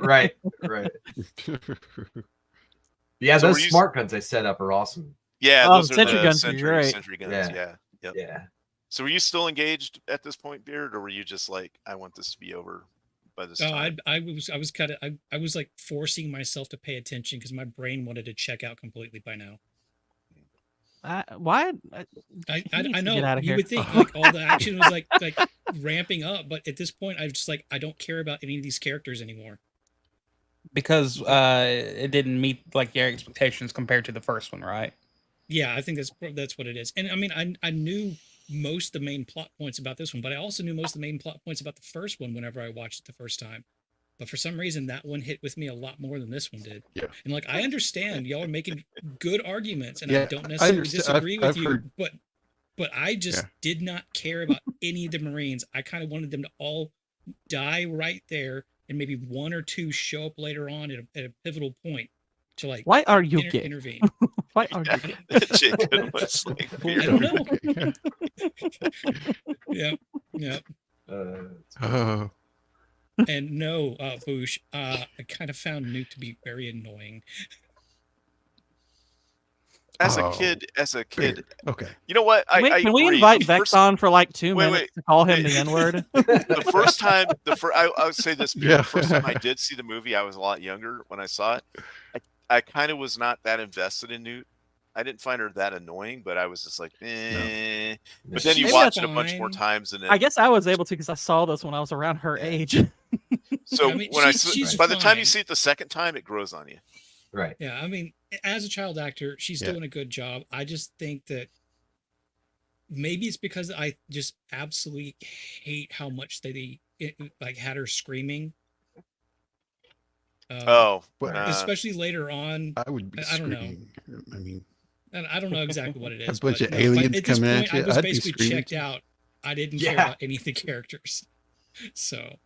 Right. Yeah, So those smart guns they set up are awesome. Yeah, those are sentry the guns. sentry guns. Yeah. Yep. Yeah. So were you still engaged at this point, Beard, or were you just like, I want this to be over by this time? I was kind of I was like forcing myself to pay attention because my brain wanted to check out completely by now. Why? I know get out of you here. would think like all the action was like ramping up, but at this point, I'm just like I don't care about any of these characters anymore because it didn't meet like your expectations compared to the first one, right? Yeah, I think that's what it is. And I mean, I knew most of the main plot points about this one, but I also knew most of the main plot points about the first one whenever I watched it the first time. But for some reason, that one hit with me a lot more than this one did. Yeah. And like, I understand y'all are making good arguments, and Yeah, I don't necessarily disagree with I've you, heard- but I just did not care about any of the Marines. I kind of wanted them to all die right there, and maybe one or two show up later on at a pivotal point to like. Why are you gay? Intervene. Why are you gay? Jacob was like, I don't know. Yeah. Oh. And no, Boosh, I kind of found Newt to be very annoying. As a kid, okay. You know what? Can I we agree. invite The Vex first- on for like 2 Wait, minutes to call him the N-word? The first time, I would say this. Yeah. The first time I did see the movie, I was a lot younger when I saw it. I kind of was not that invested in Newt. I didn't find her that annoying, but I was just like, eh. No. But then you Maybe watch that's it a bunch more times, and then, I guess I was able to because I saw this when I was around her age. so I mean, when she's by the time fine. you see it the second time, it grows on you. Right. Yeah, I mean, as a child actor, she's doing a good job. I just think that maybe it's because I just absolutely hate how much they like had her screaming. Especially later on. I would be I don't know. screaming. I mean, And I don't know exactly what it is. A bunch but of aliens at this coming at point, you, I was I'd be basically screaming checked too. out. I didn't care Yeah. about any of the characters. So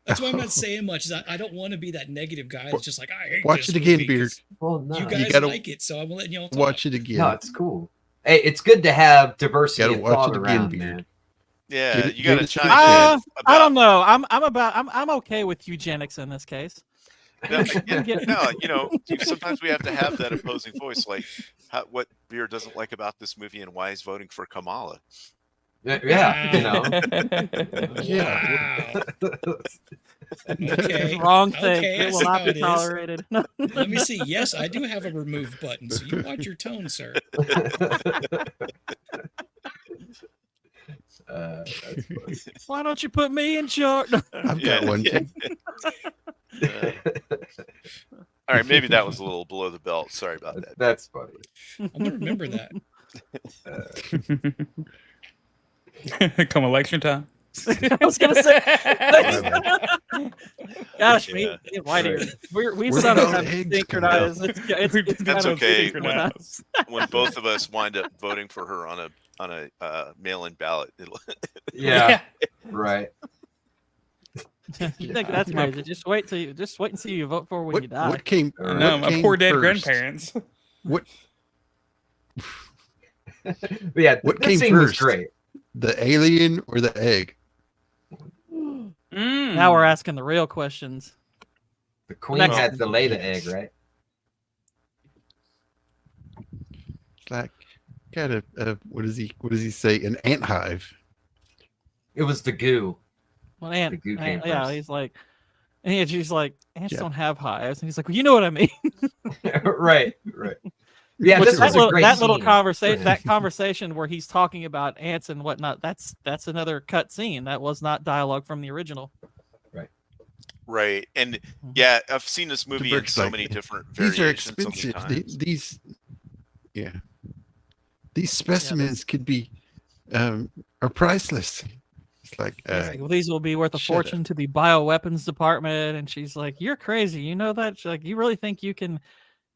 that's why I'm not saying much. Is I don't want to be that negative guy that's just like, I hate watch this it again, movie," Beard. 'cause Well, no. You You guys gotta like it, so I'm letting y'all talk. Watch it again. No, it's cool. Hey, it's good to have diversity Gotta of watch thought it again, around, Beard. man. Yeah, Give it- you got to give it chime to in. the I don't know. I'm okay with eugenics in this case. No, sometimes we have to have that opposing voice, like what Beer doesn't like about this movie and why he's voting for Kamala. Yeah, you know. Wow. Okay. Wrong thing. Okay, I It will see not how be it is. tolerated. Let me see. Yes, I do have a remove button, so you watch your tone, sir. That's funny. Why don't you put me in charge? I've got one too. All right, maybe that was a little below the belt. Sorry about that. That's funny. I'm gonna remember that. Come election time. I was gonna say, gosh, me and WhiteBear, we sometimes synchronize. It's That's kind of okay. synchronized. When both of us wind up voting for her on a mail-in ballot, Yeah. Right. You think that's crazy? Just wait and see who you vote for when you die. What came? No, what my came poor dead first? grandparents. What? But yeah, What this came scene was first? great. The alien or the egg? Now we're asking the real questions. The queen had to lay the egg, right? It's like got a what does he say? An ant hive. It was the goo. Well, The goo came yeah, first. he's like, and she's like, ants Yeah. don't have hives, and he's like, well, you know what I mean. Right. Yeah, Which this was a great that scene. little conversation, that conversation where he's talking about ants and whatnot. That's another cut scene. That was not dialogue from the original. right. And yeah, I've seen this movie in Burke's so like, many different These are variations. so many expensive. times. These specimens could be are priceless. It's like, He's like, well, these will be worth a shut fortune to the bioweapons department. And she's like, you're crazy. You know that? She's like, you really think you can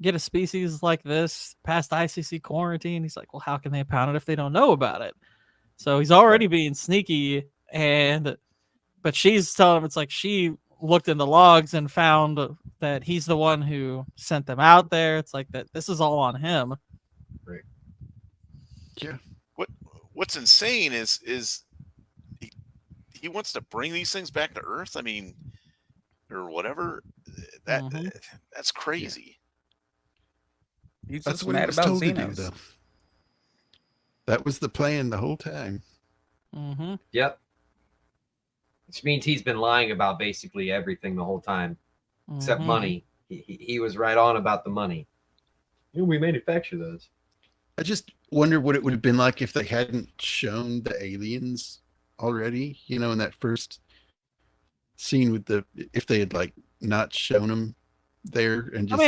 get a species like this past ICC quarantine? He's like, well, how can they pound it if they don't know about it? So he's already being sneaky. But she's telling him, it's like she looked in the logs and found that he's the one who sent them out there. It's like that this is all on him. Right. Yeah. What's insane is he wants to bring these things back to Earth. I mean, or whatever. That's crazy. He's That's just what he mad was about told to do, Xenos. though. That was the plan the whole time. Yep. Which means he's been lying about basically everything the whole time, except money. He was right on about the money. We manufacture those. I just wonder what it would have been like if they hadn't shown the aliens already, in that first scene with if they had like not shown them there and just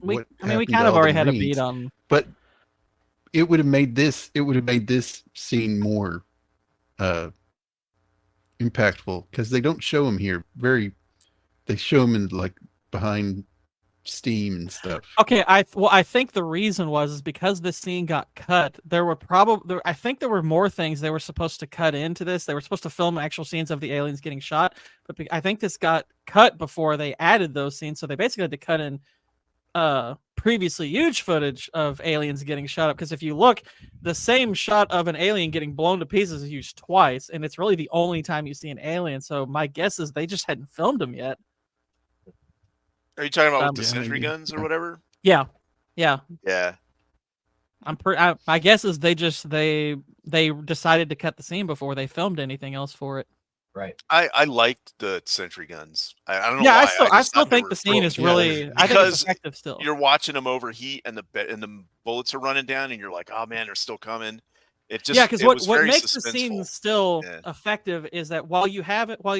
we kind of already had a beat on, but it would have made this scene more impactful because they don't show them here. They show them in like behind steam and stuff. Okay, I think the reason is because this scene got cut. There were I think there were more things they were supposed to cut into this. They were supposed to film actual scenes of the aliens getting shot, but I think this got cut before they added those scenes. So they basically had to cut in previously huge footage of aliens getting shot up. Because if you look, the same shot of an alien getting blown to pieces is used twice, and it's really the only time you see an alien. So my guess is they just hadn't filmed them yet. Are you talking about with the sentry guns or whatever? Yeah. My guess is they decided to cut the scene before they filmed anything else for it. Right. I liked the sentry guns. I don't know. Yeah, why. I still think the scene is really. I think it's effective still. You're watching them overheat and the bullets are running down, and you're like, oh man, they're still coming. It just because what makes suspenseful. the scene still effective is that while you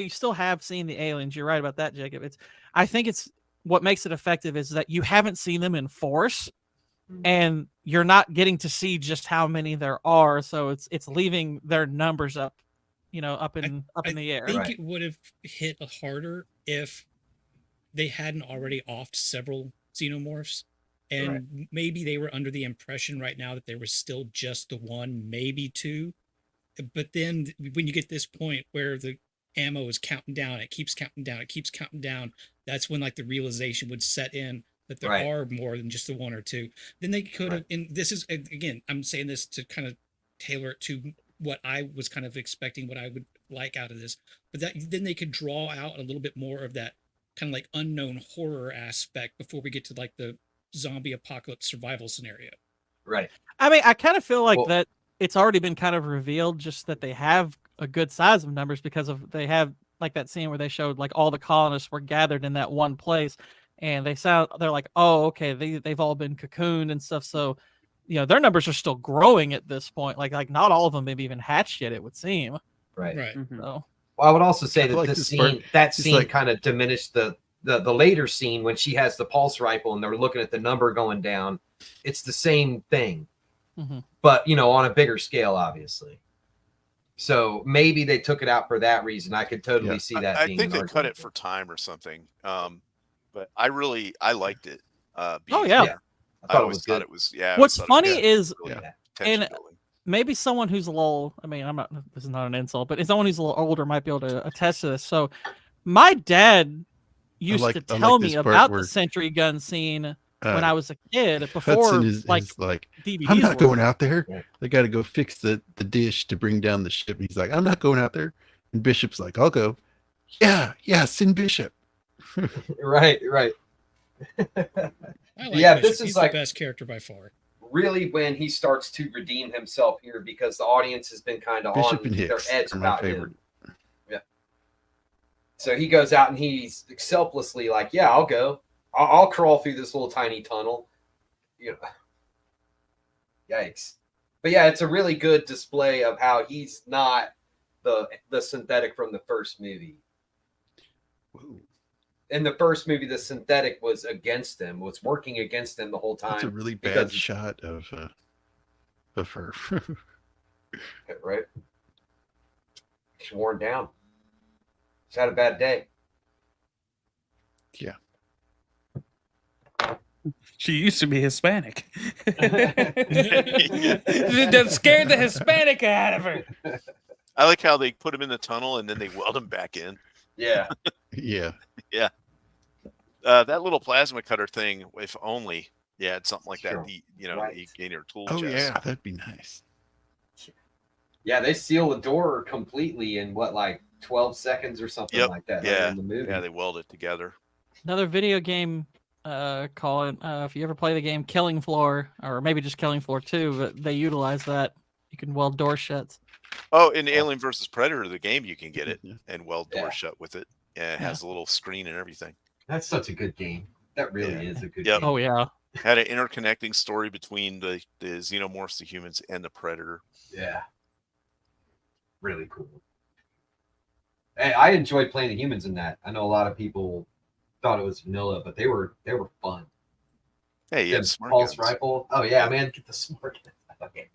still have seen the aliens, you're right about that, Jacob. I think it's what makes it effective is that you haven't seen them in force, and you're not getting to see just how many there are. So it's leaving their numbers up, up in the air. I think it would have hit harder if they hadn't already offed several xenomorphs, and maybe they were under the impression right now that there was still just the one, maybe two. But then when you get this point where the ammo is counting down, it keeps counting down, that's when like the realization would set in that there are more than just the one or two. Then they could have, and this is, again, I'm saying this to kind of tailor it to what I was kind of expecting, what I would like out of this, but then they could draw out a little bit more of that kind of like unknown horror aspect before we get to like the zombie apocalypse survival scenario. Right. I mean, I kind of feel like that it's already been kind of revealed, just that they have a good size of numbers because they have like that scene where they showed like all the colonists were gathered in that one place, and they're like, oh, okay, they've all been cocooned and stuff. So, their numbers are still growing at this point. Like not all of them maybe even hatched yet, it would seem. Right. So, well, I would also say that like this scene kind of diminished the later scene when she has the pulse rifle and they're looking at the number going down. It's the same thing, but on a bigger scale, obviously. So maybe they took it out for that reason. I could totally see that. I being think an they cut argument. it for time or something. But I liked it. Oh being yeah. there. I always thought it was. Yeah. I What's always thought it funny is, really and tension building. maybe someone who's a little, I mean, I'm not, this is not an insult, but someone who's a little older might be able to attest to this. So my dad used to tell me about the sentry gun scene when I was a kid, before Hudson is like DVDs DVDs I'm not were. going out there. They got to go fix the dish to bring down the ship. He's like, I'm not going out there. And Bishop's like, I'll go. Yeah, send Bishop. right. I like Yeah, Bishop. this is He's like the best character by far. really when he starts to redeem himself here, because the audience has been kind of Bishop on and their Hicks edge are my about favorite. him. Yeah. So he goes out and he's selflessly like, yeah, I'll go. I'll crawl through this little tiny tunnel. You know, yikes. But yeah, it's a really good display of how he's not the synthetic from the first movie. Whoa. In the first movie, the synthetic was against him, was working against him the whole time. That's a really bad because- shot of her. Right? She's worn down. She's had a bad day. Yeah. She used to be Hispanic. That scared the Hispanic out of her. I like how they put him in the tunnel and then they weld him back in. Yeah. Yeah. Yeah. That little plasma cutter thing, if only, it's something like Sure. that. You gain your tool Oh chest. yeah, that'd be nice. Yeah, they seal the door completely in what, like 12 seconds or something like that. Yeah. In the movie. Yeah, they weld it together. Another video game, if you ever play the game Killing Floor, or maybe just Killing Floor 2, but they utilize that. You can weld door shuts. Oh, in Alien versus Predator, the game, you can get it and weld doors shut with it. Yeah, it has a little screen and everything. That's such a good game. That really is a good Yep. game. Oh yeah. Had an interconnecting story between the xenomorphs, the humans, and the Predator. Yeah. Really cool. Hey, I enjoyed playing the humans in that. I know a lot of people thought it was vanilla, but they were fun. Hey, you had The smart pulse guns. rifle. Oh yeah, man, get the smart guns. Okay.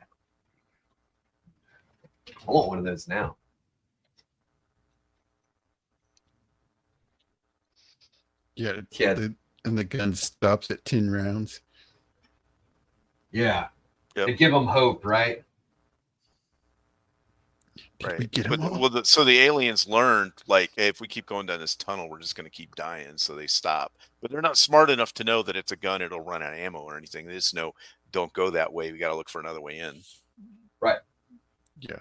I want one of those now. Yeah. Yeah. And the gun stops at 10 rounds. Yeah. Yep. They give them hope, right? Did we get 'em all? So the aliens learned, like, hey, if we keep going down this tunnel, we're just going to keep dying. So they stop. But they're not smart enough to know that it's a gun, it'll run out of ammo or anything. They just know, don't go that way. We got to look for another way in. Right. Yeah.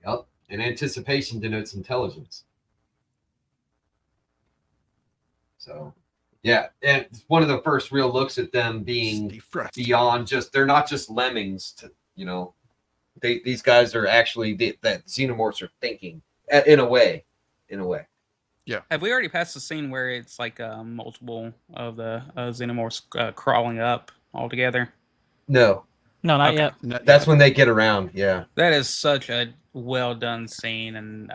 Yep. And anticipation denotes intelligence. So, yeah. And it's one of the first real looks at them being beyond just, they're not just lemmings to, these guys are actually, that xenomorphs are thinking in a way. Yeah. Have we already passed the scene where it's like multiple of the xenomorphs crawling up all together? No. No, not yet. That's when they get around. Yeah. That is such a well done scene, and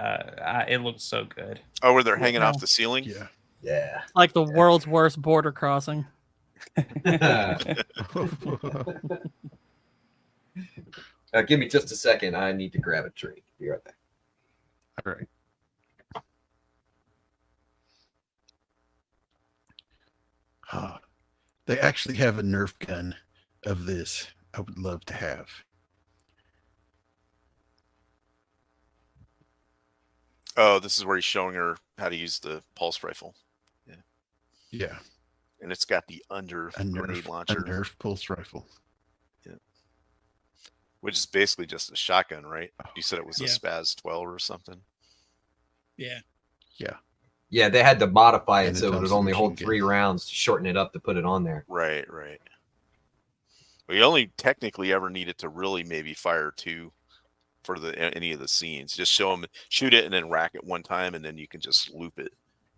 it looks so good. Oh, where they're hanging off the ceiling? Yeah. Yeah. Like the world's worst border crossing. Give me just a second. I need to grab a drink. Be right back. All right. They actually have a Nerf gun of this. I would love to have. Oh, this is where he's showing her how to use the pulse rifle. Yeah. Yeah. And it's got the grenade launcher. A Nerf pulse rifle. Yeah. Which is basically just a shotgun, right? You said it was a Spaz 12 or something. Yeah. Yeah. Yeah, they had to modify it And so it would Thompson only hold machine 3 rounds to shorten it up to put it on there. Right. We only technically ever needed to really maybe fire 2 for any of the scenes. Just show them, shoot it, and then rack it one time, and then you can just loop it.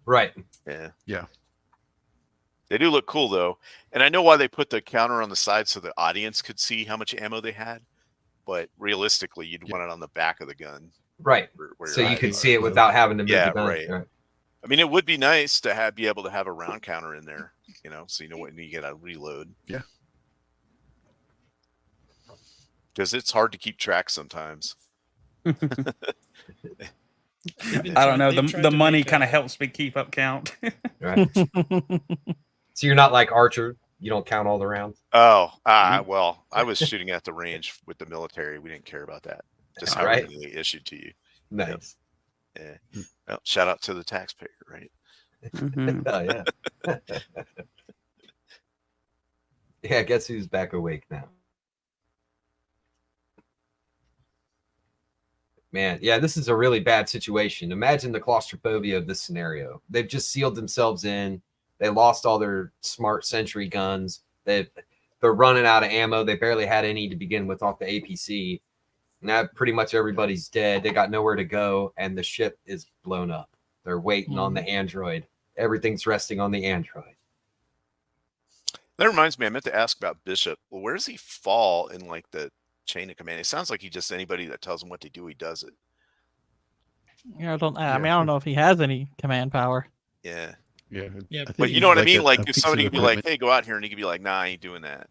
Right. Yeah. Yeah. They do look cool though, and I know why they put the counter on the side so the audience could see how much ammo they had. But realistically, you'd want it on the back of the gun, right? Where so you could see it without having to move the gun. Right. I mean, it would be nice to be able to have a round counter in there, so you know when you get a reload. Yeah. because it's hard to keep track sometimes. I don't know. The money kind of helps me keep up count. Right. So you're not like Archer. You don't count all the rounds. Oh, well, I was shooting at the range with the military. We didn't care about that. Just how Right. everything they issued to you. Nice. Yeah. Well, shout out to the taxpayer, right? Oh yeah. Yeah. Guess who's back awake now? Man, yeah, this is a really bad situation. Imagine the claustrophobia of this scenario. They've just sealed themselves in. They lost all their smart sentry guns. They're running out of ammo. They barely had any to begin with off the APC. Now pretty much everybody's dead. They got nowhere to go, and the ship is blown up. They're waiting on the android. Everything's resting on the android. That reminds me, I meant to ask about Bishop. Well, where does he fall in like the chain of command? It sounds like he just anybody that tells him what to do, he does it. Yeah, I mean, I don't know if he has any command power. Yeah. Yeah. But you know what I mean? a Like if piece somebody of could be like, equipment. hey, go out here, and he could be like, nah, I ain't doing that.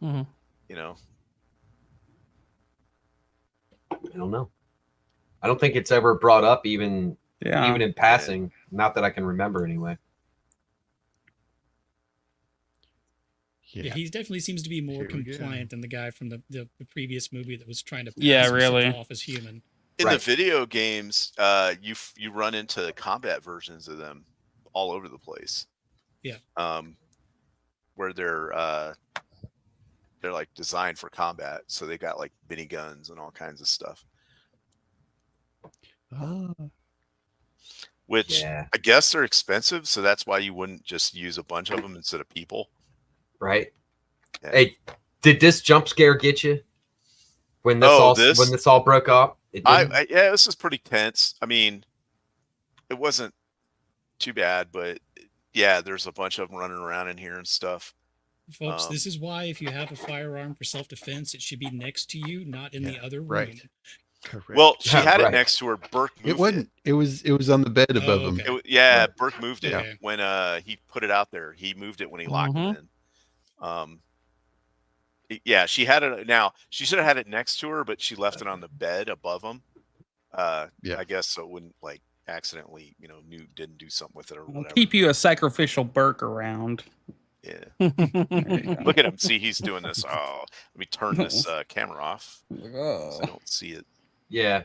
Mm-hmm. You know? I don't know. I don't think it's ever brought up even in passing. Not that I can remember anyway. Yeah, he definitely seems to be more compliant than the guy from the previous movie that was trying to pass himself off as human. In the video games, you run into combat versions of them all over the place. Yeah. Where they're like designed for combat, so they got like miniguns and all kinds of stuff. Which I guess they're expensive, so that's why you wouldn't just use a bunch of them instead of people. Right. Yeah. Hey, did this jump scare get you when this all broke up? Yeah, this is pretty tense. I mean, it wasn't too bad, but yeah, there's a bunch of them running around in here and stuff. Folks, this is why if you have a firearm for self-defense, it should be next to you, not in the other room. Right. Correct. Well, she had it next to her. Burke moved it. Wasn't. It was on the bed above him. Burke moved it when he put it out there. He moved it when he locked it in. Yeah, she had it. Now she should have had it next to her, but she left it on the bed above him. I guess so it wouldn't like accidentally, didn't do something with it or whatever. Keep you a sacrificial Burke around. Yeah. Look at him. See, he's doing this. Oh, let me turn this camera off so I don't see it. Yeah.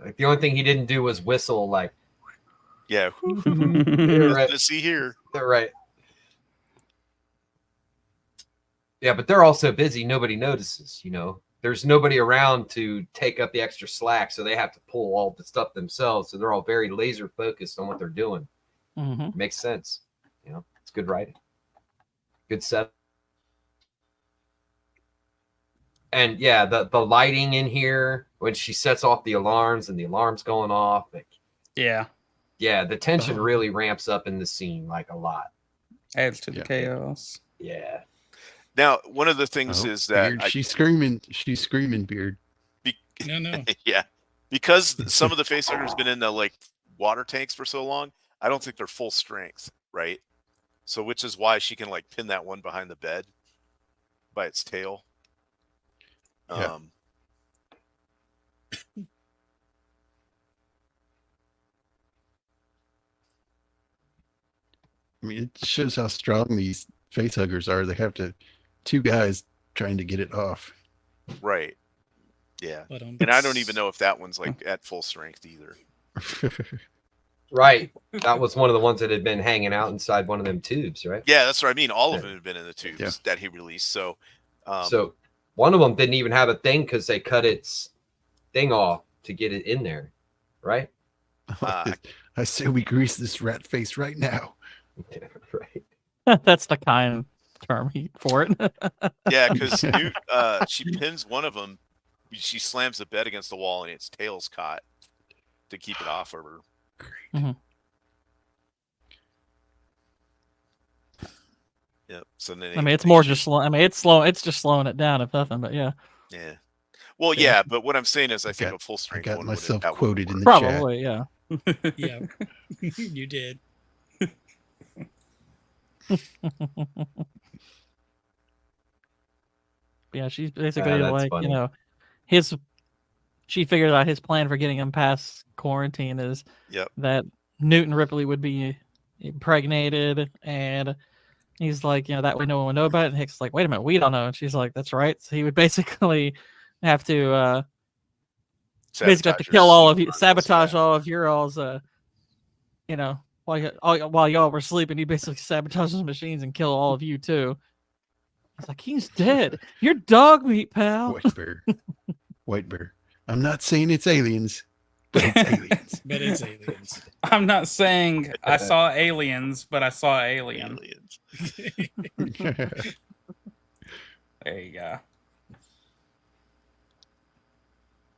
Like the only thing he didn't do was whistle like. Yeah. Right. To see here. They're right. Yeah, but they're all so busy, nobody notices, There's nobody around to take up the extra slack, so they have to pull all the stuff themselves. So they're all very laser focused on what they're doing. Mm-hmm. Makes sense. It's good writing. Good set. And yeah, the lighting in here when she sets off the alarms and the alarm's going off. Yeah, the tension really ramps up in the scene like a lot. Adds to the chaos. Yeah. Now, one of the things is that Beard, she's screaming, Beard. No. Yeah, because some of the facehuggers been in the like water tanks for so long. I don't think they're full strength, right? So, which is why she can like pin that one behind the bed by its tail. Yeah. I mean, it shows how strong these facehuggers are. They have two guys trying to get it off. Right. Yeah. And I don't even know if that one's like at full strength either. Right. That was one of the ones that had been hanging out inside one of them tubes, right? Yeah, that's what I mean. All of them have been in the tubes that he released. So, so one of them didn't even have a thing because they cut its thing off to get it in there, right? I say we grease this rat face right now. Yeah, right. That's the kind term for it. Yeah, because she pins one of them. She slams the bed against the wall and its tail's caught to keep it off of her. Mm-hmm. Yep. So then it's more just slow. It's slow. It's just slowing it down, if nothing. But yeah. Yeah. Well, yeah, but what I'm saying is, I think a full strength. I got myself quoted in the probably, chat. Yeah. Yeah, you did. Yeah, she's basically like, funny. she figured out his plan for getting him past quarantine is that Newton Ripley would be impregnated, and he's like, that way no one would know about it. And Hicks is like, wait a minute, we don't know. And she's like, that's right. So he would basically have to kill all of you, sabotage all of your all's, while y'all were sleeping, he basically sabotages the machines and kill all of you too. It's like, he's dead. You're dog meat, pal. WhiteBear. I'm not saying it's aliens, but it's aliens. But it's aliens. I'm not saying I saw aliens, but I saw aliens. There you go.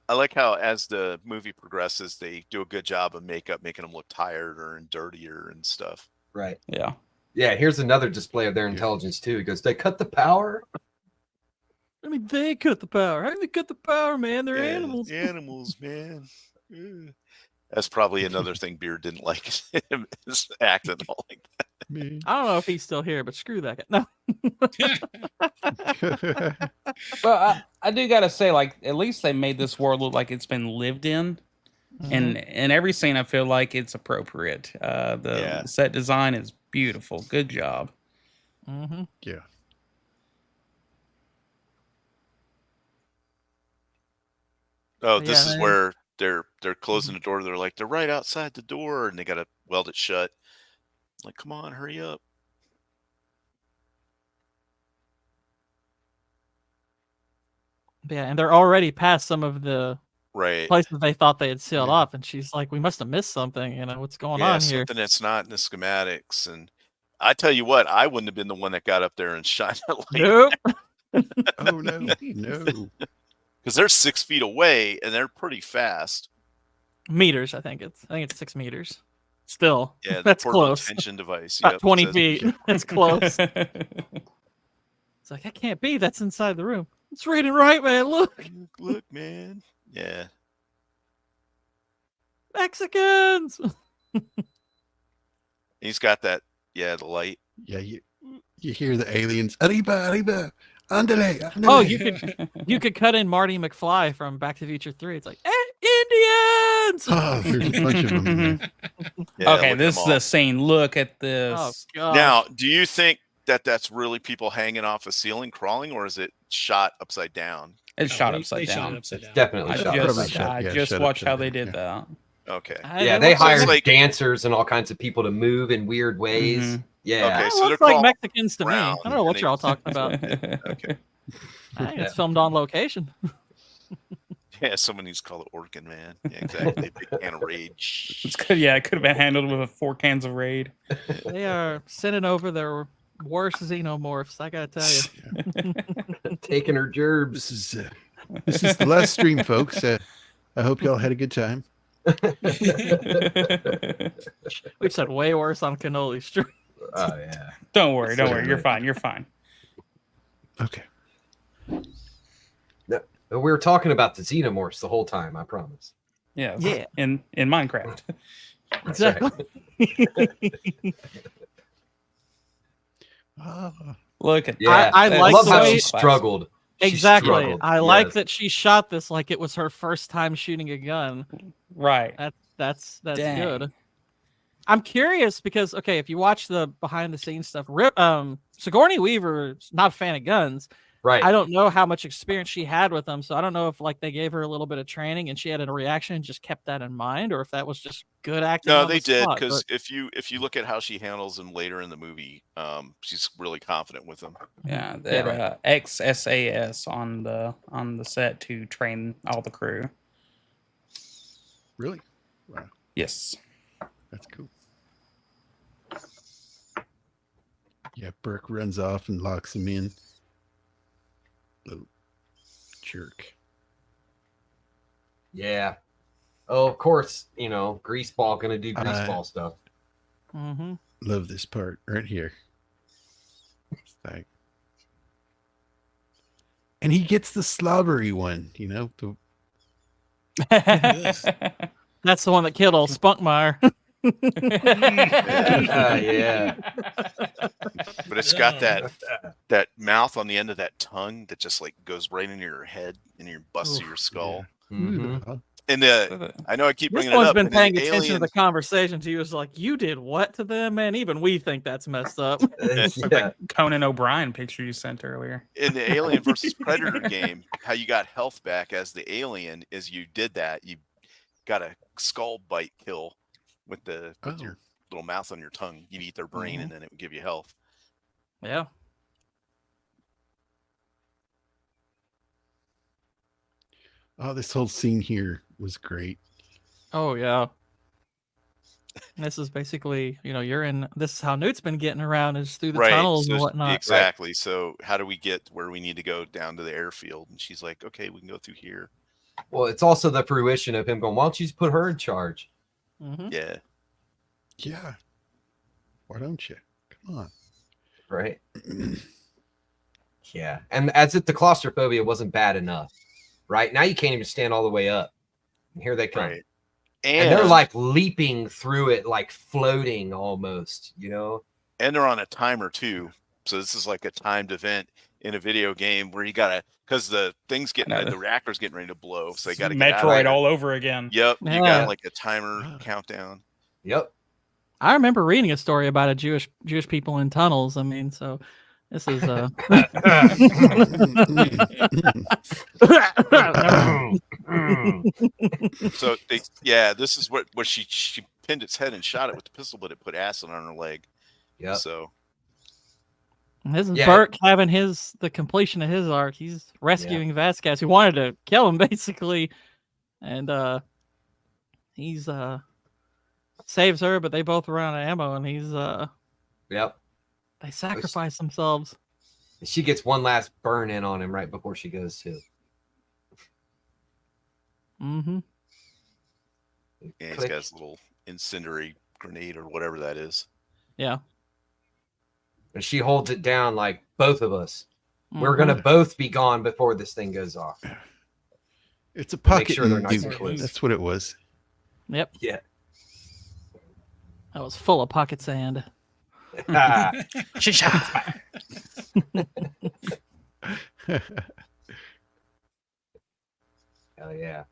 I like how as the movie progresses, they do a good job of makeup, making them look tired or dirtier and stuff. Right. Yeah. Yeah, here's another display of their intelligence too. He goes, they cut the power? I mean, they cut the power. How can they cut the power, man? They're animals. Animals, man. That's probably another thing Beer didn't like, him acting all like that. I don't know if he's still here, but screw that guy. No. Well, I do gotta say, like, at least they made this world look like it's been lived in. And in every scene, I feel like it's appropriate. The set design is beautiful. Good job. Yeah. Oh, this is where they're closing the door. They're like, they're right outside the door, and they gotta weld it shut. Like, come on, hurry up. Yeah, and they're already past some of the Right. places they thought they had sealed off, and she's like, we must have missed something. What's going on here? Something that's not in the schematics. And I tell you what, I wouldn't have been the one that got up there and shined that light. Nope. Oh, no. Because they're 6 feet away, and they're pretty fast. Meters, I think it's 6 meters. Still, Yeah, that's portable close. Detention device. About 20 feet. That's close. It's like, that can't be. That's inside the room. It's reading right, man. Look. Look, man. Yeah. Mexicans. He's got that. Yeah, the light. Yeah, you hear the aliens. Arriba, arriba, andale, andale. Oh, you could cut in Marty McFly from Back to the Future 3. It's like, Indians. Oh, there's a bunch of them in there. Yeah, Okay, this is the scene. Look at this. Oh, God. Now, do you think that that's really people hanging off a ceiling crawling, or is it shot upside down? It's shot upside down. Shot it upside down. Definitely I just watched how they did that. Okay. Yeah, they hired dancers and all kinds of people to move in weird ways. Yeah. Okay, That so looks like Mexicans to me. I don't know what you're all talking about. Okay. I think it's filmed on location. Yeah, someone needs to call it Orkin, man. Yeah, exactly. Big can of rage. It's good. Yeah, it could have been handled with 4 cans of Raid. They are sending over their worst xenomorphs, I gotta tell you. Taking her gerbs. This is the last stream, folks. I hope y'all had a good time. We've said way worse on Cannoli Street. Oh, yeah. Don't worry. You're fine. You're fine. Okay. No, we were talking about the xenomorphs the whole time, I promise. Yeah. Yeah. In Minecraft. Exactly. Look at Yeah, I like love the how way she struggled. Exactly. Struggled. I like Yes. that she shot this like it was her first time shooting a gun. Right. That's Dang. good. I'm curious because if you watch the behind the scenes stuff, Sigourney Weaver's not a fan of guns. Right. I don't know how much experience she had with them, so I don't know if they gave her a little bit of training and she had a reaction and just kept that in mind, or if that was just good acting. No, on they the did, spot, because but- if you look at how she handles them later in the movie, she's really confident with them. Yeah, they had ex-SAS on the set to train all the crew. Really? Wow. Yes. That's cool. Yeah, Burke runs off and locks him in. Little jerk. Yeah. Oh, of course, Greaseball gonna do Greaseball stuff. Mm-hmm. Love this part right here. It's like, and he gets the slobbery one, That's the one that killed old Spunkmeyer. Yeah. But it's got that mouth on the end of that tongue that just like goes right into your head and your bust of your skull. Mhm. And I know I keep This bringing it one's up. been and in paying attention to Alien, the conversation. He was like, "You did what to them, man? Even we think that's messed up." It's like that Conan O'Brien picture you sent earlier. in the Alien versus Predator game, how you got health back as the alien is you did that. You got a skull bite kill with your little mouth on your tongue. You'd eat their brain and then it would give you health. Yeah. Oh, this whole scene here was great. Oh yeah. This is basically, you're in. This is how Newt's been getting around, is through the tunnels and whatnot. Exactly. So how do we get where we need to go down to the airfield? And she's like, okay, we can go through here. Well, it's also the fruition of him going, why don't you just put her in charge? Yeah. Yeah. Why don't you? Come on. Right. Yeah. And as if the claustrophobia wasn't bad enough, right? Now you can't even stand all the way up. And here they come. Right. And they're like leaping through it, like floating almost, And they're on a timer too. So this is like a timed event in a video game where you gotta, because the reactor's getting ready to blow, so they gotta get Metroid out all over again. Yep, you got like a timer countdown. Yep. I remember reading a story about a Jewish people in tunnels. I mean, so this is So this is what she pinned its head and shot it with the pistol, but it put acid on her leg. Yeah. So this is Burke having the completion of his arc. He's rescuing Vasquez, who wanted to kill him basically, and he's saves her, but they both run out of ammo, and he's they sacrifice themselves. She gets one last burn in on him right before she goes to. Yeah, he's got his little incendiary grenade or whatever that is. Yeah. And she holds it down like, both of us. We're going to both be gone before this thing goes off. It's a pocket. Make sure they're nice and close. That's what it was. Yep. Yeah. That was full of pocket sand. Shisha. Hell yeah.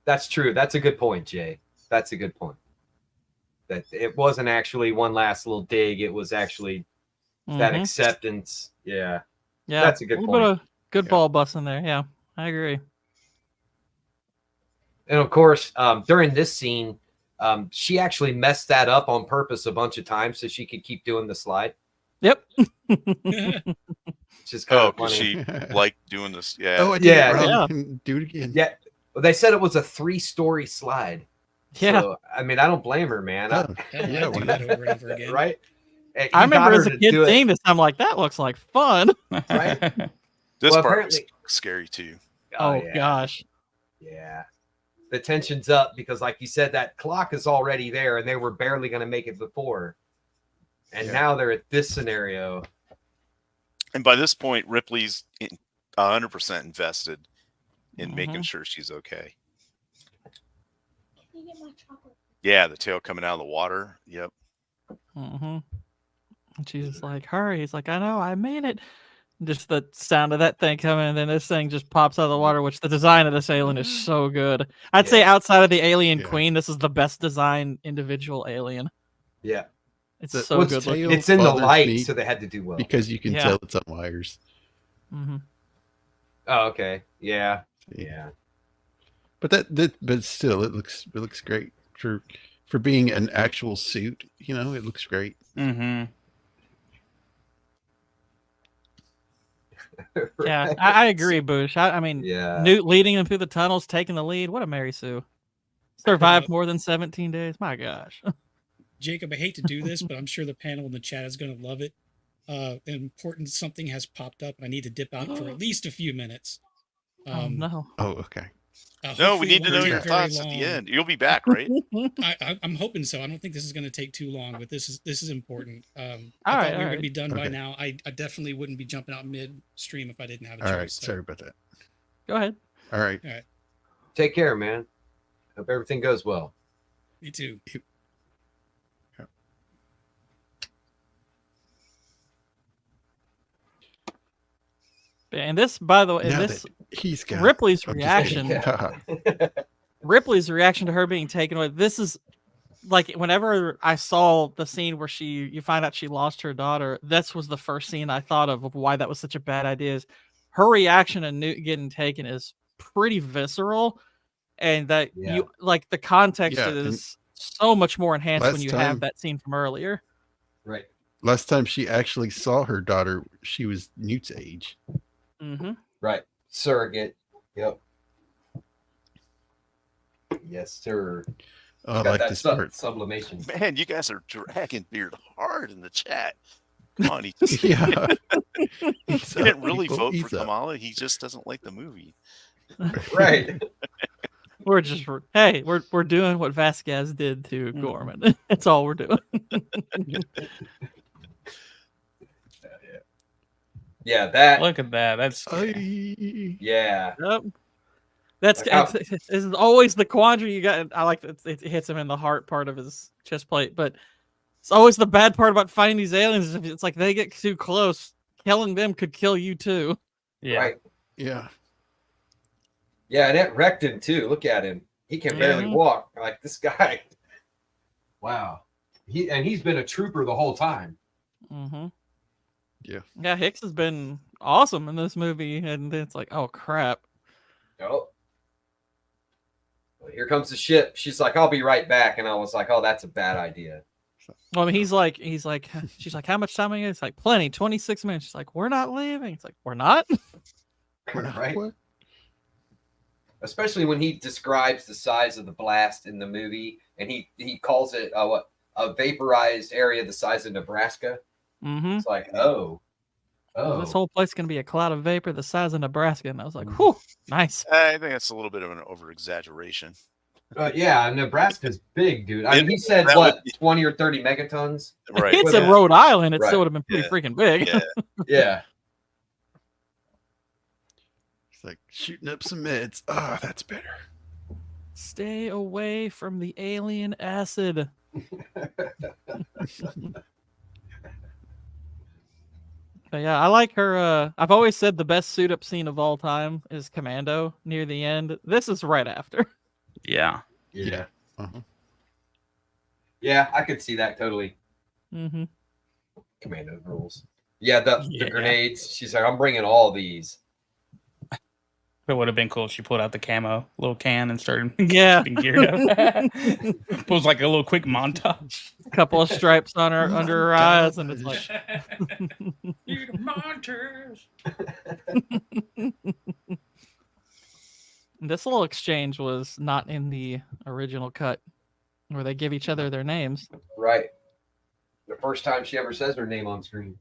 That's true. That's a good point, Jay. That's a good point. That it wasn't actually one last little dig. It was actually that acceptance. Yeah. Yeah. That's a good point. Bit of good ball bust in there. Yeah, I agree. And of course, during this scene, she actually messed that up on purpose a bunch of times so she could keep doing the slide. Yep. Just kind of because funny. she liked doing this. Yeah. Oh, I did it wrong. Do it again. Yeah. Well, they said it was a 3-story slide. Yeah. So, I mean, I don't blame her, man. I do that over and over again. Right? I remember as a kid seeing this, I'm like, that looks like fun. Right? This part was scary too. Oh gosh. Yeah. The tension's up because, like you said, that clock is already there and they were barely going to make it before. And now they're at this scenario. And by this point, Ripley's 100% invested in making sure she's okay. Yeah, the tail coming out of the water. Yep. And she's just like, hurry. He's like, I know, I made it. Just the sound of that thing coming, and then this thing just pops out of the water, which the design of this alien is so good. I'd say outside of the alien queen, this is the best designed individual alien. Yeah. It's so good. It's in the light, so they had to do well. Because you can tell it's on wires. Oh, okay. Yeah. Yeah. But but still, it looks great for being an actual suit. It looks great. Yeah, I agree, Bush. I mean, Newt leading him through the tunnels, taking the lead. What a Mary Sue. Survived more than 17 days. My gosh. Jacob, I hate to do this, but I'm sure the panel in the chat is going to love it. Important something has popped up. I need to dip out for at least a few minutes. Oh, no. Oh, okay. No, we need to know your thoughts at the end. You'll be back, right? I'm hoping so. I don't think this is going to take too long, but this is important. I all thought we were right. going to be done by now. I definitely wouldn't be jumping out mid-stream if I didn't have a choice. All right. Sorry about that. Go ahead. All right. Take care, man. Hope everything goes well. Me too. And this, by the way, Now this that he's got Ripley's I'm just reaction. kidding. Ripley's reaction to her being taken away. This is like whenever I saw the scene where you find out she lost her daughter. This was the first scene I thought of why that was such a bad idea. Is her reaction to Newt getting taken is pretty visceral, and that you like the context is so much more enhanced when you have that scene from earlier. Right. Last time she actually saw her daughter, she was Newt's age. Mm-hmm. Right. Surrogate. Yep. Yes, sir. I like this part. Sublimation. Man, you guys are dragging Beard hard in the chat. Come on, he just Yeah. he didn't really vote for Kamala. He just doesn't like the movie. Right. We're doing what Vasquez did to Gorman. That's all we're doing. Yeah, that. Look at that. That's yeah. Yep. That's it's always the quandary you got. I like that it hits him in the heart part of his chest plate, but it's always the bad part about fighting these aliens. It's like they get too close, killing them could kill you too. Yeah. Right. Yeah. Yeah, and it wrecked him too. Look at him. He can barely walk. Like this guy. Wow. He's been a trooper the whole time. Mm-hmm. Yeah. Yeah, Hicks has been awesome in this movie, and it's like, oh crap. Oh. Well, here comes the ship. She's like, I'll be right back. And I was like, oh, that's a bad idea. Well, I mean, she's like, how much time are you? It's like, plenty, 26 minutes. She's like, we're not leaving. It's like, we're not? Right. What? Especially when he describes the size of the blast in the movie, and he calls it a vaporized area the size of Nebraska. Mm-hmm. It's like, oh. This whole place is going to be a cloud of vapor the size of Nebraska. And I was like, whew, nice. I think that's a little bit of an over-exaggeration. Yeah, Nebraska's big, dude. I mean, he said, 20 or 30 megatons? Right. If it said Rhode Island, it still would have been pretty freaking big. Yeah. Yeah. It's like shooting up some meds. Oh, that's better. Stay away from the alien acid. But yeah, I like her. I've always said the best suit up scene of all time is Commando near the end. This is right after. Yeah. Yeah. Uh-huh. Yeah, I could see that totally. Mm-hmm. Commando rules. Yeah, the grenades. She's like, I'm bringing all these. It would have been cool if she pulled out the camo little can and started getting geared up. Pulls like a little quick montage. A couple of stripes on her under her eyes, and it's like Need a montage. This little exchange was not in the original cut, where they give each other their names. Right. The first time she ever says her name on screen.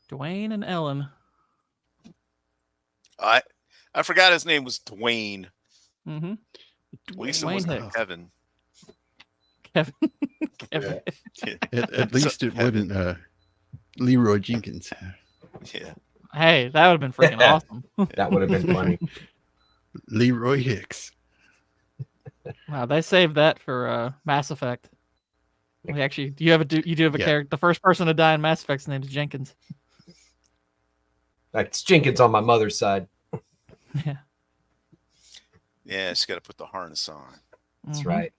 Dwayne and Ellen. I forgot his name was Dwayne. Mm-hmm. At least it wasn't Kevin. Kevin. Yeah. At least it wasn't Leroy Jenkins. Yeah. Hey, that would have been freaking awesome. That would have been funny. Leroy Hicks. Wow, they saved that for Mass Effect. We actually, you do have a character. The first person to die in Mass Effect's name is Jenkins. Like it's Jenkins on my mother's side. Yeah. Yeah, she's got to put the harness on. That's right.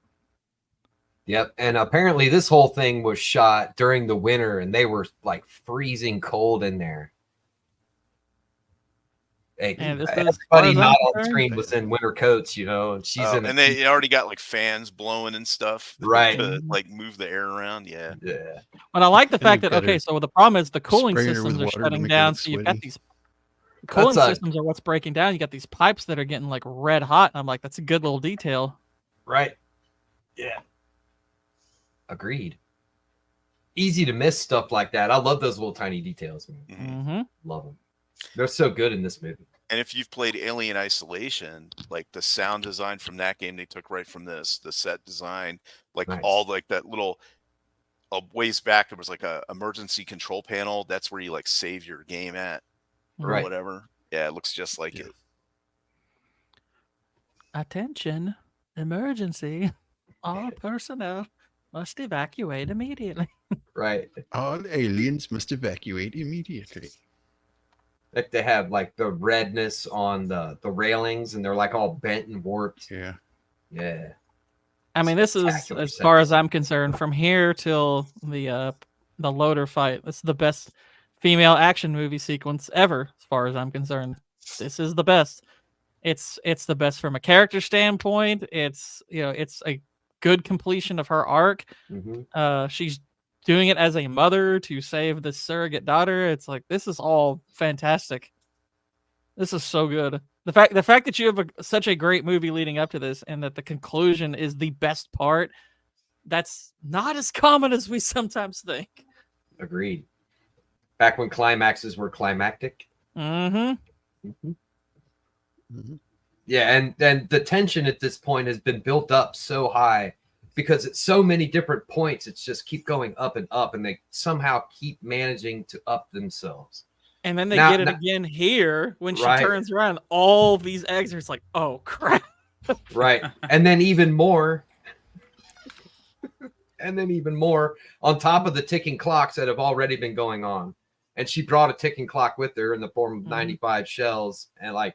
Yep. And apparently this whole thing was shot during the winter, and they were like freezing cold in there. Hey, everybody not on screen was in winter coats, and she's in. And they already got like fans blowing and stuff, right? To like move the air around. Yeah. Yeah. But I like the fact that so the problem is the cooling systems are shutting down, so you've got these cooling systems are what's breaking down. You got these pipes that are getting like red hot. And I'm like, that's a good little detail. Right. Yeah. Agreed. Easy to miss stuff like that. I love those little tiny details, man. Mm-hmm. Love them. They're so good in this movie. And if you've played Alien Isolation, like the sound design from that game, they took right from this, the set design, like all like that little ways back, there was like a emergency control panel. That's where you like save your game at or whatever. Yeah, it looks just like it. Attention, Emergency. All personnel must evacuate immediately. Right. All aliens must evacuate immediately. Like they have like the redness on the railings, and they're like all bent and warped. Yeah. Yeah. I mean, this is, Spectacular as set far as design. I'm concerned, from here till the loader fight, this is the best female action movie sequence ever, as far as I'm concerned. This is the best. It's the best from a character standpoint. It's it's a good completion of her arc. She's doing it as a mother to save this surrogate daughter. It's like, this is all fantastic. This is so good. The fact that you have such a great movie leading up to this, and that the conclusion is the best part, that's not as common as we sometimes think. Agreed. Back when climaxes were climactic. Mm-hmm. Yeah, and the tension at this point has been built up so high because at so many different points, it's just keep going up and up, and they somehow keep managing to up themselves. And then they get it again here when she turns around. All these eggs are, it's like, oh crap. Right. And then even more. On top of the ticking clocks that have already been going on. And she brought a ticking clock with her in the form of 95 shells. And like,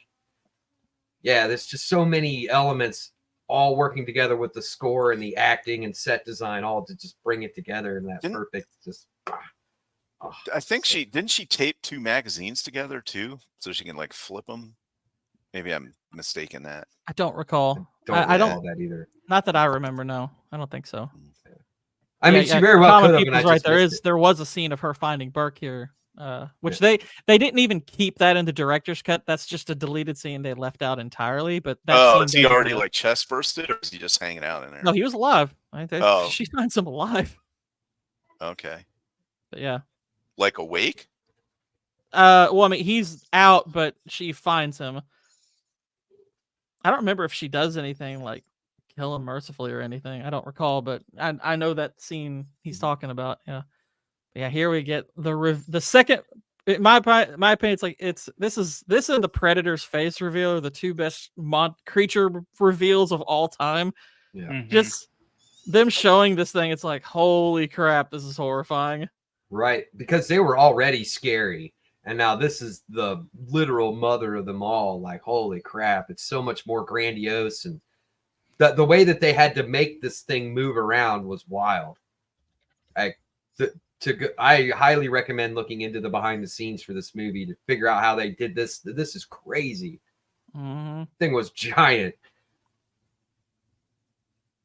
yeah, there's just so many elements all working together with the score and the acting and set design, all to just bring it together in that perfect, just. I think she tape 2 magazines together too, so she can like flip them. Maybe I'm mistaken that. I don't recall. I don't that either. Not that I remember. No, I don't think so. I mean, she very well could have. And right. There was a scene of her finding Burke here, which they didn't even keep that in the director's cut. That's just a deleted scene they left out entirely. But that is he already like chest bursted, or is he just hanging out in there? No, he was alive. She finds him alive. Okay. But yeah. Like awake? Well, I mean, he's out, but she finds him. I don't remember if she does anything like kill him mercifully or anything. I don't recall, but I know that scene he's talking about. Yeah, but yeah. Here we get the second. In my opinion, it's like this and the Predator's face reveal are the two best creature reveals of all time. Yeah, just them showing this thing. It's like, holy crap, this is horrifying. Right, because they were already scary, and now this is the literal mother of them all. Like, holy crap, it's so much more grandiose, and the way that they had to make this thing move around was wild. I highly recommend looking into the behind the scenes for this movie to figure out how they did this. This is crazy. Thing was giant.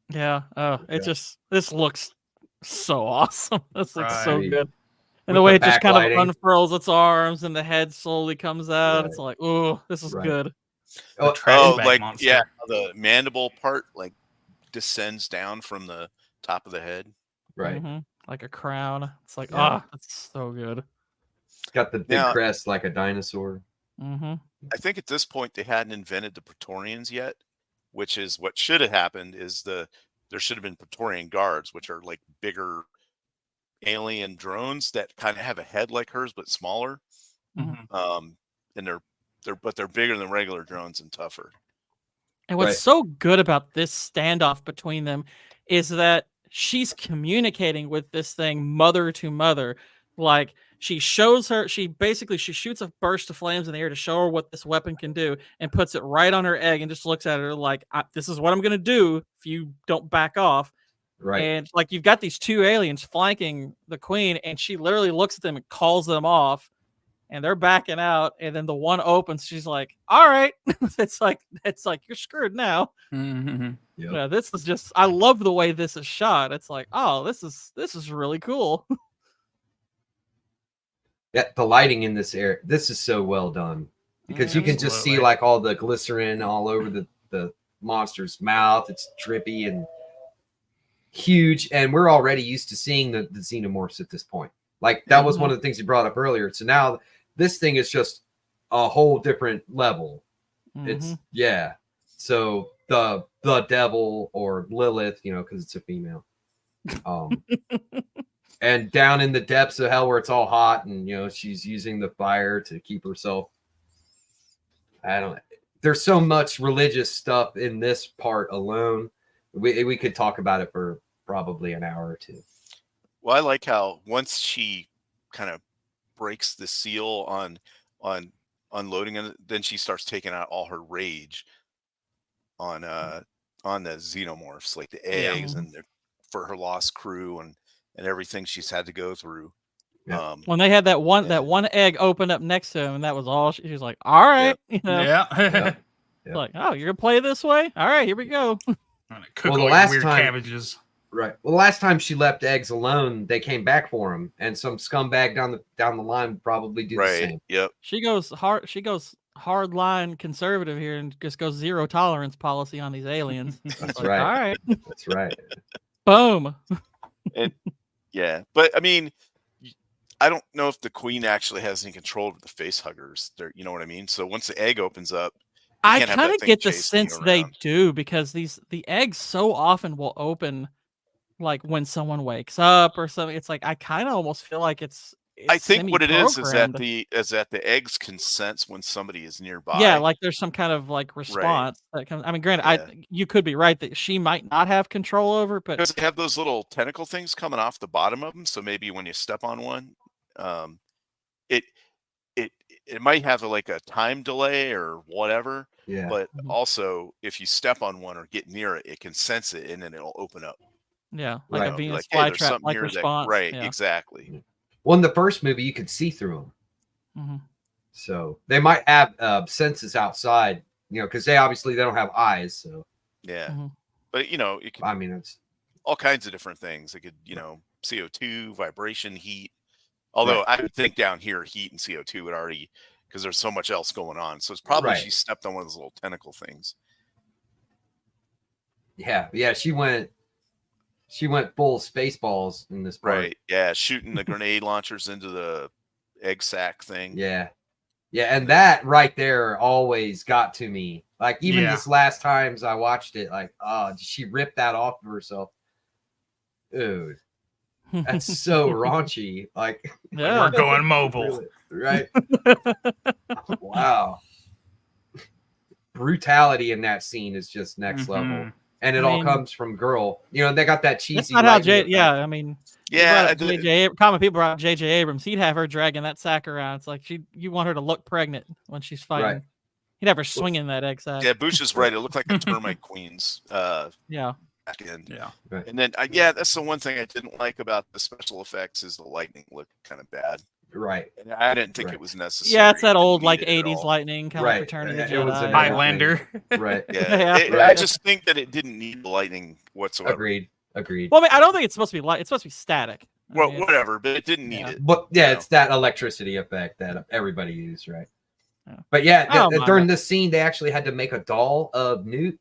Yeah. Oh, this looks so awesome. This looks so good. And the way it just kind of unfurls its arms and the head slowly comes out. It's like, oh, this is good. Like monster. Yeah, the mandible part like descends down from the top of the head. Right. Like a crown. It's like, that's so good. It's got the big crest like a dinosaur. I think at this point they hadn't invented the Praetorians yet, which is what should have happened. Is there should have been Praetorian guards, which are like bigger alien drones that kind of have a head like hers but smaller. And they're bigger than regular drones and tougher. And what's so good about this standoff between them is that she's communicating with this thing mother to mother. Like, she shoots a burst of flames in the air to show her what this weapon can do, and puts it right on her egg and just looks at her like, this is what I'm going to do if you don't back off. Right. And like, you've got these two aliens flanking the queen, and she literally looks at them and calls them off, and they're backing out. And then the one opens. She's like, all right. it's like, you're screwed now. Yeah. This is just, I love the way this is shot. It's like, oh, this is really cool. Yeah, the lighting in this area, this is so well done, because you can just see like all the glycerin all over the monster's mouth. It's drippy and huge, and we're already used to seeing the xenomorphs at this point. Like, that was one of the things you brought up earlier. So now this thing is just a whole different level. It's so the devil, or Lilith, because it's a female. And down in the depths of hell where it's all hot, and she's using the fire to keep herself. there's so much religious stuff in this part alone. We could talk about it for probably an hour or two. Well, I like how once she kind of breaks the seal on unloading it, then she starts taking out all her rage on the xenomorphs, like the eggs and for her lost crew and everything she's had to go through. Yeah. When they had that one egg open up next to him, and that was all she was like, all right, you know. Yeah. Like, oh, you're gonna play this way? All right, here we go. Cook Well, the all your last weird time- cabbages. Right. Well, the last time she left eggs alone, they came back for him, and some scumbag down the line would probably do the same. Yep. She goes hard line conservative here and just goes zero tolerance policy on these aliens. That's Like, right. all right. That's right. Boom. And yeah, but I mean, I don't know if the queen actually has any control over the face huggers. There, you know what I mean? So once the egg opens up, you I can't have kind that of thing get the chasing you sense they around. do, because the eggs so often will open like when someone wakes up or something. It's like I kind of almost feel like it's I think what it is that semi-programmed. the eggs can sense when somebody is nearby. Yeah, like there's some kind of like response that comes. I mean, granted, you could be right that she might not have control over, but because they have those little tentacle things coming off the bottom of them. So maybe when you step on one, it might have like a time delay or whatever. Yeah. But also, if you step on one or get near it, it can sense it and then it'll open up. yeah, like Right. a Venus Like, hey, there's flytrap something like here response. that right, Yeah. exactly. Well, in the first movie, you could see through them. Mhm. So they might have senses outside, you know, because they don't have eyes. So Yeah. Mhm. But you know, it could I mean, it's all kinds of different things. It could, you know, CO2, vibration, heat. Although I would think down here, heat and CO2 would already, because there's so much else going on. So it's probably Right. she stepped on one of those little tentacle things. yeah. She went full Spaceballs in this part. Right. Yeah. Shooting the grenade launchers into the egg sack thing. Yeah. Yeah, and that right there always got to me. Like even Yeah. this last times I watched it, like, she ripped that off of herself. Dude, that's so raunchy. Like, Yeah. We're going mobile. really, right? Wow. Brutality in that scene is just next level. Mhm. And it I all mean- comes from Girl. You know, they got that cheesy. That's not how lightning effect. I mean, Yeah. common people brought up J.J. Abrams. He'd have her dragging that sack around. It's like you want her to look pregnant when she's fighting. Right. He'd have her swinging that egg sack. Yeah. Bush is right. It looked like a termite queen's Yeah. back end. Yeah. Right. And then, that's the one thing I didn't like about the special effects is the lightning looked kind of bad. Right. And I didn't think Right. it was necessary. Yeah, it's that old Didn't like need it at 80s all. lightning kind Right. of Return of the It was Jedi. a Highlander. Right. Yeah. Yeah. I just think that it didn't need the lightning whatsoever. Agreed. Well, I mean, I don't think it's supposed to be light. It's supposed to be static. I Well, mean, whatever, but it didn't need Yeah. it. But yeah, you it's that electricity effect that everybody used, right? Yeah. But yeah, I don't mind during it. this scene, they actually had to make a doll of Newt,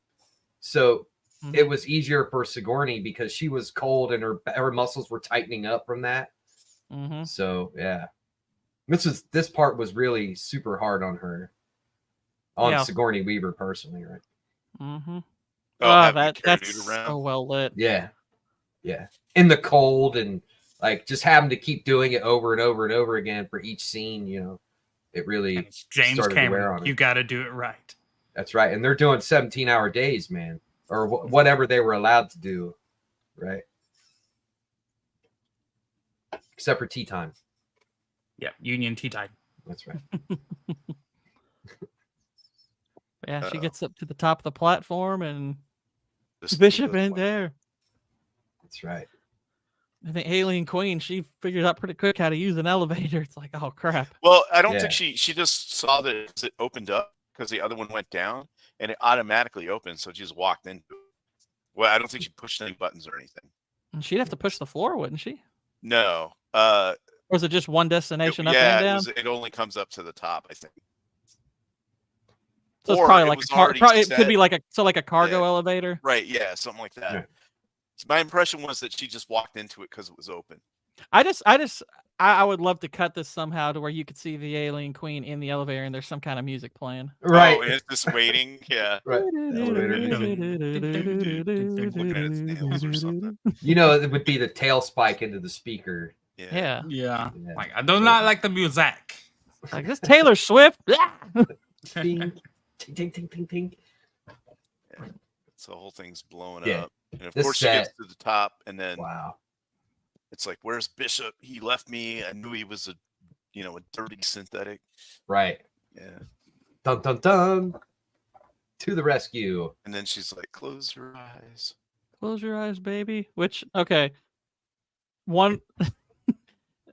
so Mhm. it was easier for Sigourney because she was cold and her muscles were tightening up from that. Mhm. So yeah, this part was really super hard on her, on Yeah. Sigourney Weaver personally, right? Mhm. Oh, Oh, having it carried that's around. so well lit. Yeah, yeah, in the cold and like just having to keep doing it over and over and over again for each scene, you know, it really It's James started to wear on Cameron. her. You got to do it right. That's right. And they're doing 17-hour days, man, or whatever they were allowed to do, right? Except for tea time. Yeah. Union Tea Time. That's right. Yeah, she gets up to the top of the platform and Just Bishop the- ain't there. That's right. I think Alien Queen, she figured out pretty quick how to use an elevator. It's like, oh crap. Well, I don't Yeah. think she just saw that it opened up because the other one went down and it automatically opened, so she just walked into it. Well, I don't think she pushed any buttons or anything. And she'd have to push the floor, wouldn't she? No. Or is it just one destination up yeah, and down? it only comes up to the top, I think. So it's or probably it like was a car, already probably, it could set. be like a cargo Yeah. elevator. Right, yeah, something like that. Yeah. So my impression was that she just walked into it because it was open. I would love to cut this somehow to where you could see the Alien Queen in the elevator and there's some kind of music playing. Right. Oh, and it's just waiting. Yeah. Right. Looking at its nails or something. You know, it would be the tail spike into the speaker. Yeah. Yeah. Yeah. Yeah. Like, I do not like the music. Like this Taylor Swift. Bing. ting, ting, ting, ting, ting. So the whole thing's blowing Yeah. up. And of This course she gets set- to the top and then Wow. it's like, where's Bishop? He left me. I knew he was a dirty synthetic. Right. Yeah. Dun dun dun. To the rescue. And then she's like, close your eyes. Close your eyes, baby. Which, okay. One,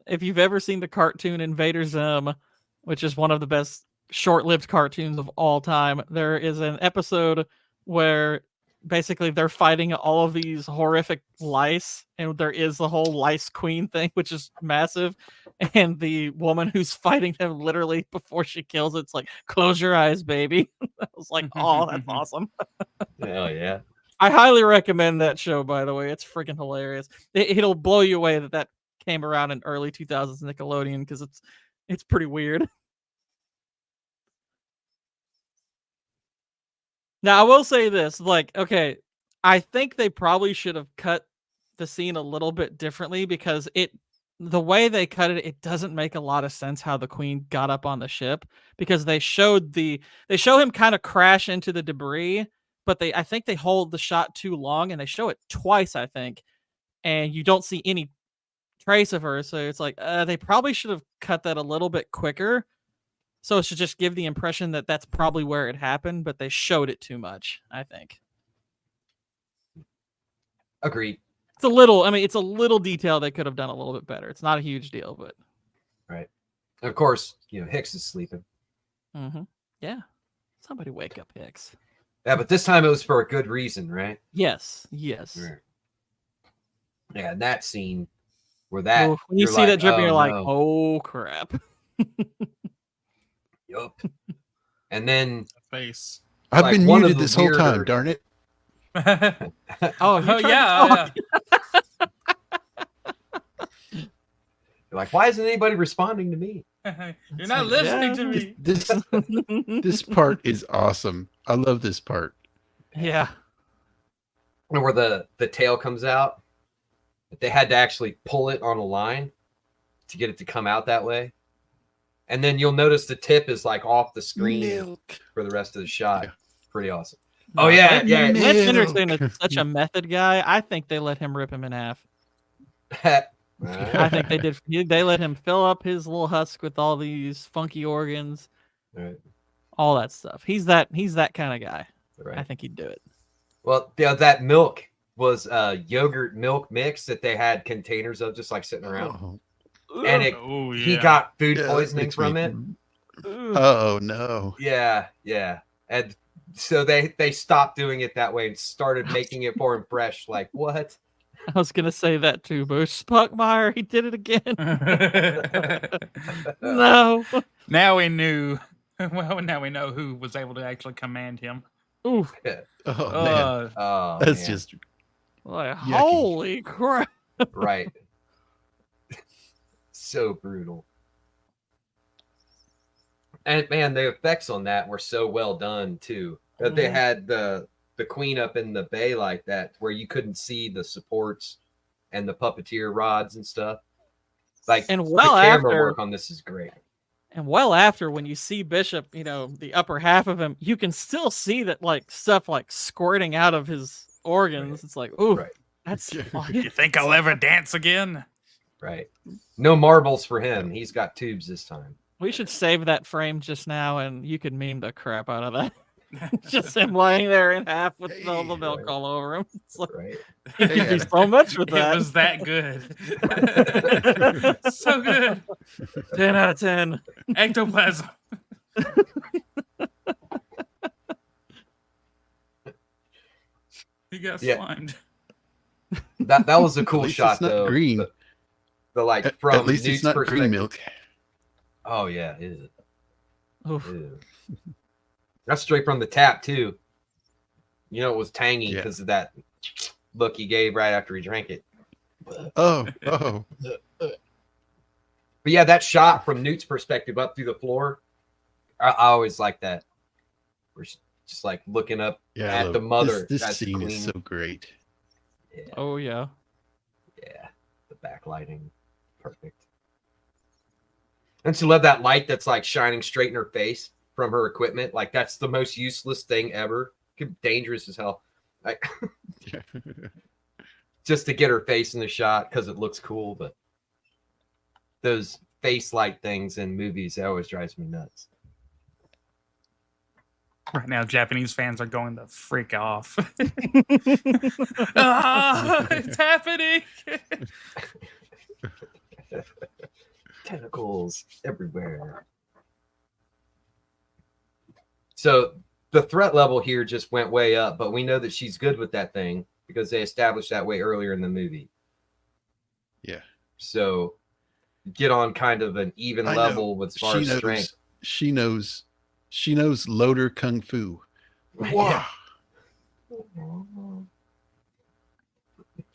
if you've ever seen the cartoon Invader Zim, which is one of the best short-lived cartoons of all time, there is an episode where basically they're fighting all of these horrific lice, and there is the whole lice queen thing, which is massive. And the woman who's fighting them literally before she kills it's like, close your eyes, baby. I was like, oh, that's awesome. Hell yeah. I highly recommend that show, by the way. It's freaking hilarious. It'll blow you away that came around in early 2000s Nickelodeon because it's pretty weird. Now, I will say this, like, okay, I think they probably should have cut the scene a little bit differently because the way they cut it, it doesn't make a lot of sense how the queen got up on the ship because they show him kind of crash into the debris, but I think they hold the shot too long and they show it twice, I think, and you don't see any trace of her. So it's like, they probably should have cut that a little bit quicker. So it should just give the impression that that's probably where it happened, but they showed it too much, I think. Agreed. It's a little detail they could have done a little bit better. It's not a huge deal, but. Right. And of course, Hicks is sleeping. Mm-hmm. Yeah. Somebody wake up Hicks. Yeah, but this time it was for a good reason, right? Yes. Yes. Right. Yeah, and that scene where that. Ooh, when you see that dripping, you're like, oh, crap. Yup. And then. Face. I've been muted this whole time, darn it. Oh yeah. You're like, why isn't anybody responding to me? You're not listening to me. This part is awesome. I love this part. Yeah. And where the tail comes out, they had to actually pull it on a line to get it to come out that way. And then you'll notice the tip is like off the screen for the rest of the shot. Yeah. Pretty awesome. Oh yeah, yeah. Lance Henderson is such a method guy. I think they let him rip him in half. I think they did. They let him fill up his little husk with all these funky organs, all that stuff. He's that kind of guy. Right. I think he'd do it. Well, that milk was yogurt milk mix that they had containers of just like sitting around, and he got food poisoning from it. Oh no! Yeah, and so they stopped doing it that way and started making it for him fresh. Like what? I was gonna say that too, but Spuckmeyer, he did it again. No. Now we knew. Well, now we know who was able to actually command him. Oof. Oh man. That's just like holy crap. Right. So brutal. And man, the effects on that were so well done too. That they had the queen up in the bay like that, where you couldn't see the supports and the puppeteer rods and stuff. Like, and the camera work on this is great. And well after, when you see Bishop, the upper half of him, you can still see that like stuff like squirting out of his organs. Right. It's like, ooh, that's. You think I'll ever dance again? Right. No marbles for him. He's got tubes this time. We should save that frame just now, and you could meme the crap out of that. Just him lying there in half with all the milk all over him. It's like, he could do so much with that. It was that good. So good. 10 out of 10. Ectoplasm. He got slimed. That was a cool shot though. Green. The like from at least it's not green milk. Oh yeah, is it? Ew. That's straight from the tap too. It was tangy because of that look he gave right after he drank it. Oh. But yeah, that shot from Newt's perspective up through the floor, I always like that. We're just like looking up at the mother. This scene is so great. Yeah. Oh yeah. Yeah, the backlighting, perfect. And she love that light that's like shining straight in her face. from her equipment. Like that's the most useless thing ever. Dangerous as hell. Like, just to get her face in the shot because it looks cool, but those face light things in movies, that always drives me nuts. Right now, Japanese fans are going to freak off. It's happening. Tentacles everywhere. So the threat level here just went way up, but we know that she's good with that thing because they established that way earlier in the movie. Yeah. So get on kind of an even level with as far as strength. She knows loader kung fu. Wow.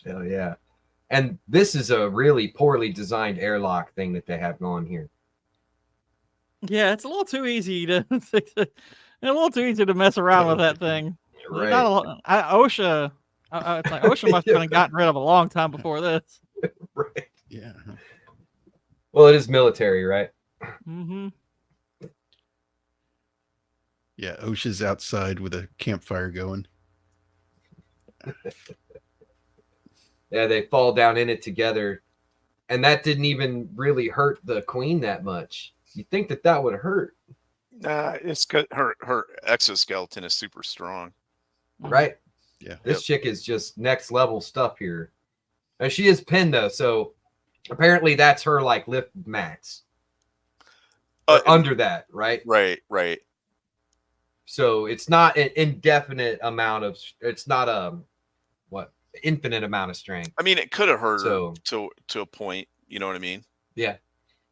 Hell yeah. And this is a really poorly designed airlock thing that they have going here. Yeah, it's a little too easy to mess around with that thing. Right. OSHA, it's like OSHA must have gotten rid of a long time before this. Right. Yeah. Well, it is military, right? Mm-hmm. Yeah, OSHA's outside with a campfire going. Yeah, they fall down in it together. And that didn't even really hurt the queen that much. You'd think that would hurt. Nah, it's good. Her exoskeleton is super strong. Right? Yeah. This chick is just next level stuff here. And she is pinned though, so apparently that's her like lift max. Under that, right? Right. So it's not an indefinite amount of, it's not a infinite amount of strength. I mean, it could have hurt her to a point, you know what I mean? Yeah.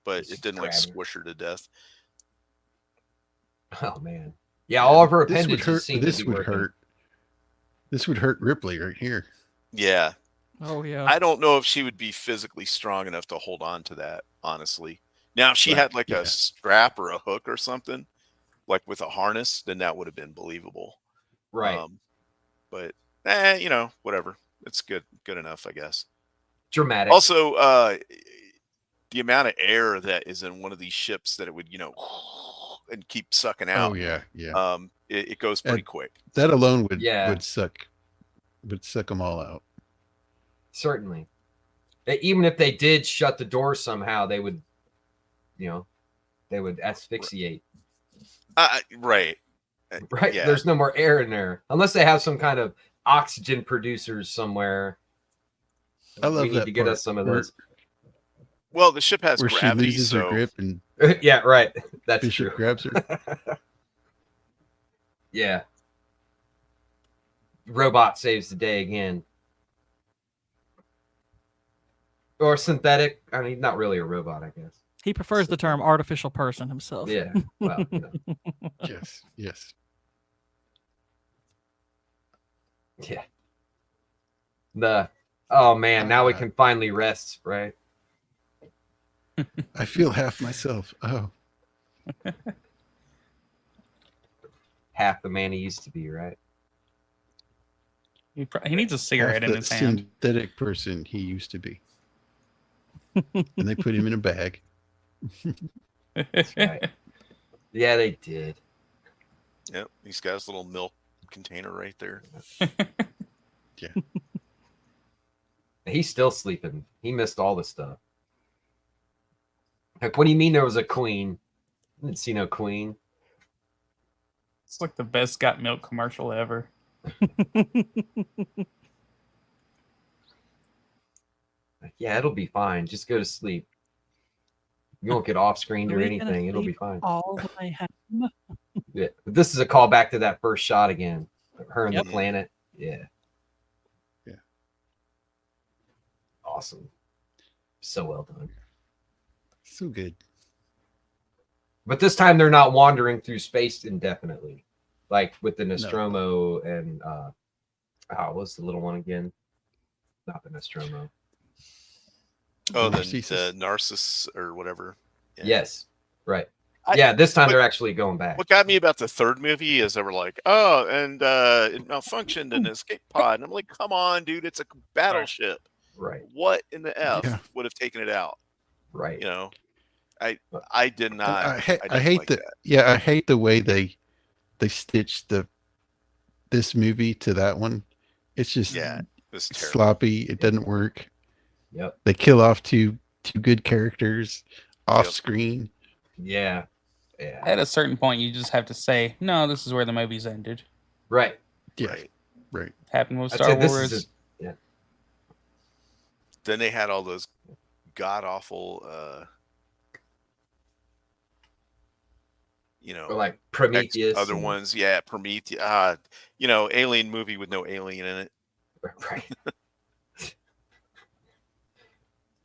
But it didn't like squish her to death. Oh man. Yeah, all of her appendages seem this to be would working. hurt. This would hurt Ripley right here. Yeah. Oh yeah. I don't know if she would be physically strong enough to hold on to that, honestly. Now, if she had like a strap or a hook or something, like with a harness, then that would have been believable. Right. But whatever. It's good enough, I guess. Dramatic. Also, the amount of air that is in one of these ships that it would, and keep sucking out. Oh yeah. It goes pretty quick. That alone would suck them all out. Certainly. Even if they did shut the door somehow, they would, they would asphyxiate. Right. Right. Yeah. There's no more air in there unless they have some kind of oxygen producers somewhere. I love we need that to get us some of those. Well, the ship has where gravity, she loses her grip and yeah, right. That's Bishop true. grabs her. Yeah. Robot saves the day again. Or synthetic. I mean, not really a robot, I guess. He prefers the term artificial person himself. Yeah. Well, Yes. Yeah. Oh man, now we can finally rest, right? I feel half myself. Oh. Half the man he used to be, right? He needs a cigarette in his hand. Synthetic person he used to be. And they put him in a bag. That's right. Yeah, they did. Yep, he's got his little milk container right there. Yeah. He's still sleeping. He missed all the stuff. Like, what do you mean there was a queen? I didn't see no queen. It's like the best got milk commercial ever. Yeah, it'll be fine. Just go to sleep. You won't get off screen or anything. It'll be fine. All the way home. Yeah, but this is a callback to that first shot again. Her and the planet. Yeah. Yeah. Awesome. So well done. So good. But this time they're not wandering through space indefinitely, like with the Nostromo and what's the little one again? Not the Nostromo. Oh, the Narcissus or whatever. Yeah. Yes, right. Yeah, this time they're actually going back. What got me about the third movie is they were like, "Oh, and it malfunctioned in an escape pod," and I'm like, "Come on, dude! It's a battleship. Right. What in the f would have taken it out? Right. You know." I did not. I didn't hate like the that. yeah. I hate the way they stitched this movie to that one. It's just Yeah, it was terrible. sloppy. It doesn't work. Yep. They kill off two good characters off Yep. screen. Yeah. Yeah. At a certain point, you just have to say, no, this is where the movie's ended. Right. Yeah. Right. Happened with I'd Star say this Wars. is yeah. Then they had all those god awful, Or like Prometheus. other ones. Yeah, Prometheus. Alien movie with no alien in it. Right.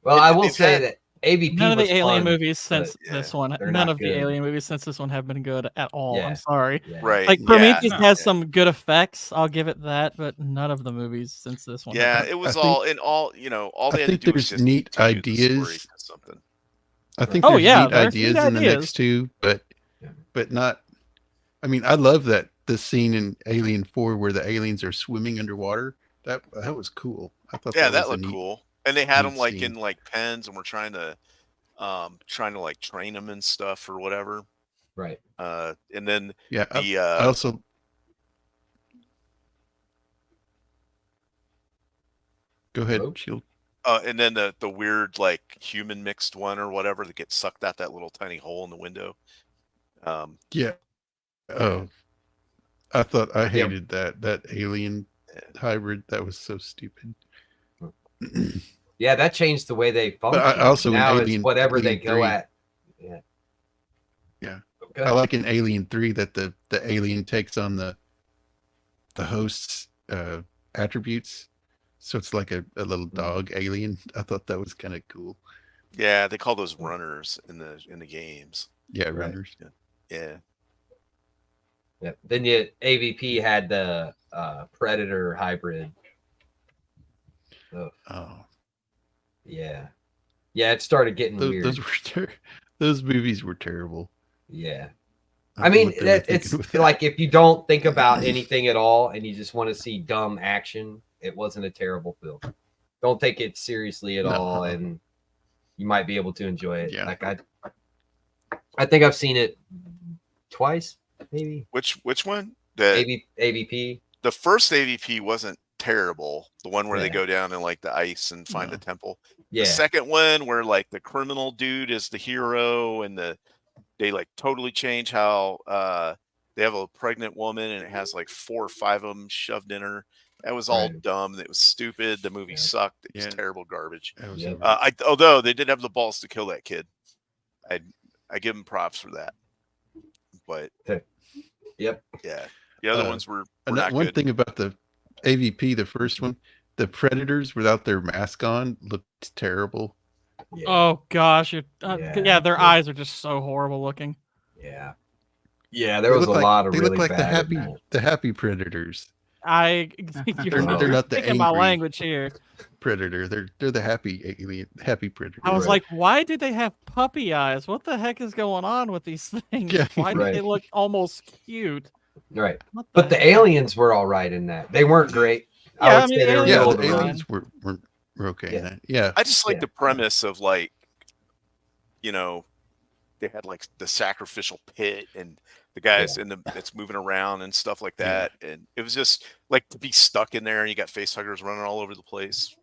Well, I will say that AVP none of was the alien fun, movies since but, this one. they're None not of the good. alien movies since this one have been good at all. Yeah. I'm sorry. Yeah. Right. Like Yeah. Prometheus No. has some good effects. I'll give it that, but none of the movies since this one. have Yeah, been- it was I think- all in all. All I they had to think do was there's just neat continue the story ideas. to something. I think Oh, there's yeah, neat there's ideas neat in the ideas. next two, but not. I mean, I love that the scene in Alien 4 where the aliens are swimming underwater. That was cool. I thought Yeah, that that was a looked neat, cool. And they had neat them like scene. in like pens, and we're trying to like train them and stuff or whatever. Right. And then Yeah, the I also. Go ahead, Hello? Shield. and then the weird like human mixed one or whatever that gets sucked out that little tiny hole in the window. Yeah. Oh, I thought I Yeah. hated that alien hybrid. That was so stupid. Yeah, that changed the way they But function. I also in now it's Alien- whatever they Alien go 3. at. Yeah. Yeah. Go I ahead. like in Alien 3 that the alien takes on the host's attributes. So it's like a little dog alien. I thought that was kind of cool. Yeah, they call those runners in the games. Yeah, Right. runners. Yeah. Yep. Then you AVP had the Predator hybrid. Oh, Yeah. Yeah, it started getting weird. Those movies were terrible. Yeah. I I don't know mean, what they were it's thinking with that. like if you don't think about anything at all and you just want to see dumb action, it wasn't a terrible film. Don't take it seriously at all, and you might be able to enjoy it. Yeah. Like I think I've seen it twice, maybe. Which one? The AVP. The first AVP wasn't terrible. The one where they Yeah. go down in like the ice and find a temple. Yeah. The second one where like the criminal dude is the hero and they like totally change how they have a pregnant woman and it has like 4 or 5 of them shoved in her. That was all Right. dumb. It was stupid. The movie sucked. It was Yeah. terrible garbage. That was Although they did have the balls to kill that kid. I give them props for that. But Yep. yeah, the other ones were And not one good. thing about the AVP, the first one, the Predators without their mask on looked terrible. Yeah. Oh gosh, yeah, their Yeah. eyes are just so horrible looking. Yeah. Yeah, there They was a look like- lot of they really look like bad in that. the happy Predators. You're They're not the speaking my angry language here. Predator. They're the happy Predator. I was like, why do they have puppy eyes? What the heck is going on with these things? Yeah, Why do they right. look almost cute? Right. What But the aliens were all right in that. They weren't great. Yeah, I I would mean, say they were yeah, middle the of the road. aliens were okay in that. Yeah. I just like Yeah. the premise of like, they had like the sacrificial pit and the guys it's moving around and stuff like that. And it was just like to be stuck in there and you got face huggers running all over the place.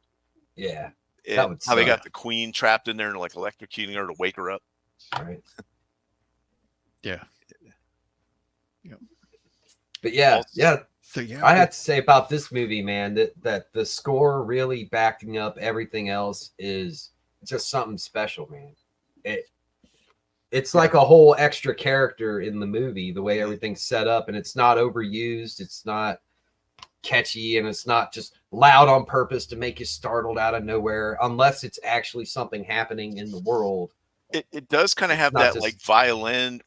Yeah. That And would how they suck. got the queen trapped in there and like electrocuting her to wake her up. Right. Yeah. But yeah, So yeah, I have to say about this movie, man, that the score really backing up everything else is just something special, man. It's like a whole extra character in the movie, the way everything's set up, and it's not overused, it's not catchy, and it's not just loud on purpose to make you startled out of nowhere, unless it's actually something happening in the world. It does kind of have not that just- like violin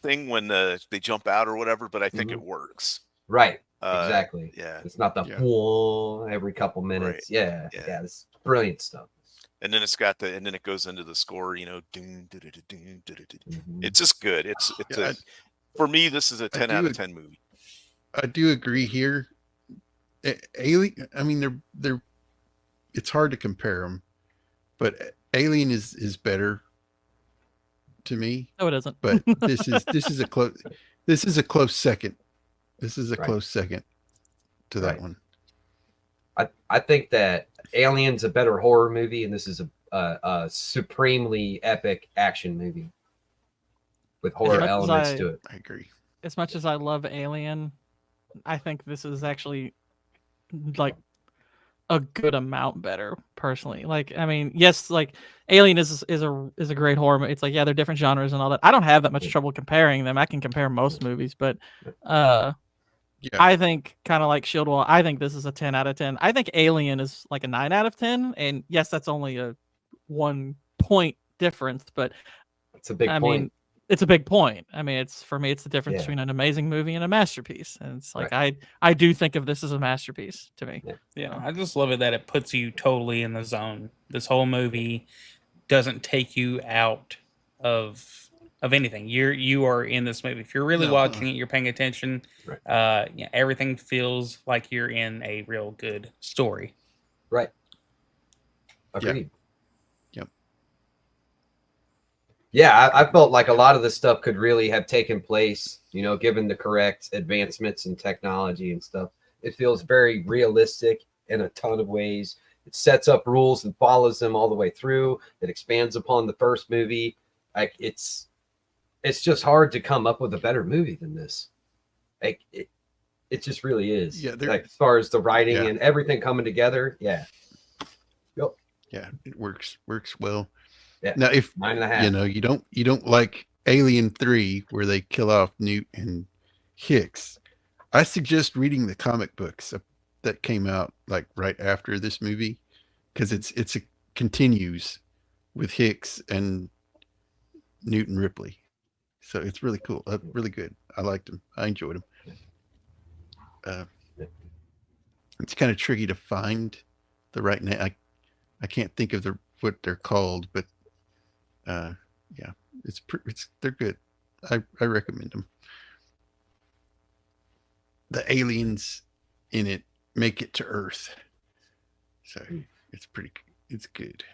thing when they jump out or whatever, but I think it works. Right. Exactly. Yeah. It's not the "whoa" every couple minutes. Yeah. Yeah. It's brilliant stuff. And then and then it goes into the score, dun, dun, dun, dun, dun, dun, dun. Mm-hmm. It's just good. It's for me, this is a 10 out of 10 movie. I do agree here. Alien. I mean, they're. It's hard to compare them, but Alien is better. to me. No, it isn't. But this is a close second. This is a close second to that one. I think that Alien's a better horror movie, and this is a supremely epic action movie with horror elements to it. I agree. As much as I love Alien, I think this is actually like a good amount better personally. Like, I mean, yes, like Alien is a great horror movie. It's like, yeah, they're different genres and all that. I don't have that much trouble comparing them. I can compare most movies, but I think kind of like Shieldwall, I think this is a 10 out of 10. I think Alien is like a 9 out of 10, and yes, that's only a 1 point difference, but it's a big point. Mean, it's a big point. I mean, it's for me, it's the difference between an amazing movie and a masterpiece. And it's like I do think of this as a masterpiece to me. Yeah, I just love it that it puts you totally in the zone. This whole movie doesn't take you out of anything. You are in this movie. If you're really watching it, you're paying attention. Everything feels like you're in a real good story. Right. Agreed. Yeah, I felt like a lot of this stuff could really have taken place, you know, given the correct advancements in technology and stuff. It feels very realistic in a ton of ways. It sets up rules and follows them all the way through. It expands upon the first movie. Like it's just hard to come up with a better movie than this. Like it just really is. Yeah, like as far as the writing and everything coming together. Yeah. Yep. Yeah, it works well. Yeah. Now, if 9.5. you don't like Alien 3, where they kill off Newt and Hicks, I suggest reading the comic books that came out like right after this movie, because it continues with Hicks and Newt and Ripley, so it's really cool, really good. I liked them. I enjoyed them. It's kind of tricky to find the right name. I can't think of what they're called, but yeah, they're good. I recommend them. The aliens in it make it to Earth, so it's good.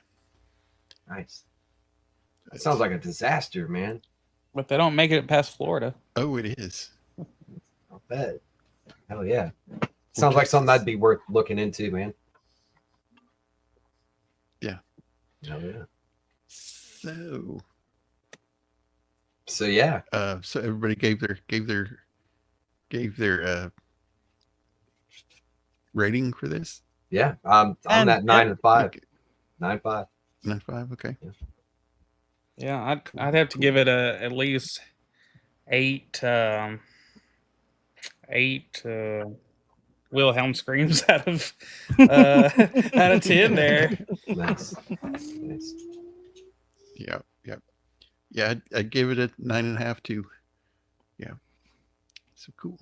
Nice. That sounds like a disaster, man. But they don't make it past Florida. Oh, it is. I'll bet. Hell yeah. Sounds like something that'd be worth looking into, man. Yeah. Hell yeah. So yeah. So everybody gave their rating for this. Yeah. On that 9 and 5. 9.5. 9.5. Okay. Yeah, I'd have to give it at least 8 Wilhelm screams out of 10 there. Nice. Yeah. I'd give it a 9.5 too. Yeah. So cool.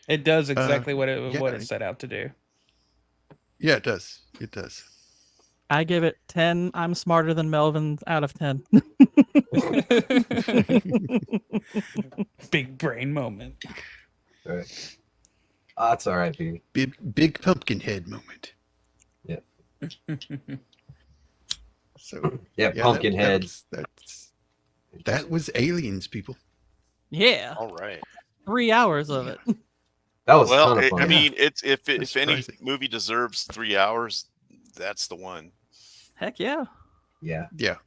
It does exactly what it set out to do. Yeah, it does. It does. I give it 10. I'm smarter than Melvin out of 10. Big brain moment. All right. That's all right, dude. Big pumpkin head moment. Yeah. So yeah, pumpkin heads. That was Aliens, people. Yeah. All right. 3 hours of it. That was well. A ton of fun. I mean, if any movie deserves 3 hours, that's the one. Heck yeah. Yeah. Yeah.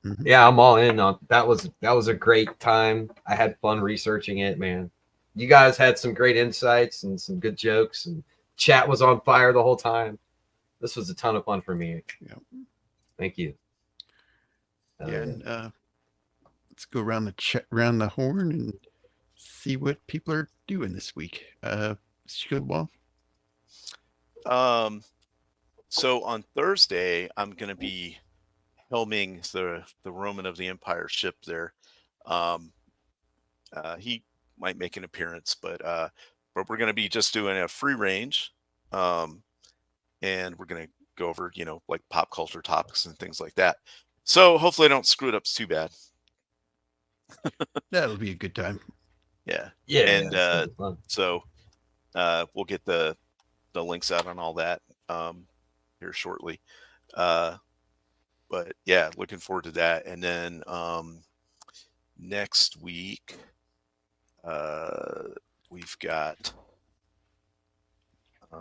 Mm-hmm. Yeah, I'm all in on that. Was a great time. I had fun researching it, man. You guys had some great insights and some good jokes, and chat was on fire the whole time. This was a ton of fun for me. Yeah. Thank you. And let's go around the horn and see what people are doing this week. Shieldwall. So on Thursday, I'm going to be helming the Roman of the Empire ship there. He might make an appearance, but we're going to be just doing a free range, and we're going to go over, like pop culture topics and things like that. So hopefully I don't screw it up too bad. That'll be a good time. Yeah. Yeah. And so we'll get the links out on all that here shortly. But yeah, looking forward to that. And then next week, we've got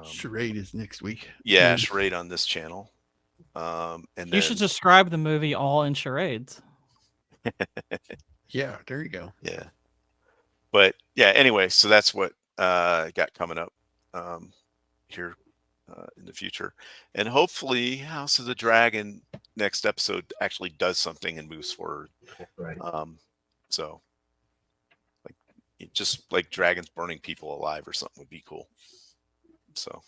Charade is next week. Yeah, Charade on this channel. And You should describe the movie all in charades. Yeah, there you go. Yeah. But yeah, anyway, so that's what got coming up here in the future. And hopefully House of the Dragon next episode actually does something and moves forward. Right. So like just like dragons burning people alive or something would be cool. So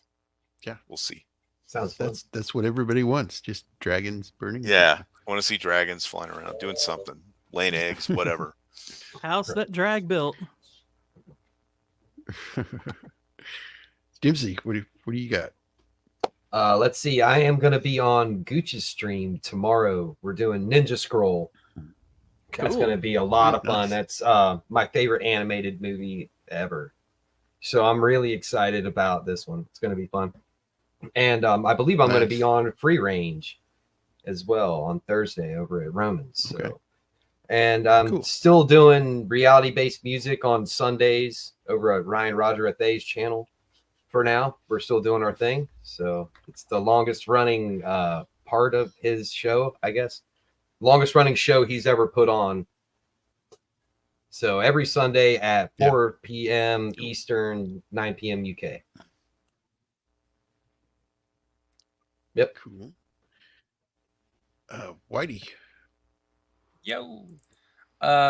yeah, we'll see. Sounds fun. That's what everybody wants. Just dragons burning. Yeah. I want to see dragons flying around doing something, laying eggs, whatever. House that drag built. Dempsey, what do you got? Let's see. I am going to be on Gooch's stream tomorrow. We're doing Ninja Scroll. That's going to be a lot of fun. That's my favorite animated movie ever. So I'm really excited about this one. It's going to be fun. And I believe I'm going to be on Free Range as well on Thursday over at Romans. So. Okay. And I'm still doing reality-based music on Sundays over at Ryan Roger Athay's channel. For now, we're still doing our thing. So it's the longest running part of his show, I guess. Longest running show he's ever put on. So every Sunday at 4 p.m. Eastern, 9 p.m. UK. Yep. Cool. Whitey. Yo.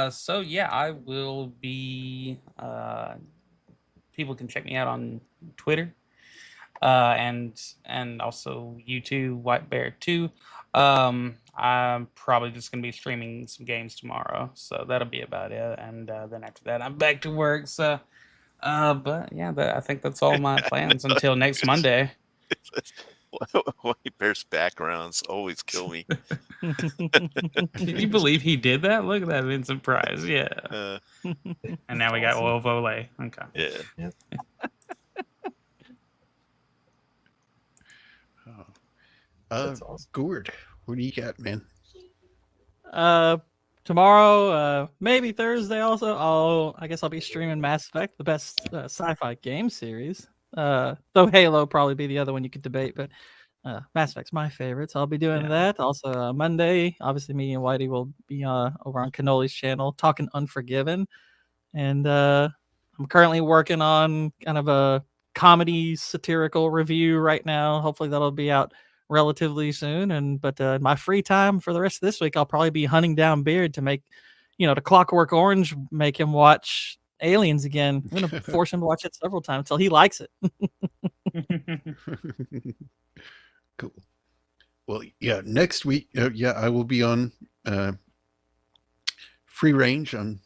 So yeah, I will be people can check me out on Twitter. And also YouTube, WhiteBear 2. I'm probably just gonna be streaming some games tomorrow, so that'll be about it. And then after that, I'm back to work. So, but yeah, I think that's all my plans until next Monday. WhiteBear's backgrounds always kill me. Can you believe he did that? Look at that Vincent Price. Yeah. And now we got Oil Volay. Okay. Yeah. That's awesome. Gourd, what do you got, man? Tomorrow, maybe Thursday also. I guess I'll be streaming Mass Effect, the best sci-fi game series. Though Halo probably be the other one you could debate, but Mass Effect's my favorite, so I'll be doing that. Also, Monday, obviously, me and Whitey will be over on Cannoli's channel talking Unforgiven, and I'm currently working on kind of a comedy satirical review right now. Hopefully, that'll be out relatively soon. But my free time for the rest of this week, I'll probably be hunting down Beard to make, to Clockwork Orange, make him watch Aliens again. I'm gonna force him to watch it several times until he likes it. Cool. Well, yeah, next week, I will be on Free Range on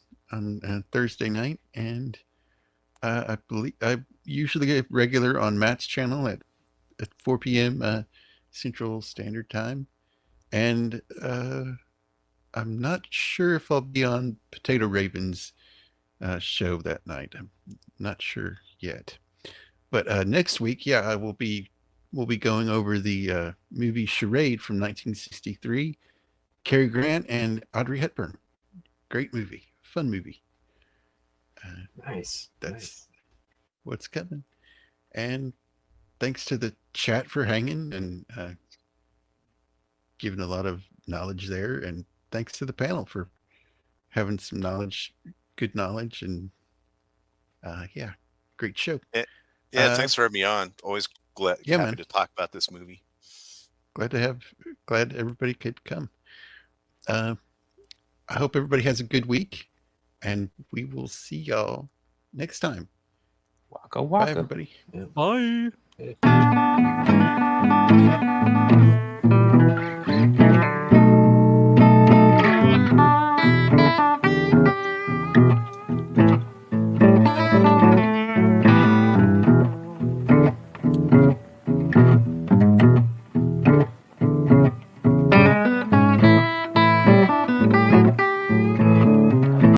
Thursday night, and I believe I usually get regular on Matt's channel at 4 p.m. Central Standard Time, and I'm not sure if I'll be on Potato Raven's show that night. I'm not sure yet, but next week, we'll be going over the movie Charade from 1963. Cary Grant and Audrey Hepburn. Great movie, fun movie. Nice. That's what's coming. And thanks to the chat for hanging and giving a lot of knowledge there, and thanks to the panel for having some knowledge, good knowledge, and great show. Thanks for having me on. Always happy to talk about this movie. Glad everybody could come. I hope everybody has a good week, and we will see y'all next time. Waka waka. Bye, everybody. Bye.